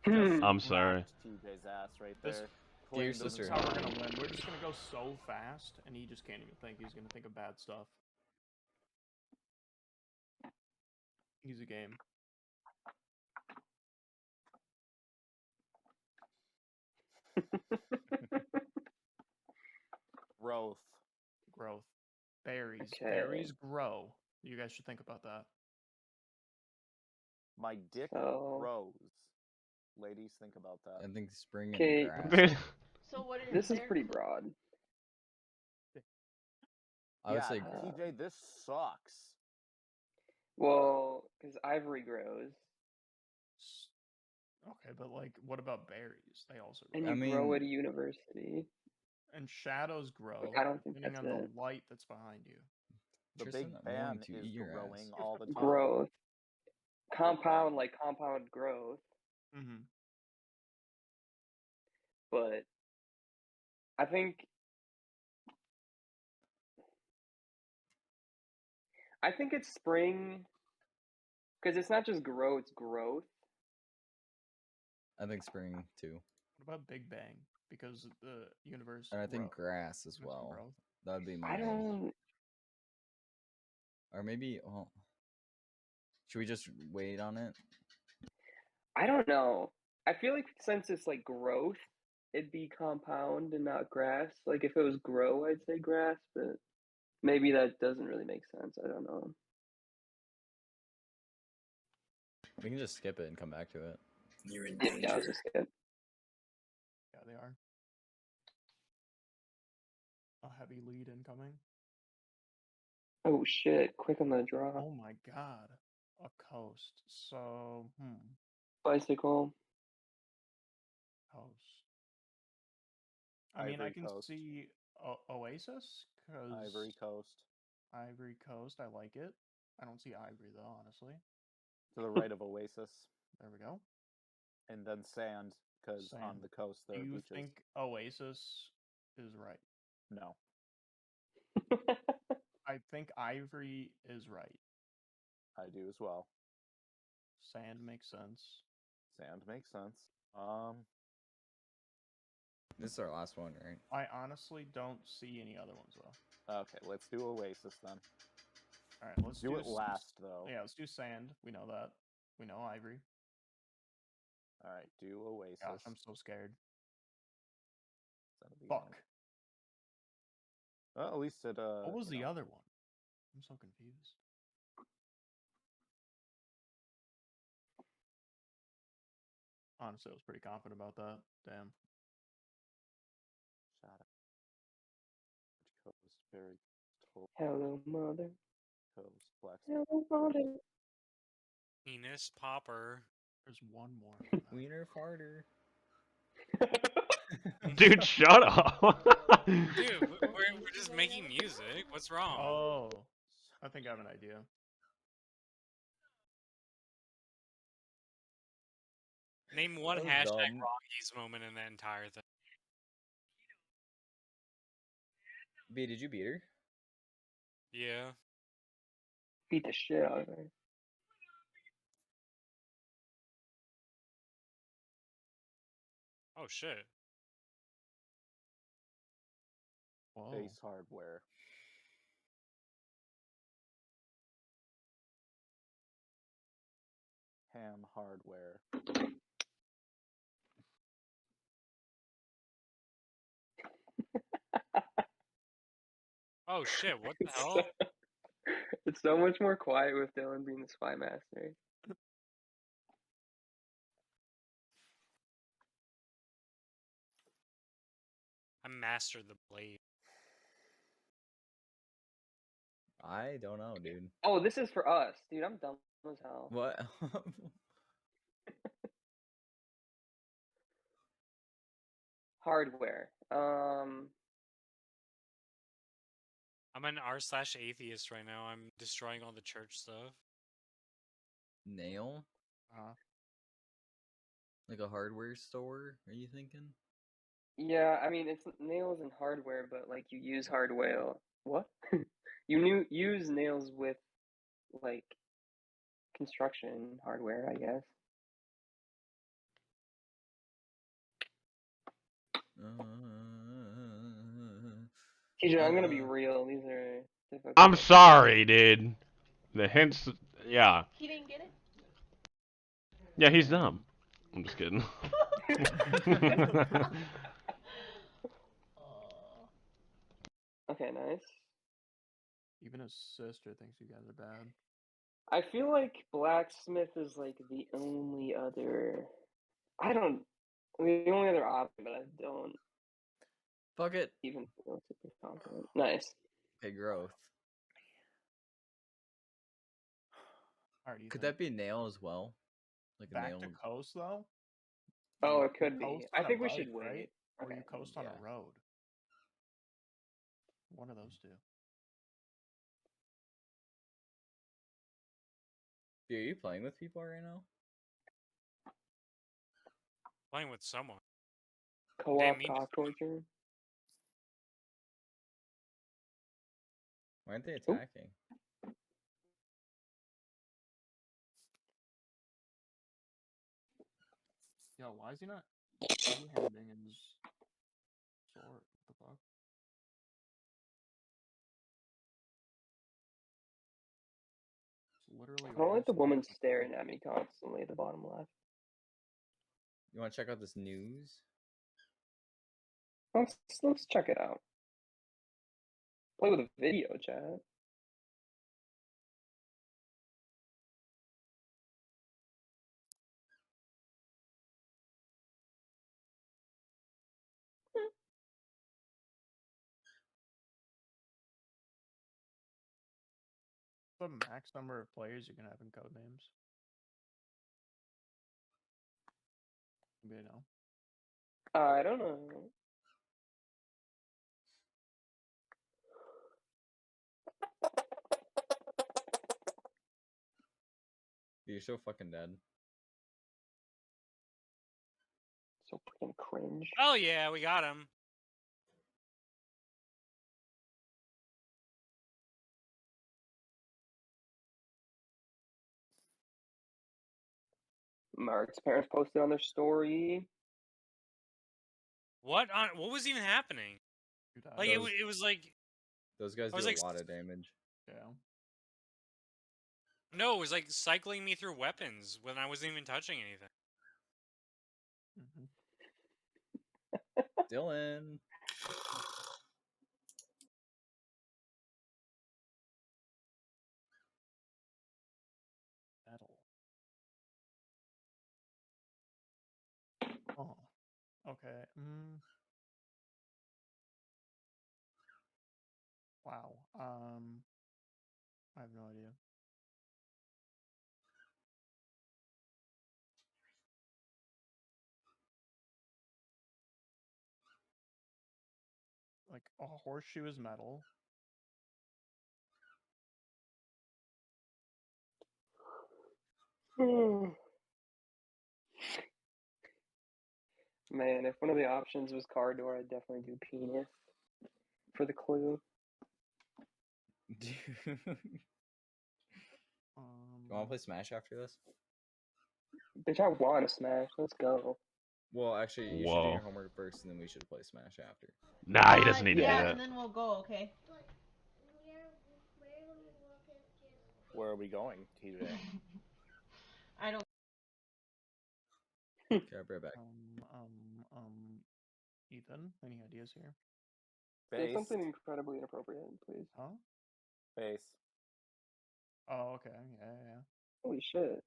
Hmm. I'm sorry. TJ's ass right This- there. Dear This is sister. how we're gonna win. We're just gonna go so fast, and he just can't even think. He's gonna think of bad stuff. Easy game. Growth. Growth. Berries. Okay. Berries grow. You guys should think about that. My dick So- grows. Ladies, think about that. I think spring and Okay. grass. So what is This is their pretty clue? broad. I would yeah, say TJ, this sucks. Well, because ivory grows, Okay, but like, what about berries? They also grow. and I you grow mean- at a university. And shadows grow I don't think depending on that's the light that's behind you. The Tristan, Big I'm going Fan to is eat your growing ass. all the time. Growth. Compound, like compound growth, Mm-hmm. but I think it's spring because it's not just grow, it's growth. I think spring too. What about Big Bang? Because the universe. And I think grow. grass as Universe can well. grow. That would be my I guess. don't. Or maybe, well, should we just wait on it? I don't know. I feel like since it's like growth, it'd be compound and not grass. Like if it was grow, I'd say grass, but maybe that doesn't really make sense. I don't know. We can just skip it and come back to it. You're in Yeah, I'll danger. just skip. Yeah, they are. A heavy lead incoming. Oh shit! Quick on the draw. Oh my god. A coast. So, Bicycle. coast. I mean, I Ivory can Coast. see Oasis, because Ivory Coast. Ivory Coast, I like it. I don't see Ivory, though, honestly. To the right of Oasis. There we go. And then sand, because on Sand. the coast there Do are you beaches. think Oasis is right? No. I think Ivory is right. I do as well. Sand makes sense. Sand makes sense. This is our last one, right? I honestly don't see any other ones, though. Okay, let's do Oasis then. Alright, let's Do it last, though. Yeah, let's do sand. We know that. We know Ivory. Alright, do Oasis. Gosh, I'm so scared. That'll be Fuck. nice. Well, at least it, What was you the know. other one? I'm so confused. Honestly, I was pretty confident about that. Damn. Shut up. Coast, very cold Hello, mother. coast, black. Hello, mother. Penis popper. There's one more. for that. Wiener farter. Dude, shut up. Dude, we're just making music. What's wrong? Oh, I think I have an idea. Name one That was hashtag dumb. Rockies moment in the entire thing. B, did you beat her? Yeah. Beat the shit out of her. Oh shit. Whoa. Base hardware. Ham hardware. Oh shit, what the It's hell? so, it's so much more quiet with Dylan being the spy master. I mastered the blade. I don't know, dude. Oh, this is for us, dude. I'm dumb as hell. What? Hardware. I'm an r/atheist right now. I'm destroying all the church stuff. Nail? Like a hardware store? Are you thinking? Yeah, I mean it's nails and hardware, but like you use hardware. What? Use nails with like construction hardware, I guess. TJ, I'm gonna be real. These are difficult. I'm sorry, dude. The hints, yeah. He didn't get it? Yeah, he's dumb. I'm just kidding. Okay, nice. Even his sister thinks you guys are bad. I feel like blacksmith is like the only other. The only other option, but I don't Fuck it. even feel super confident. Nice. Okay, growth. Alright, Could that be nail as well? Like a back nail. to coast though? Oh, You it could be. coast I on a think we bike, should right? wait. Or you Okay. coast on Yeah. a road. One of those two. Dude, are you playing with people right now? Playing with someone. Co-op Damn, me. cock torture. Why aren't they attacking? Yo, why is he not two-handing his sword? What the fuck? It's literally I don't like the almost woman staring at me constantly at the bottom left. You want to check out this news? Let's check it out. Play with a video, chat. the max number of players you can have in Codenames? You know. I don't know. You're so fucking dead. So freaking cringe. Oh yeah, we got him. Mark's parents posted on their story. What was even happening? Like it was like Those guys I was do like a lot of damage. Yeah. No, it was like cycling me through weapons when I wasn't even touching anything. Dylan. Metal. Oh. Okay. Wow. I have no idea. Like a horseshoe is metal. Man, if one of the options was car door, I'd definitely do penis for the clue. You want to play Smash after this? Bitch, I want to smash. Let's go. Well, actually, you should do your homework first, and then we should play Smash after. Nah, he doesn't need to do Yeah, that. and then we'll go. Okay. Where are we going, TJ? I don't. Okay, I'll be right back. Ethan, any ideas here? Say something incredibly inappropriate, please. Huh? Base. Oh, okay. Yeah. Holy shit.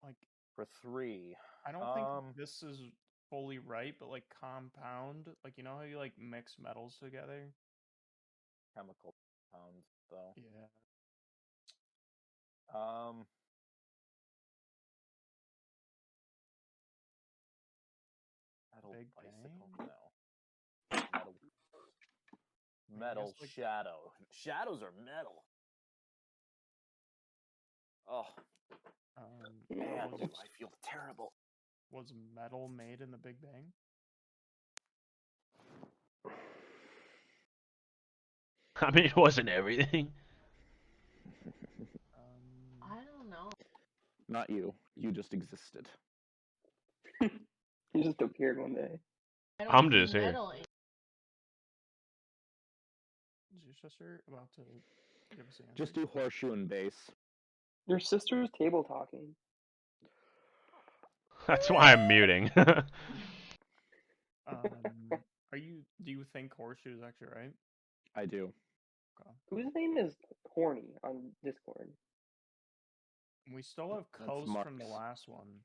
Like For 3. I don't think this is fully right, but like compound, like you know how you like mix metals together? Chemical compounds, though. Yeah. Metal Big bicycle? Bang? No. Metal like... shadow. Shadows are metal. Oh. Man, do I feel terrible. Was metal made in the Big Bang? I mean, it wasn't everything. I don't know. Not you. You just existed. You just appeared one day. I'm just here. Is your sister about to give us the answer? Just do horseshoe and base. Your sister's table talking. That's why I'm muting. Do you think horseshoe is actually right? I do. Okay. Whose name is Horny on Discord? We still have coast from the last one,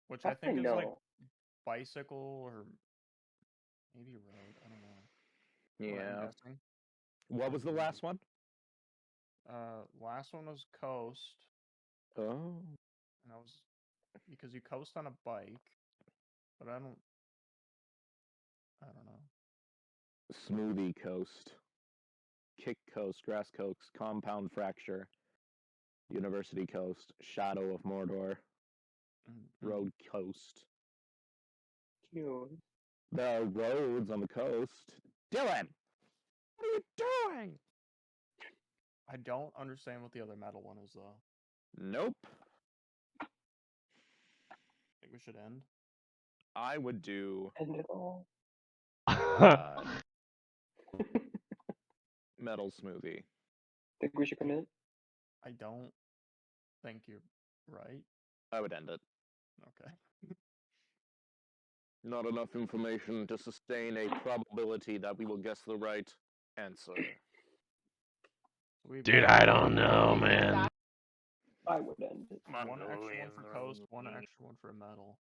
which How I think do I is like know? bicycle or maybe road. I don't know. What I'm Yeah. guessing. What was the last one? Last one was coast. Oh. And that was because you coast on a bike, but I don't know. Smoothie coast. Kick coast, grass coast, compound fracture. University coast, shadow of Mordor. Road coast. Cute. The roads on the coast. Dylan! What are you doing? I don't understand what the other metal one is though. Nope. Think we should end? I would do End it all. metal smoothie. Think we should commit? I don't think you're right. I would end it. Okay. Not enough information to sustain a probability that we will guess the right answer. Dude, I don't know, man. I would end it. One extra one for coast, one extra one for metal.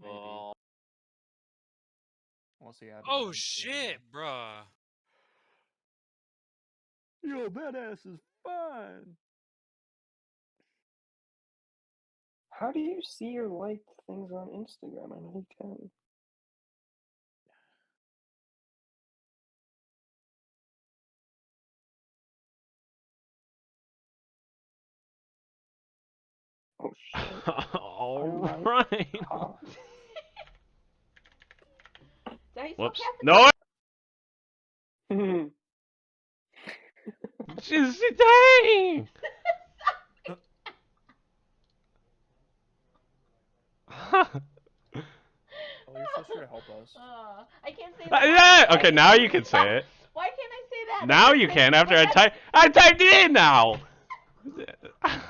Maybe. Unless he added. Oh shit, bruh. Yo, that ass is fine. How do you see your liked things on Instagram? I know you can. Oh shit. All right. Whoops. No. Just dang. Tell your sister to help us. I can't say that. Yeah. Okay, now you can say it. Why can't I say that? Now you can. After I typed it in now.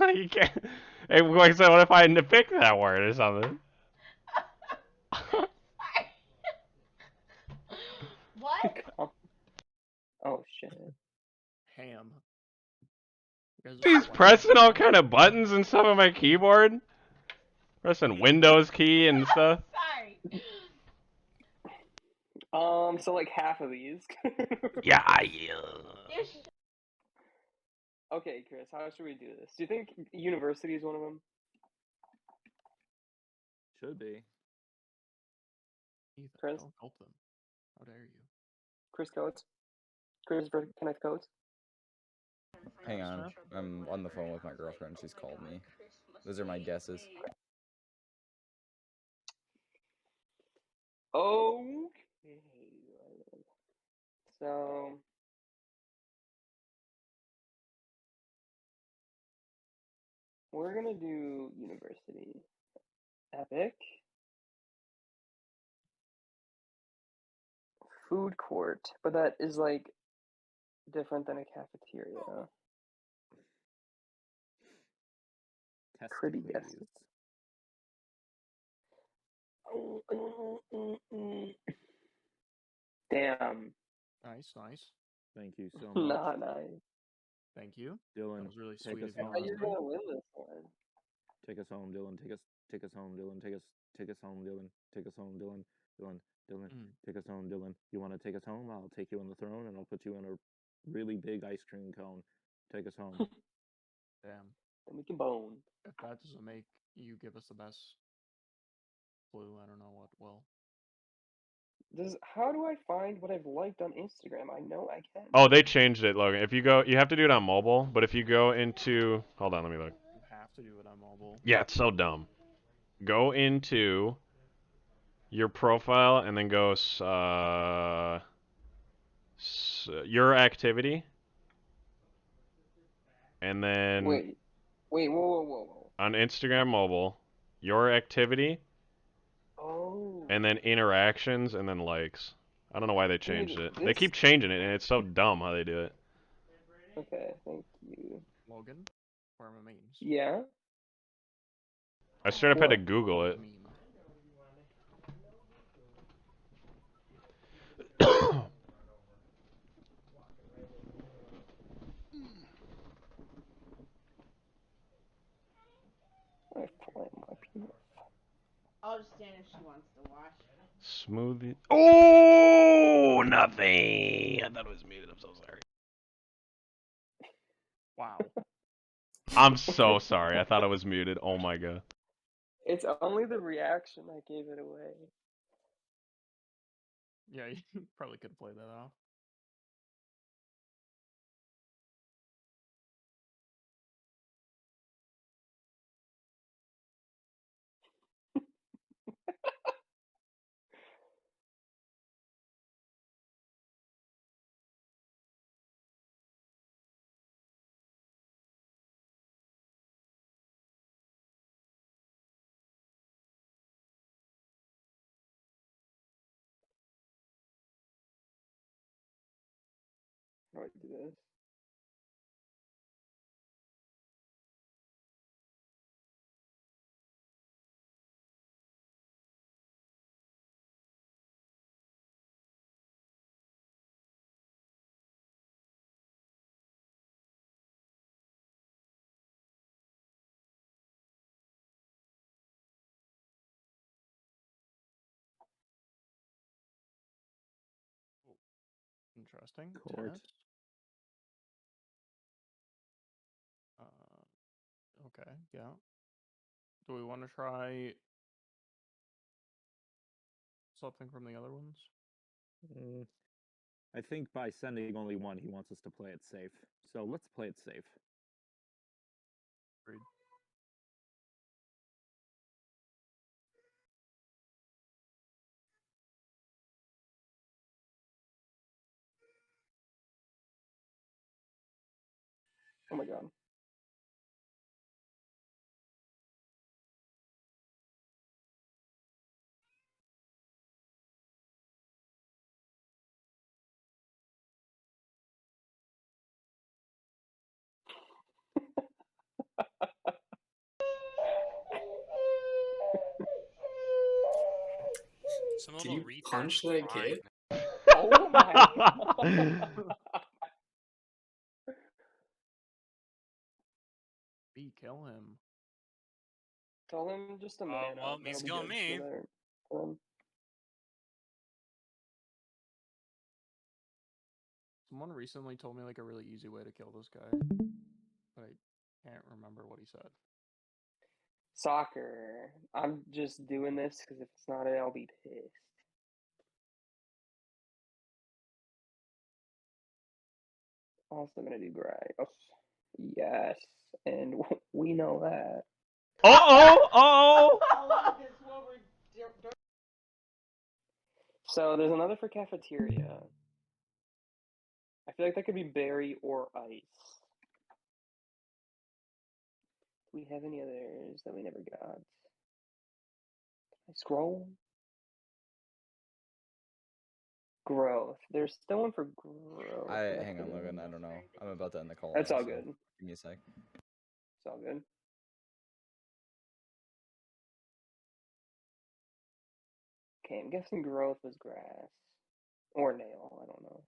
You can't. Hey, like I said, what if I pick that word or something? What? Oh shit. Ham. He's pressing all kind of buttons and stuff on my keyboard. Pressing Windows key and stuff. Sorry. So like half of these. Yeah. Okay, Chris, how should we do this? Do you think university is one of them? Should be. Ethan, Chris? don't help them. How dare you? Chris Coates? Christopher Kenneth Coates? Hang on. I'm on the phone with my girlfriend. She's called me. Those are my guesses. Okay. So We're gonna do university. Epic. Food court, but that is like different than a cafeteria. Pretty guess. Damn. Nice, nice. Thank you so much. Not nice. Thank you. Dylan, That was really take sweet us of you. I thought you home. were gonna win this one. Take us home, Dylan. Take us home, Dylan. Take us home, Dylan. Take us home, Dylan. Dylan, take us home, Dylan. You want to take us home? I'll take you on the throne and I'll put you in a really big ice cream cone. Take us home. Damn. And we can bone. If that doesn't make you give us the best clue, I don't know what will. How do I find what I've liked on Instagram? I know I can. Oh, they changed it, Logan. If you go, you have to do it on mobile. But if you go into, hold on, let me look. You have to do it on mobile. Yeah, it's so dumb. Go into your profile and then go your activity, and then Wait, whoa. on Instagram mobile, your activity, Oh. and then interactions, and then likes. I don't know why they changed it. They this- keep changing it, and it's so dumb how they do it. Okay, thank you. Logan? Where are my memes? Yeah? I straight up had to What? Google it. Meme. I play my penis. I'll just stand if she wants to watch. Smoothie. Oh, nothing. I thought it was muted. I'm so sorry. Wow. I'm so sorry. I thought it was muted. Oh my god. It's only the reaction that gave it away. Yeah, you probably could play that off. How do I do this? Interesting. Court. Tennis. Okay, yeah. Do we want to try something from the other ones? I think by sending only one, he wants us to play it safe. So let's play it safe. Agreed. Oh my god. Some Did little you retard punch was that crying. kid? Oh my god. B, kill him. Tell him just a man well, up. he's That'll killing be me. good. Feel better. Someone recently told me like a really easy way to kill this guy, but I can't remember what he said. Soccer. I'm just doing this because if it's not it, I'll be pissed. Also gonna do grass. Yes, and we know that. Oh! So there's another for cafeteria. I feel like that could be berry or ice. we have any others that we never got. I scroll. Growth. There's still one for growth. Hang on, Logan. I don't know. I'm about to end the call. That's now, all so good. Give me a sec. It's all good. Okay, I'm guessing growth is grass. Or nail, I don't know.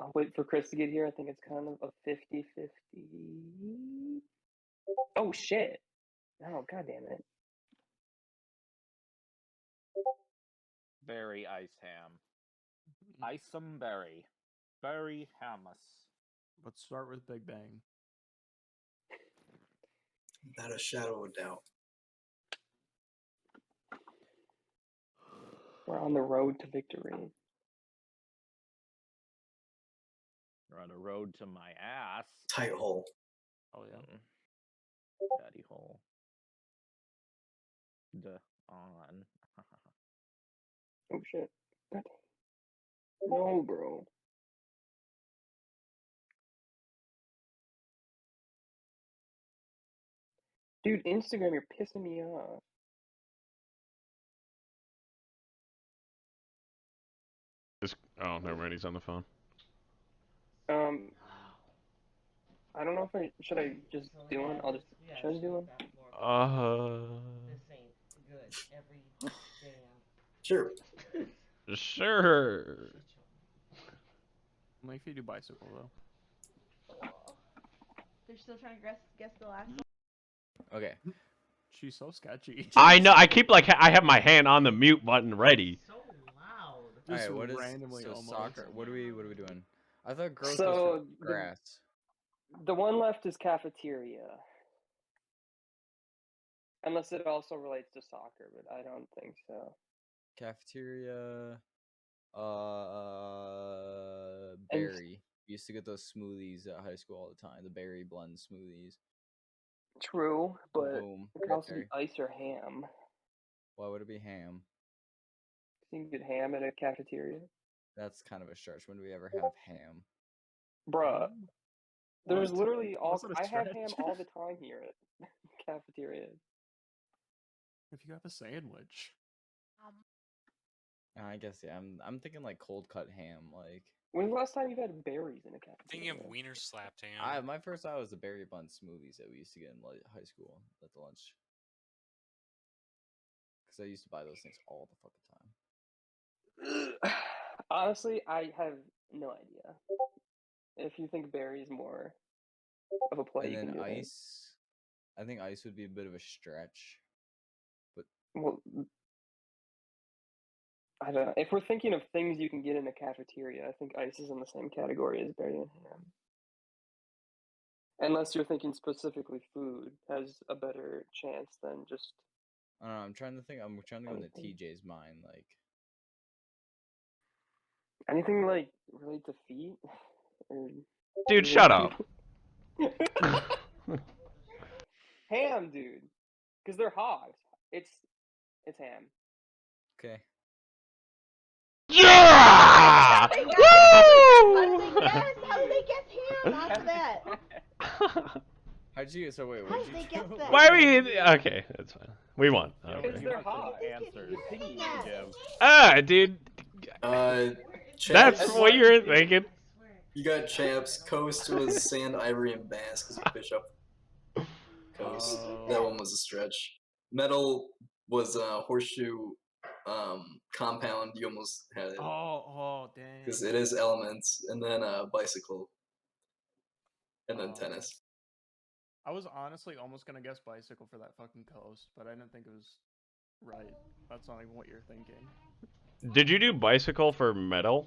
I'll wait for Chris to get here. I think it's kind of a 50-50. Oh, shit. Oh, god damn it. Berry ice ham. Ice'em berry. Berry hammus. Let's start with Big Bang. Without a shadow of doubt. We're on the road to victory. You're on a road to my ass. Tight hole. Oh yeah. Daddy hole. Duh on. Oh shit. No, bro. Dude, Instagram, you're pissing me off. Oh, never mind. He's on the phone. I don't know if should I just do one? I'll just should I just do one? This ain't good. Every damn. Sure. Sure. Only if you do bicycle though. They're still trying to guess the last one. Okay. She's so sketchy. I know. I keep I have my hand on the mute button ready. So loud. All right. Just What is randomly so almost. soccer? What are we doing? I thought growth was So for grass. the one left is cafeteria. Unless it also relates to soccer, but I don't think so. Cafeteria. Berry. We used to get those smoothies at high school all the time. The berry blend smoothies. True, but Boom. it could Right also be there. ice or ham. Why would it be ham? You can get ham at a cafeteria. That's kind of a stretch. When do we ever have ham? Bruh. There's What? literally all. How's it a I have ham stretch? all the time here at cafeteria. If you have a sandwich. I guess yeah. I'm thinking like cold cut ham. Like When's the last time you've had berries in a cafeteria? Thinking of wiener slapped ham. my first thought was the berry blend smoothies that we used to get in high school at the lunch. Because I used to buy those things all the fucking time. Honestly, I have no idea. If you think berries more of a play, And you then can do it. ice. I think ice would be a bit of a stretch. But Well, I don't know. If we're thinking of things you can get in a cafeteria, I think ice is in the same category as berry and ham. Unless you're thinking specifically food has a better chance than just. I don't know. I'm trying to think. I'm trying to go into anything. TJ's mind. Like Anything like related to feet? Or Dude, shut up. Ham, dude. Because they're hogs. It's ham. okay. Yeah! How did they guess ham after that? How'd you? So wait. How What did did they you guess do? that? Why were you? Okay, that's fine. We won. Because Okay. they're hogs. Answers piggies. to give. Ah, dude. Champs, That's what you're thinking. You got champs. Coast was sand, ivory, and bass because you fish up coast. That one was a stretch. Metal was horseshoe compound. You almost had it. Oh, dang. Because it is elements. And then bicycle. And then tennis. I was honestly almost gonna guess bicycle for that fucking coast, but I didn't think it was right. That's not even what you're thinking. Did you do bicycle for metal?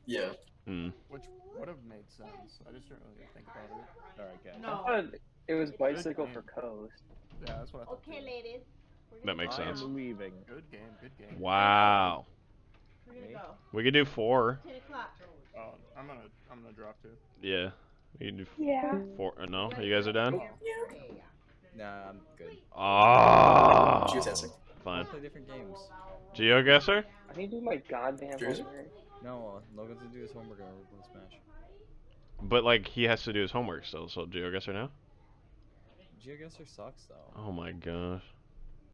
Yeah. Hmm. Which would have made sense. I just didn't really think about it. Alright, guys. I thought it was bicycle for coast. Yeah, that's what I thought. Okay, ladies. That makes I sense. am leaving. Good game, good game. Wow. We're gonna go. We could do 4. 10 o'clock. I'm gonna drop too. Yeah. You can do Yeah. four. No, you guys are done. Nah, I'm good. Oh, Geotastic. fine. We'll play different games. GeoGuessr? I need to do my goddamn Seriously? homework. No, Logan's gonna do his homework and we're playing Smash. But like he has to do his homework still. So GeoGuessr now. GeoGuessr sucks though. Oh my gosh.